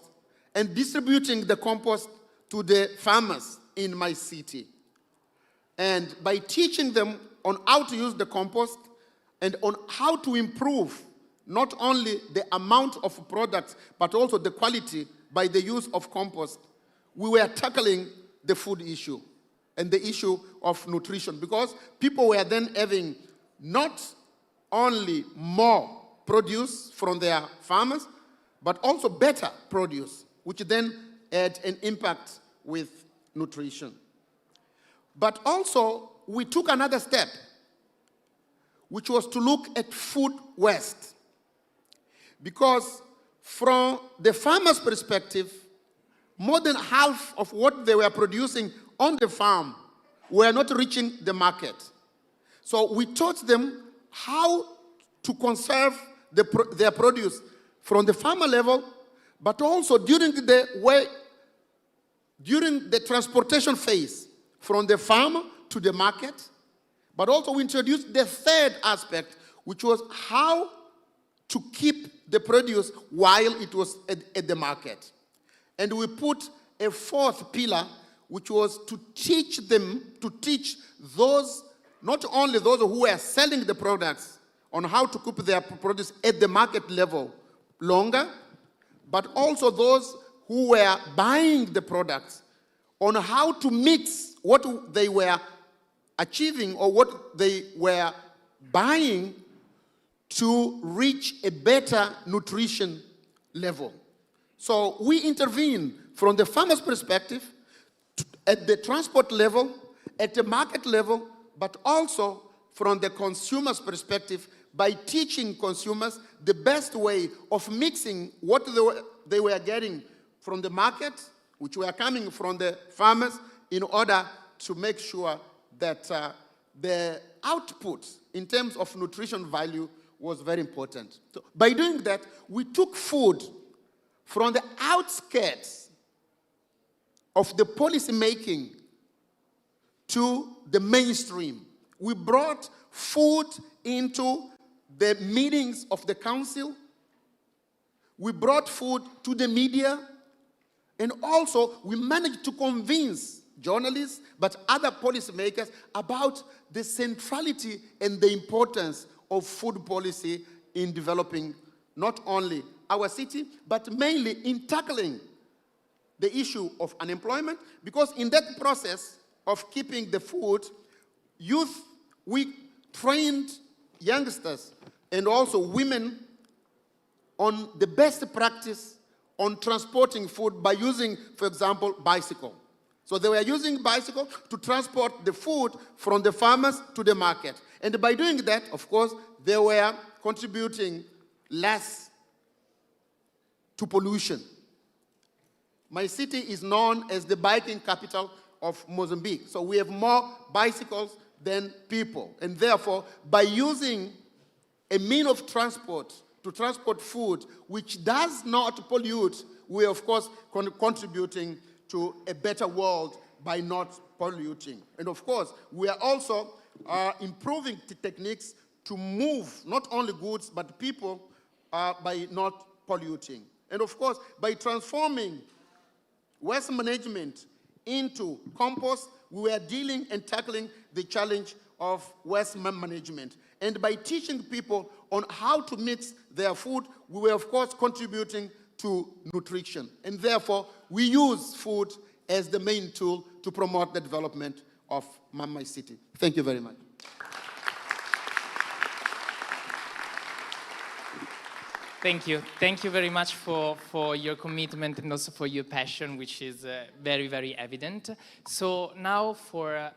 and distributing the compost to the farmers in my city. And by teaching them on how to use the compost and on how to improve not only the amount of products, but also the quality by the use of compost, we were tackling the food issue and the issue of nutrition, because people were then having not only more produce from their farmers, but also better produce, which then had an impact with nutrition. But also, we took another step, which was to look at food waste. Because from the farmer's perspective, more than half of what they were producing on the farm were not reaching the market. So we taught them how to conserve their produce from the farmer level, but also during the transportation phase, from the farmer to the market. But also we introduced the third aspect, which was how to keep the produce while it was at the market. And we put a 4th pillar, which was to teach those, not only those who were selling the products, on how to keep their produce at the market level longer, but also those who were buying the products on how to mix what they were achieving or what they were buying to reach a better nutrition level. So we intervene from the farmer's perspective at the transport level, at the market level, but also from the consumer's perspective by teaching consumers the best way of mixing what they were getting from the market, which were coming from the farmers, in order to make sure that the output in terms of nutrition value was very important. So by doing that, we took food from the outskirts of the policy making to the mainstream. We brought food into the meetings of the council. We brought food to the media. And also, we managed to convince journalists, but other policymakers about the centrality and the importance of food policy in developing not only our city, but mainly in tackling the issue of unemployment, because in that process of keeping the food, youth, we trained youngsters and also women on the best practice on transporting food by using, for example, bicycle. So they were using bicycle to transport the food from the farmers to the market. And by doing that, of course, they were contributing less to pollution. My city is known as the biking capital of Mozambique. So we have more bicycles than people. And therefore, by using a mean of transport to transport food, which does not pollute, we are, of course, contributing to a better world by not polluting. And of course, we are also improving the techniques to move not only goods, but people by not polluting. And of course, by transforming waste management into compost, we were dealing and tackling the challenge of waste management. And by teaching people on how to mix their food, we were, of course, contributing to nutrition. And therefore, we use food as the main tool to promote the development of my city. Thank you very much. Thank you. Thank you very much for your commitment and also for your passion, which is very, very evident. So now for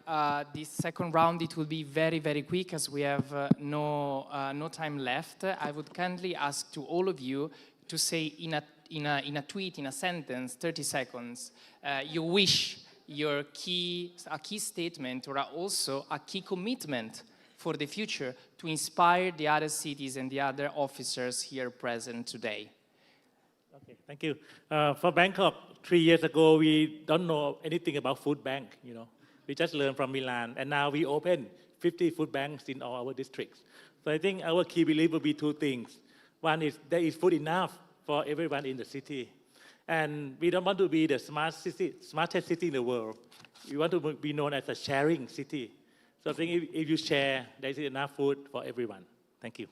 this second round, it will be very, very quick as we have no time left. I would kindly ask to all of you to say in a tweet, in a sentence, 30 seconds, you wish a key statement or also a key commitment for the future to inspire the other cities and the other officers here present today. Okay, thank you. For Bangkok, 3 years ago, we don't know anything about food bank, We just learned from Milan, and now we open 50 food banks in all our districts. So I think our key belief will be two things. One is there is food enough for everyone in the city. And we don't want to be the smartest city in the world. We want to be known as a sharing city. So I think if you share, there is enough food for everyone. Thank you.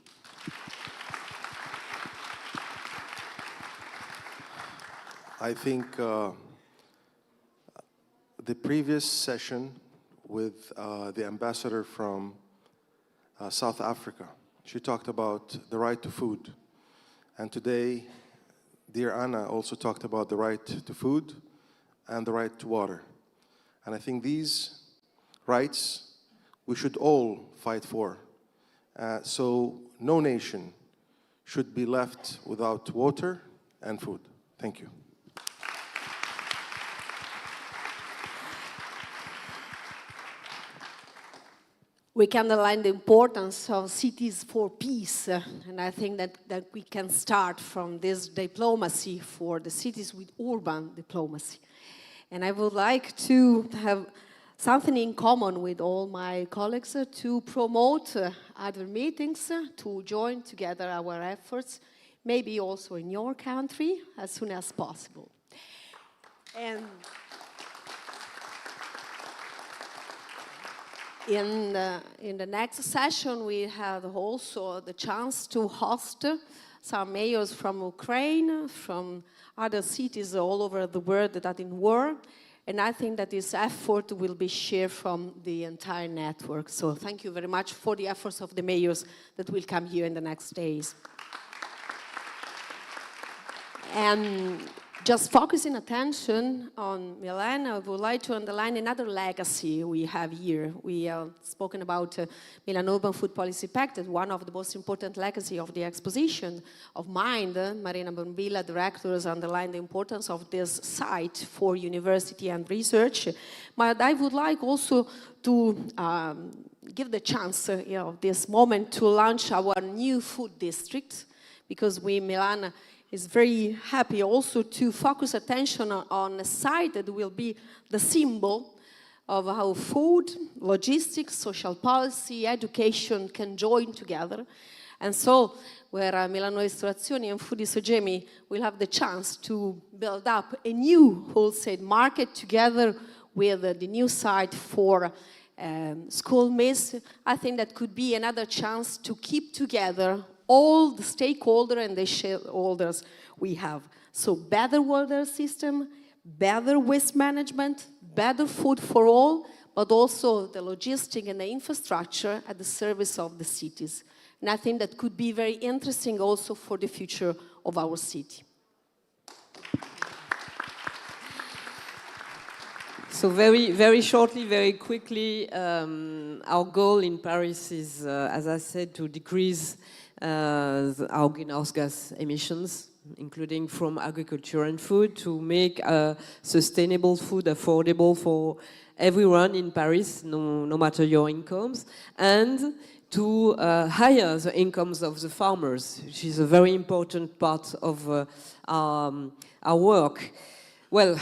I think the previous session with the ambassador from South Africa, she talked about the right to food. And today, dear Anna also talked about the right to food and the right to water. And I think these rights we should all fight for. So no nation should be left without water and food. Thank you. We can underline the importance of cities for peace, and I think that we can start from this diplomacy for the cities with urban diplomacy. And I would like to have something in common with all my colleagues to promote other meetings, to join together our efforts, maybe also in your country, as soon as possible. And in the next session, we have also the chance to host some mayors from Ukraine, from other cities all over the world that are in war. And I think that this effort will be shared from the entire network. So thank you very much for the efforts of the mayors that will come here in the next days. And just focusing attention on Milan, I would like to underline another legacy we have here. We have spoken about Milan Urban Food Policy Pact as one of the most important legacy of the exposition of mind. Marina Brambilla, the Rector, has underlined the importance of this site for university and research. But I would like also to give the chance, this moment to launch our new food district, because we, Milan, is very happy also to focus attention on a site that will be the symbol of how food, logistics, social policy, education can join together. And so, where Milano Ristorazioni and Food Isogemi will have the chance to build up a new wholesale market together with the new site for school meals, I think that could be another chance to keep together all the stakeholders and the shareholders we have. So better water system, better waste management, better food for all, but also the logistics and the infrastructure at the service of the cities. And I think that could be very interesting also for the future of our city. So very shortly, very quickly, our goal in Paris is, as I said, to decrease our greenhouse gas emissions, including from agriculture and food, to make sustainable food affordable for everyone in Paris, no matter your incomes, and to higher the incomes of the farmers, which is a very important part of our work. Well,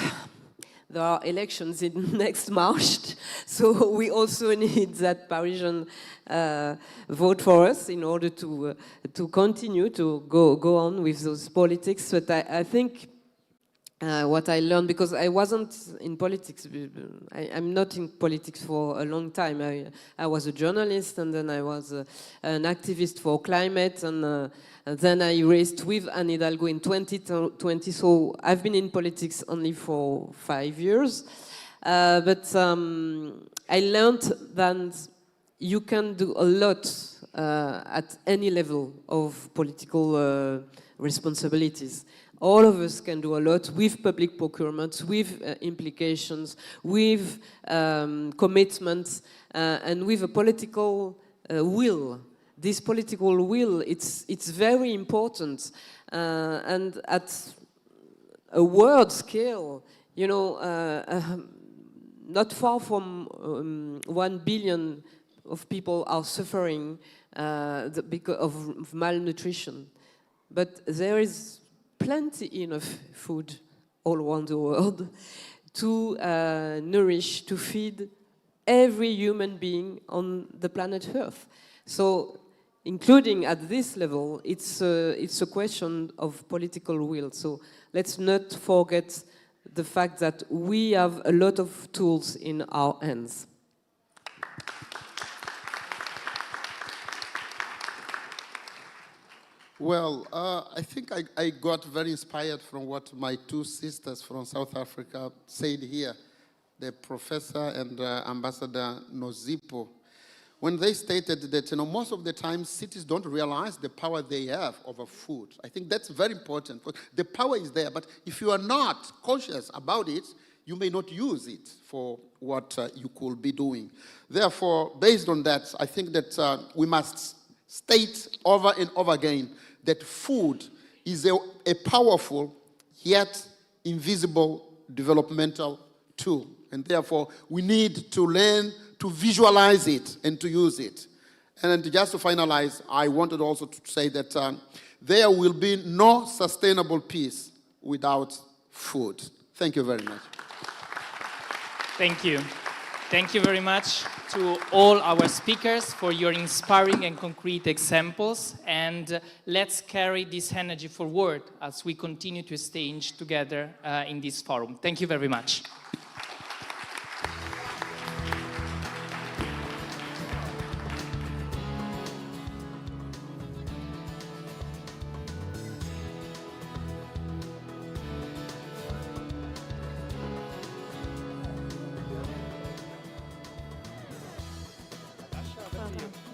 there are elections in next March, so we also need that Parisian vote for us in order to continue to go on with those politics. But I think what I learned, because I wasn't in politics, I'm not in politics for a long time. I was a journalist, and then I was an activist for climate, and then I raced with Anne Hidalgo in 2020, so I've been in politics only for 5 years. But I learned that you can do a lot at any level of political responsibilities. All of us can do a lot with public procurement, with implications, with commitments, and with a political will. This political will, it's very important. And at a world scale, not far from 1 billion of people are suffering because of malnutrition. But there is plenty enough food all around the world to nourish, to feed every human being on the planet Earth. So, including at this level, it's a question of political will. So let's not forget the fact that we have a lot of tools in our hands. Well, I think I got very inspired from what my two sisters from South Africa said here, the professor and Ambassador Nosipho, when they stated that most of the time cities don't realize the power they have over food. I think that's very important. The power is there, but if you are not conscious about it, you may not use it for what you could be doing. Therefore, based on that, I think that we must state over and over again that food is a powerful yet invisible developmental tool. And therefore, we need to learn to visualize it and to use it. And just to finalize, I wanted also to say that there will be no sustainable peace without food. Thank you very much. Thank you. Thank you very much to all our speakers for your inspiring and concrete examples. And let's carry this energy forward as we continue to exchange together in this forum. Thank you very much.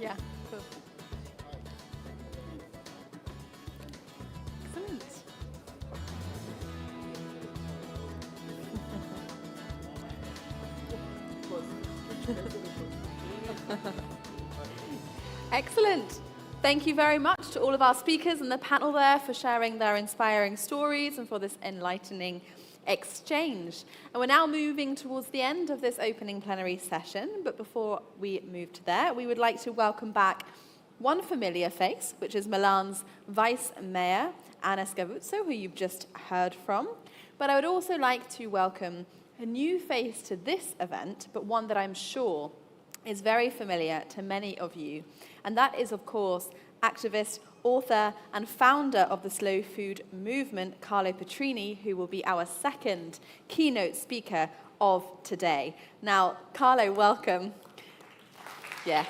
Yeah. Excellent. Excellent. Thank you very much to all of our speakers and the panel there for sharing their inspiring stories and for this enlightening exchange. And we're now moving towards the end of this opening plenary session, but before we move to there, we would like to welcome back one familiar face, which is Milan's Vice Mayor, Anna Scavuzzo, who you've just heard from. But I would also like to welcome a new face to this event, but one that I'm sure is very familiar to many of you. And that is, of course, activist, author, and founder of the slow food movement, Carlo Petrini, who will be our second keynote speaker of today. Now, Carlo, welcome. Yes.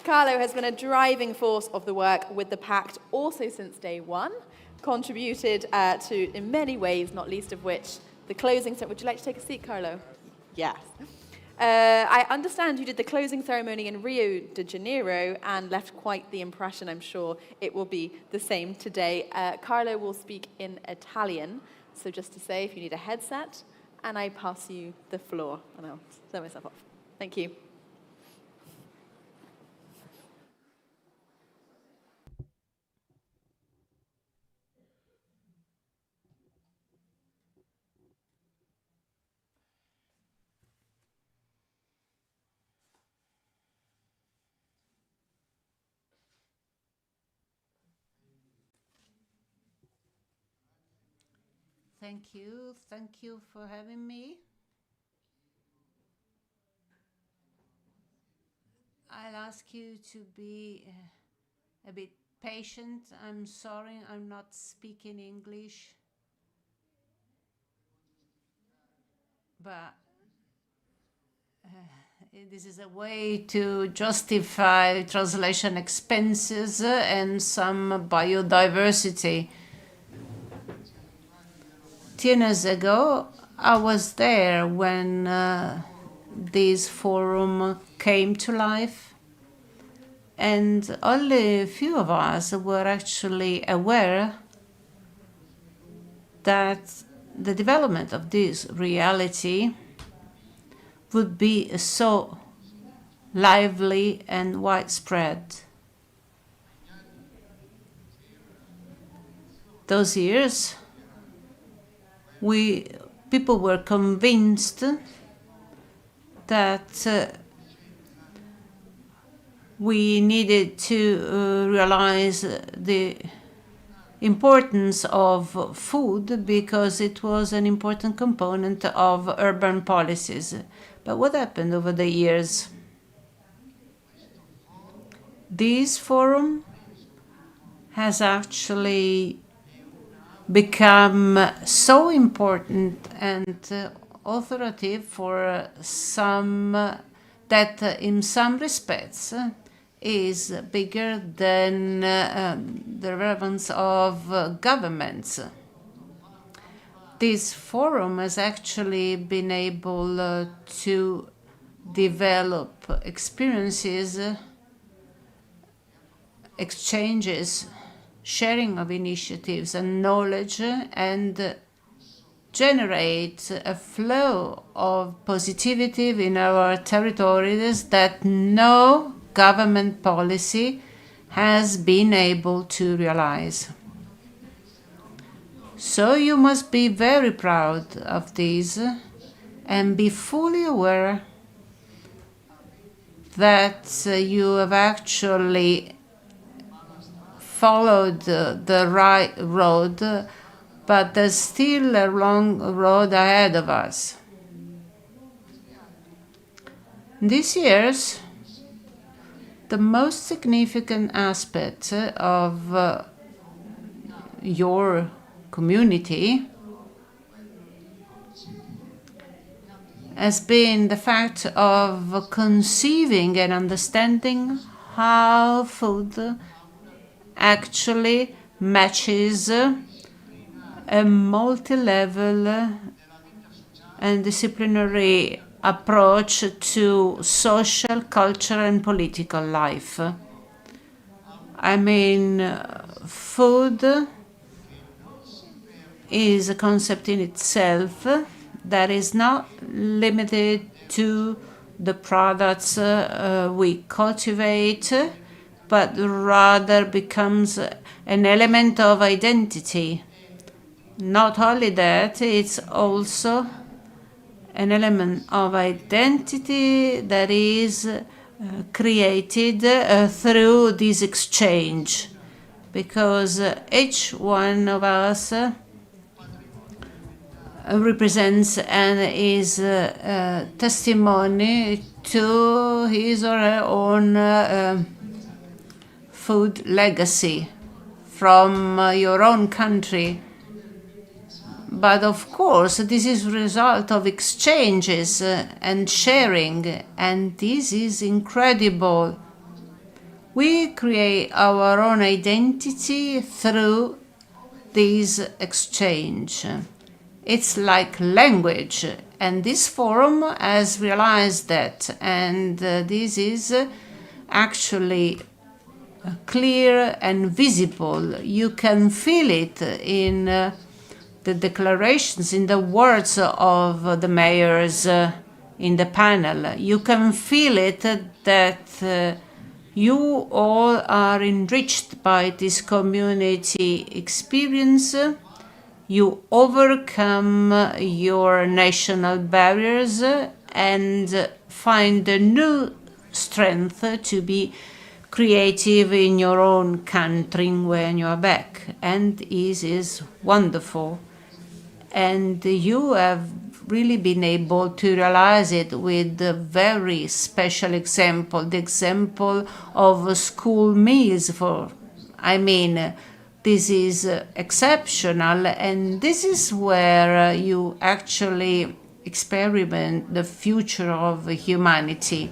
Carlo has been a driving force of the work with the Pact also since day one, contributed to in many ways, not least of which the closing. Would you like to take a seat, Carlo? Yes. I understand you did the closing ceremony in Rio de Janeiro and left quite the impression. I'm sure it will be the same today. Carlo will speak in Italian, so just to say, if you need a headset, and I pass you the floor, and I'll turn myself off. Thank you. Thank you for having me. I'll ask you to be a bit patient. I'm sorry, I'm not speaking English, but this is a way to justify translation expenses and some biodiversity. 10 years ago, I was there when this forum came to life, and only a few of us were actually aware that the development of this reality would be so lively and widespread. Those years, people were convinced that we needed to realize the importance of food because it was an important component of urban policies. But what happened over the years? This forum has actually become so important and authoritative for some that in some respects is bigger than the relevance of governments. This forum has actually been able to develop experiences, exchanges, sharing of initiatives and knowledge, and generate a flow of positivity in our territories that no government policy has been able to realize. So you must be very proud of this and be fully aware that you have actually followed the right road, but there's still a long road ahead of us. These years, the most significant aspect of your community has been the fact of conceiving and understanding how food actually matches a multi-level and disciplinary approach to social, cultural, and political life. I mean, food is a concept in itself that is not limited to the products we cultivate, but rather becomes an element of identity. Not only that, it's also an element of identity that is created through this exchange, because each one of us represents and is testimony to his or her own food legacy from your own country. But of course, this is a result of exchanges and sharing, and this is incredible. We create our own identity through this exchange. It's like language, and this forum has realized that, and this is actually clear and visible. You can feel it in the declarations, in the words of the mayors in the panel. You can feel it that you all are enriched by this community experience. You overcome your national barriers and find a new strength to be creative in your own country when you are back. And it is wonderful. And you have really been able to realize it with a very special example, the example of school meals this is exceptional, and this is where you actually experiment the future of humanity.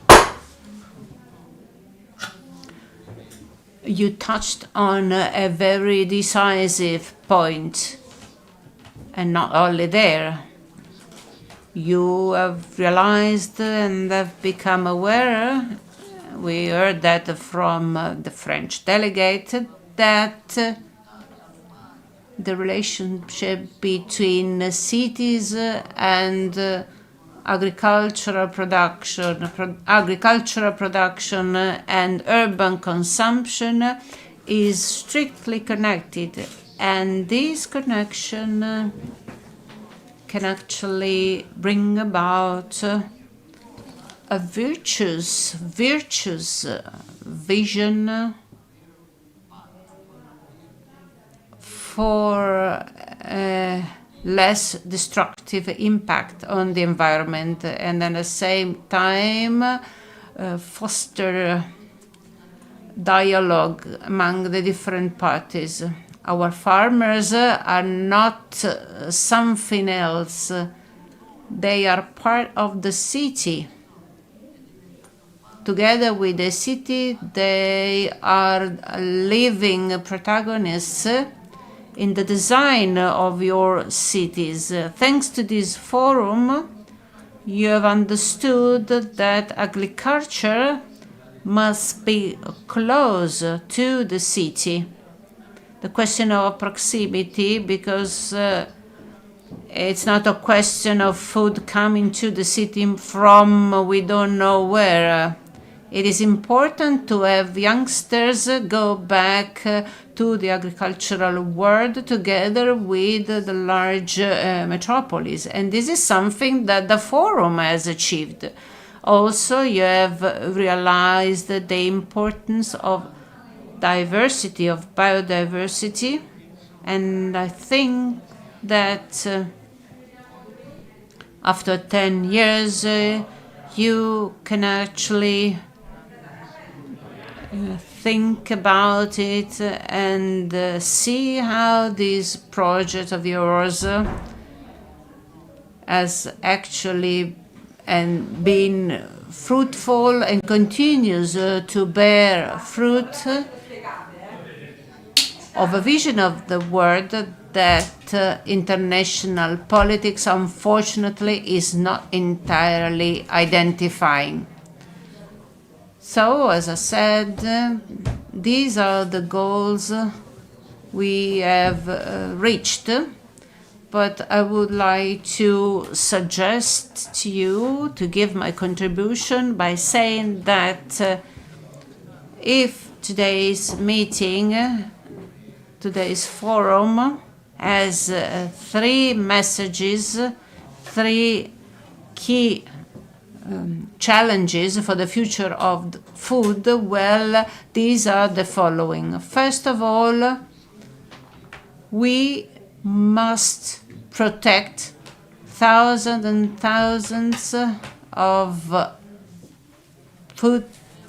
You touched on a very decisive point, and not only there. You have realized and have become aware, we heard that from the French delegate, that the relationship between cities and agricultural production and urban consumption is strictly connected, and this connection can actually bring about a virtuous vision for a less destructive impact on the environment, and at the same time foster dialogue among the different parties. Our farmers are not something else. They are part of the city. Together with the city, they are living protagonists in the design of your cities. Thanks to this forum, you have understood that agriculture must be close to the city. The question of proximity, because it's not a question of food coming to the city from we don't know where. It is important to have youngsters go back to the agricultural world together with the large metropolis. And this is something that the forum has achieved. Also, you have realized the importance of diversity, of biodiversity. And I think that after 10 years, you can actually think about it and see how this project of yours has actually been fruitful and continues to bear fruit of a vision of the world that international politics, unfortunately, is not entirely identifying. So, as I said, these are the goals we have reached. but I would like to suggest to you to give my contribution by saying that if today's meeting, today's forum has three messages, three key challenges for the future of food, well, these are the following. First of all, we must protect thousands and thousands of food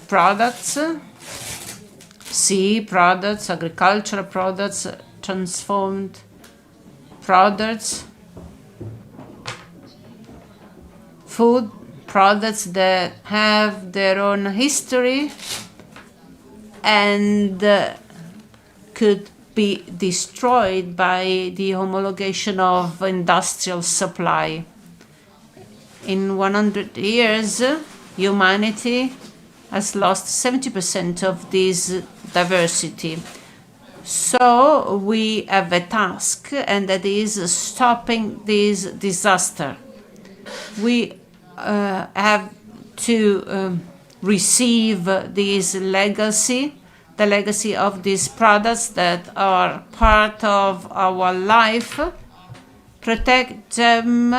products, sea products, agricultural products, transformed products, food products that have their own history and could be destroyed by the homologation of industrial supply. In 100 years, humanity has lost 70% of this diversity. So we have a task, and that is stopping this disaster. We have to receive this legacy, the legacy of these products that are part of our life, protect them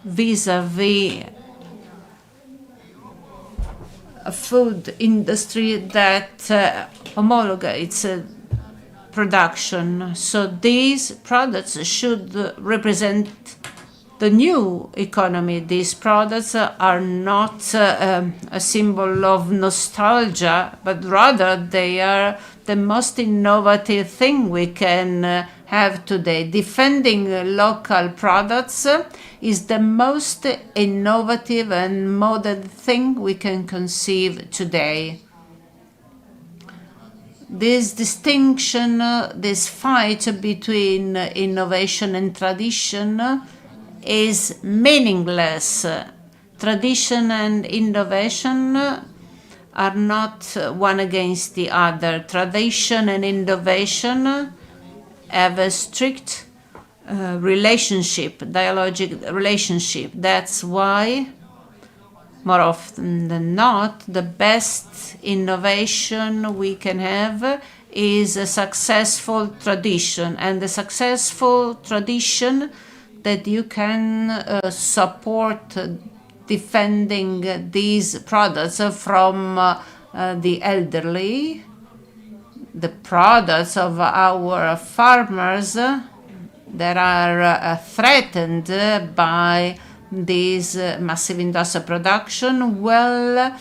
vis-a-vis a food industry that homologates production. So these products should represent the new economy. These products are not a symbol of nostalgia, but rather they are the most innovative thing we can have today. Defending local products is the most innovative and modern thing we can conceive today. This distinction, this fight between innovation and tradition is meaningless. Tradition and innovation are not one against the other. Tradition and innovation have a strict relationship, dialogic relationship. That's why, more often than not, the best innovation we can have is a successful tradition, and the successful tradition that you can support defending these products from the elderly, the products of our farmers that are threatened by this massive industrial production. Well,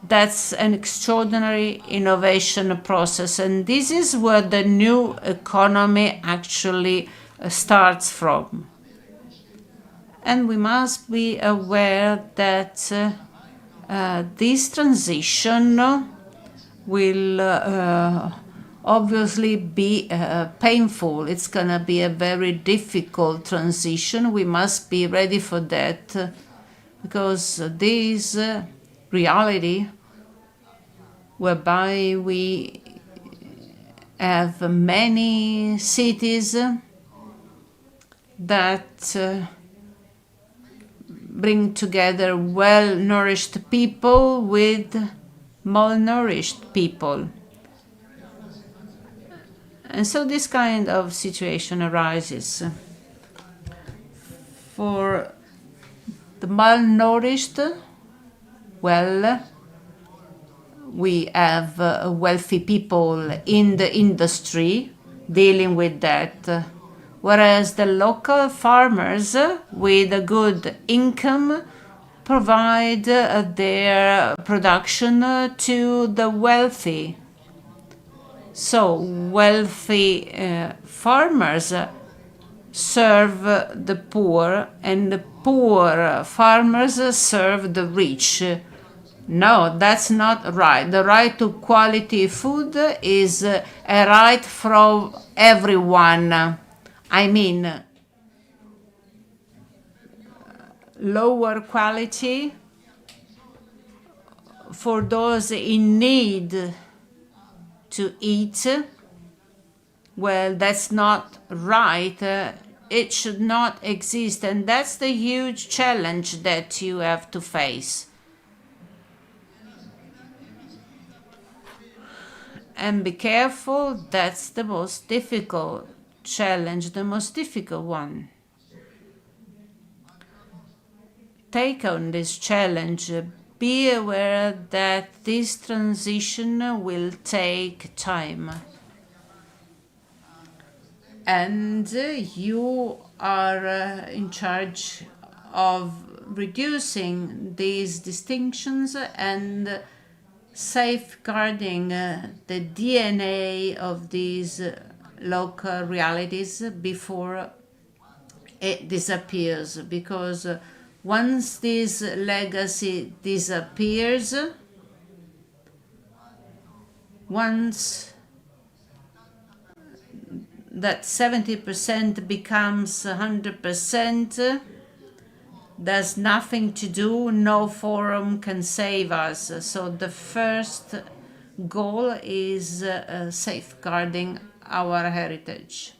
that's an extraordinary innovation process, and this is where the new economy actually starts from. And we must be aware that this transition will obviously be painful. It's going to be a very difficult transition. We must be ready for that, because this reality whereby we have many cities that bring together well-nourished people with malnourished people. And so this kind of situation arises. For the malnourished, well, we have wealthy people in the industry dealing with that, whereas the local farmers with a good income provide their production to the wealthy. So wealthy farmers serve the poor, and the poor farmers serve the rich. No, that's not right. The right to quality food is a right for everyone. I mean, lower quality for those in need to eat, well, that's not right it should not exist, and that's the huge challenge that you have to face. And be careful, that's the most difficult challenge, the most difficult one. Take on this challenge. Be aware that this transition will take time. And you are in charge of reducing these distinctions and safeguarding the DNA of these local realities before it disappears. Because once this legacy disappears, once that 70% becomes 100%, there's nothing to do, no forum can save us. So the first goal is safeguarding our heritage.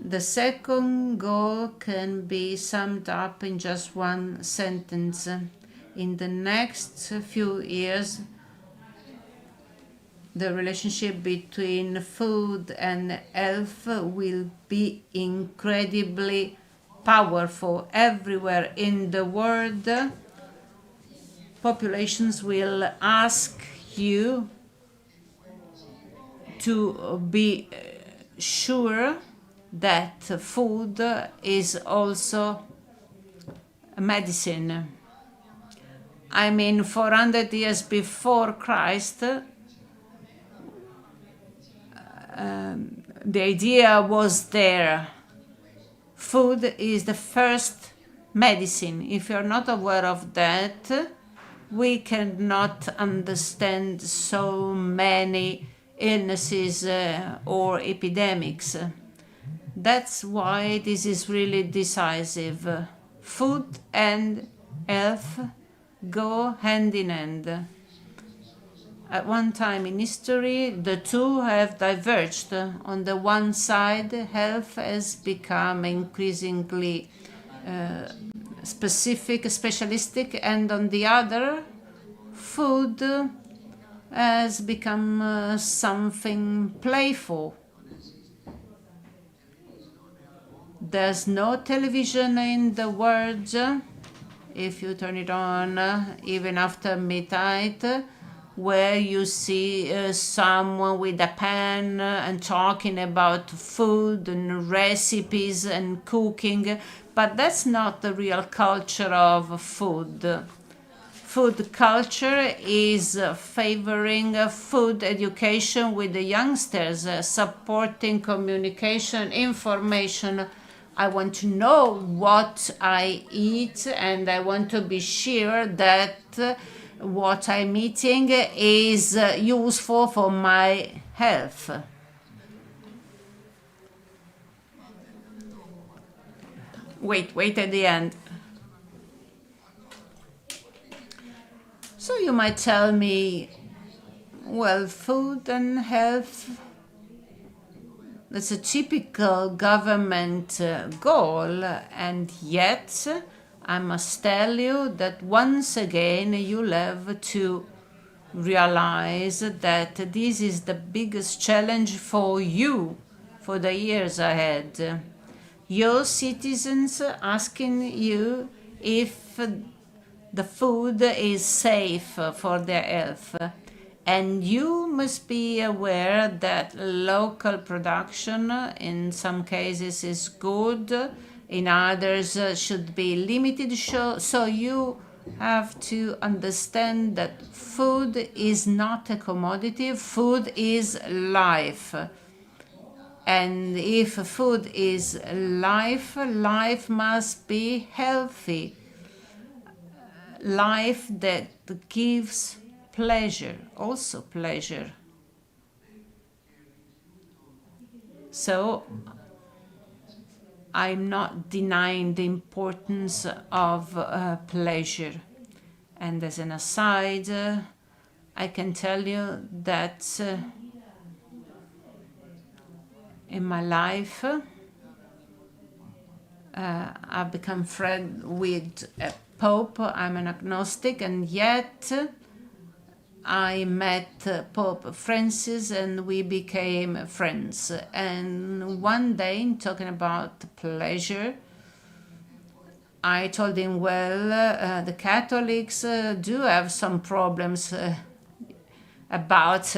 The second goal can be summed up in just one sentence. In the next few years, the relationship between food and health will be incredibly powerful. Everywhere in the world, populations will ask you to be sure that food is also medicine. I mean, 400 years before Christ, the idea was there. Food is the first medicine. If you're not aware of that, we cannot understand so many illnesses or epidemics. That's why this is really decisive. Food and health go hand in hand. At one time in history, the two have diverged. On the one side, health has become increasingly specific, specialistic, and on the other, food has become something playful. There's no television in the world. If you turn it on, even after midnight, where you see someone with a pan and talking about food and recipes and cooking, but that's not the real culture of food. Food culture is favoring food education with the youngsters, supporting communication, information. I want to know what I eat, and I want to be sure that what I'm eating is useful for my health. Wait at the end. So you might tell me, well, food and health, that's a typical government goal, and yet I must tell you that once again you'll have to realize that this is the biggest challenge for you for the years ahead. Your citizens asking you if the food is safe for their health. And you must be aware that local production in some cases is good, in others should be limited. So you have to understand that food is not a commodity, food is life. And if food is life, life must be healthy. Life that gives pleasure, also pleasure. So I'm not denying the importance of pleasure. And as an aside, I can tell you that in my life, I've become friend with a Pope. I'm an agnostic, and yet I met Pope Francis and we became friends. And one day, talking about pleasure, I told him, well, the Catholics do have some problems about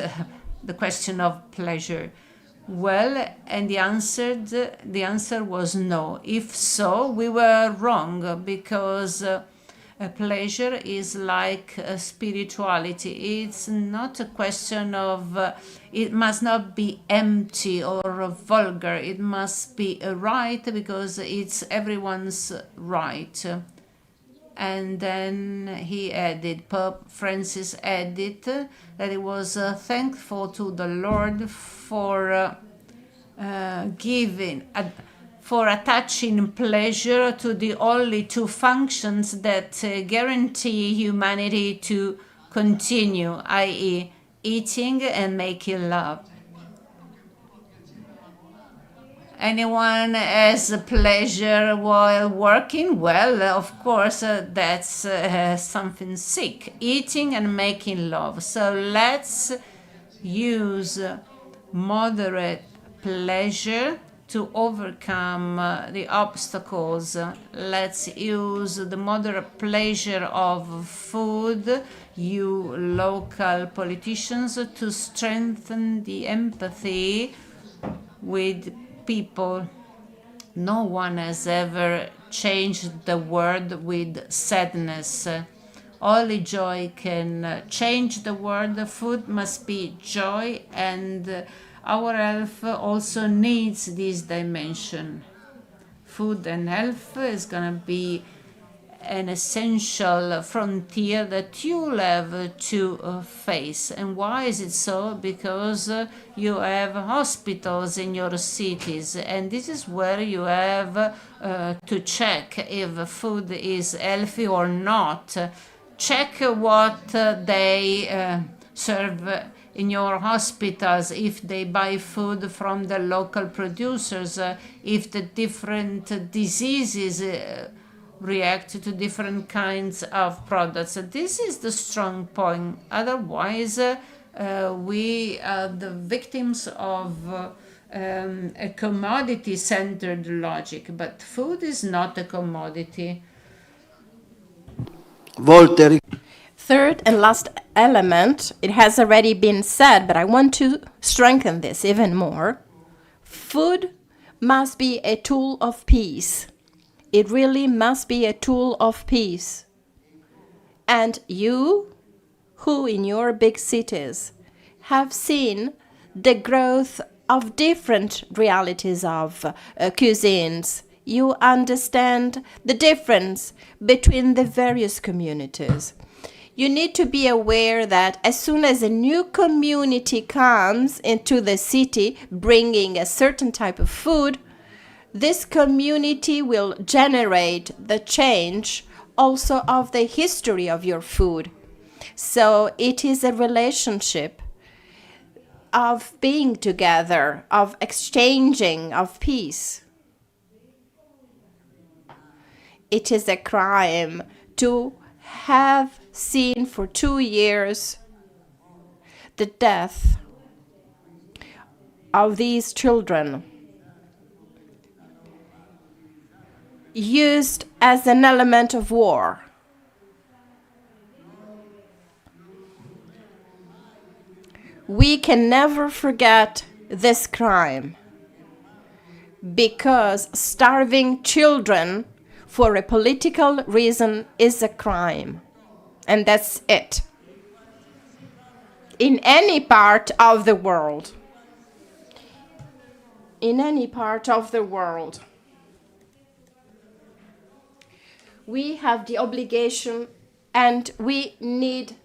the question of pleasure. Well, and the answer was no. If so, we were wrong, because pleasure is like spirituality. It's not a question of, it must not be empty or vulgar. It must be right, because it's everyone's right. And then he added, Pope Francis added, that he was thankful to the Lord for for attaching pleasure to the only two functions that guarantee humanity to continue, i.e., eating and making love. Anyone has pleasure while working? Well, of course, that's something sick. Eating and making love. So let's use moderate pleasure to overcome the obstacles. Let's use the moderate pleasure of food, you local politicians, to strengthen the empathy with people. No one has ever changed the world with sadness. Only joy can change the world. Food must be joy, and our health also needs this dimension. Food and health is going to be an essential frontier that you'll have to face. And why is it so? Because you have hospitals in your cities, and this is where you have to check if food is healthy or not. Check what they serve in your hospitals, if they buy food from the local producers, if the different diseases react to different kinds of products. This is the strong point. Otherwise, we are the victims of a commodity-centered logic. But food is not a commodity. Voltaire. Third and last element, it has already been said, but I want to strengthen this even more. Food must be a tool of peace. It really must be a tool of peace. And you, who in your big cities have seen the growth of different realities of cuisines, you understand the difference between the various communities. You need to be aware that as soon as a new community comes into the city bringing a certain type of food, this community will generate the change also of the history of your food. So it is a relationship of being together, of exchanging, of peace. It is a crime to have seen for 2 years the death of these children used as an element of war. We can never forget this crime, because starving children for a political reason is a crime. And that's it. In any part of the world. In any part of the world. We have the obligation, and we need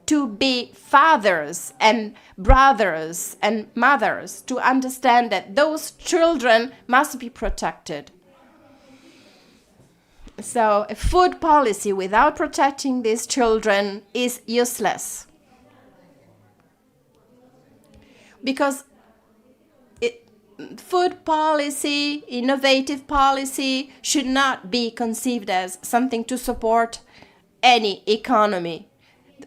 to be fathers and brothers and mothers to understand that those children must be protected. So a food policy without protecting these children is useless. Because food policy, innovative policy, should not be conceived as something to support any economy.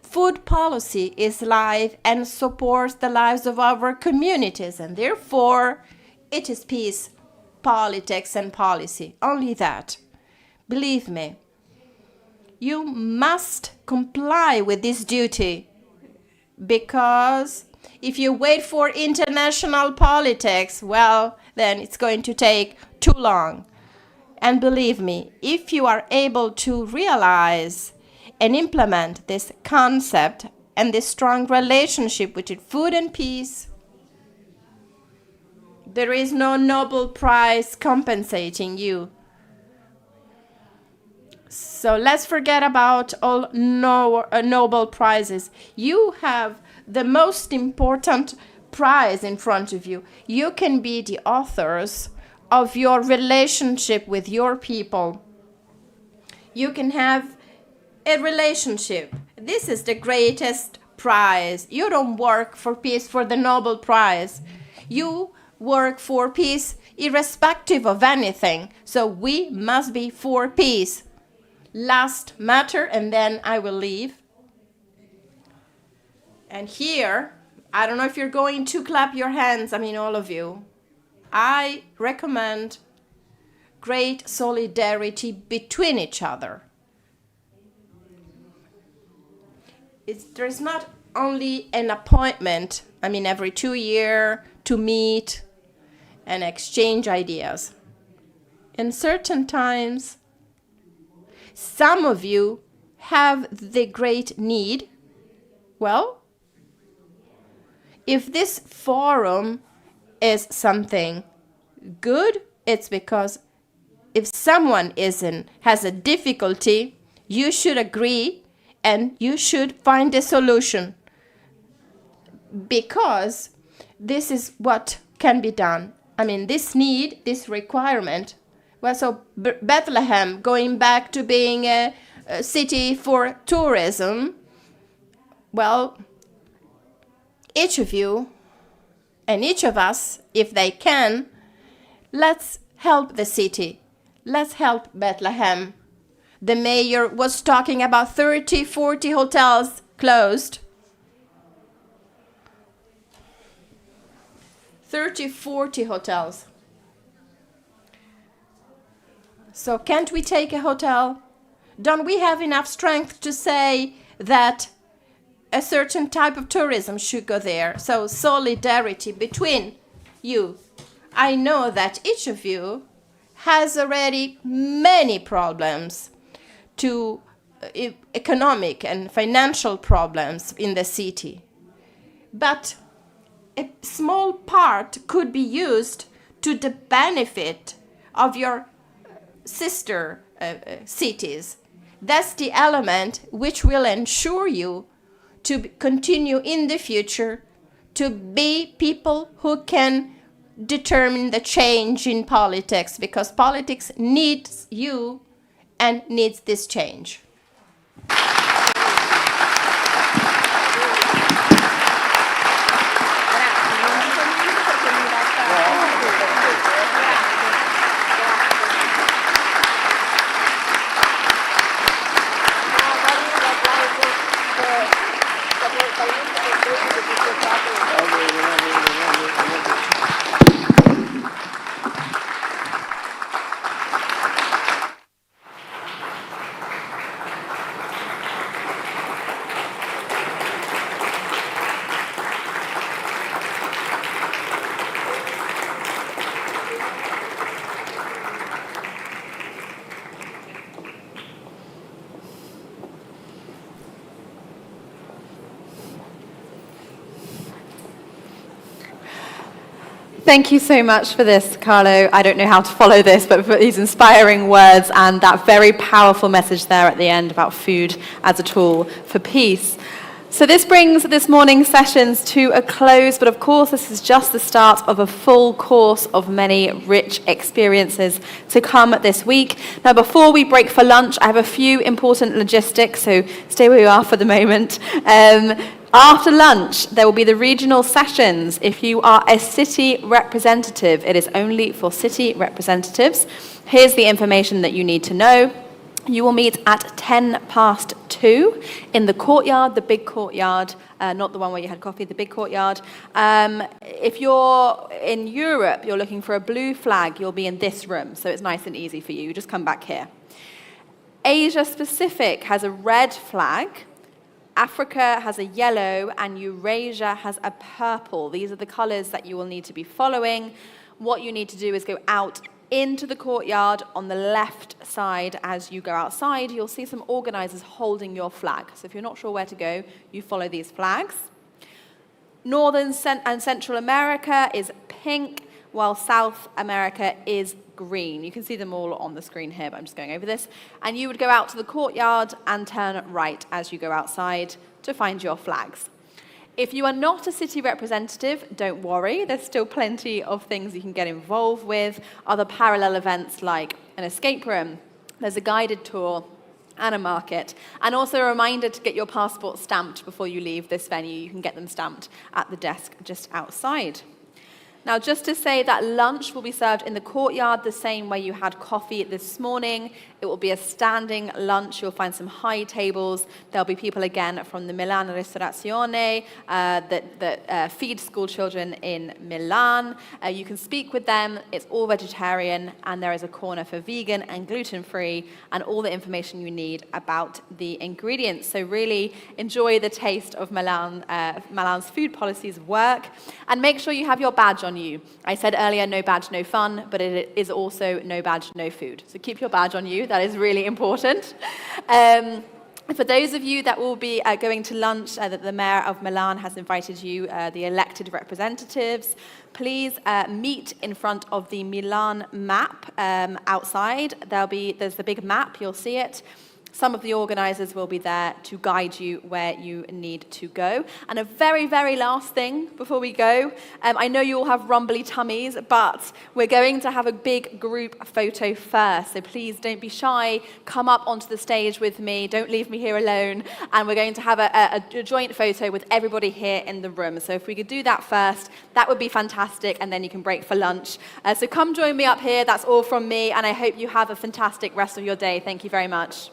Food policy is life and supports the lives of our communities, and therefore it is peace, politics, and policy. Only that. Believe me, you must comply with this duty, because if you wait for international politics, well, then it's going to take too long. And believe me, if you are able to realize and implement this concept and this strong relationship between food and peace, there is no Nobel Prize compensating you. So let's forget about all Nobel Prizes. You have the most important prize in front of you. You can be the authors of your relationship with your people. You can have a relationship. This is the greatest prize. You don't work for peace for the Nobel Prize. You work for peace irrespective of anything. So we must be for peace. Last matter, and then I will leave. And here, I don't know if you're going to clap your hands, I mean all of you. I recommend great solidarity between each other. There's not only an appointment, I mean every 2 years, to meet and exchange ideas. In certain times, some of you have the great need. Well, if this forum is something good, it's because if someone has a difficulty, you should agree and you should find a solution, because this is what can be done. I mean, this need, this requirement. Well, so Bethlehem going back to being a city for tourism, well, each of you and each of us, if they can, let's help the city. Let's help Bethlehem. The mayor was talking about 30, 40 hotels closed. 30, 40 hotels. So can't we take a hotel? Don't we have enough strength to say that a certain type of tourism should go there? So solidarity between you. I know that each of you has already many problems to economic and financial problems in the city. But a small part could be used to the benefit of your sister cities. That's the element which will ensure you to continue in the future to be people who can determine the change in politics, because politics needs you and needs this change. Thank you so much for this, Carlo. I don't know how to follow this, but for these inspiring words and that very powerful message there at the end about food as a tool for peace. So this brings this morning's sessions to a close, but of course this is just the start of a full course of many rich experiences to come this week. Now before we break for lunch, I have a few important logistics, so stay where you are for the moment. After lunch, there will be the regional sessions. If you are a city representative, it is only for city representatives. Here's the information that you need to know. You will meet at 2:10 in the courtyard, the big courtyard, not the one where you had coffee, the big courtyard. If you're in Europe, you're looking for a blue flag, you'll be in this room, so it's nice and easy for you. You just come back here. Asia Pacific has a red flag, Africa has a yellow, and Eurasia has a purple. These are the colors that you will need to be following. What you need to do is go out into the courtyard on the left side. As you go outside, you'll see some organizers holding your flag. So if you're not sure where to go, you follow these flags. Northern and Central America is pink, while South America is green. You can see them all on the screen here, but I'm just going over this. And you would go out to the courtyard and turn right as you go outside to find your flags. If you are not a city representative, don't worry. There's still plenty of things you can get involved with. Other parallel events like an escape room. There's a guided tour and a market. And also a reminder to get your passport stamped before you leave this venue. You can get them stamped at the desk just outside. Now, just to say that lunch will be served in the courtyard the same way you had coffee this morning. It will be a standing lunch. You'll find some high tables. There'll be people again from the Milan Ristorazione that feed school children in Milan. You can speak with them. It's all vegetarian, and there is a corner for vegan and gluten-free, and all the information you need about the ingredients. So really enjoy the taste of Milan's food policies work, and make sure you have your badge on you. I said earlier, no badge, no fun, but it is also no badge, no food. So keep your badge on you. That is really important. For those of you that will be going to lunch, that the Mayor of Milan has invited you, the elected representatives, please meet in front of the Milan map outside. There's the big map, you'll see it. Some of the organizers will be there to guide you where you need to go. And a very, very last thing before we go, I know you all have rumbly tummies, but we're going to have a big group photo first. So please don't be shy. Come up onto the stage with me. Don't leave me here alone. And we're going to have a joint photo with everybody here in the room. So if we could do that first, that would be fantastic. And then you can break for lunch. So come join me up here. That's all from me. And I hope you have a fantastic rest of your day. Thank you very much.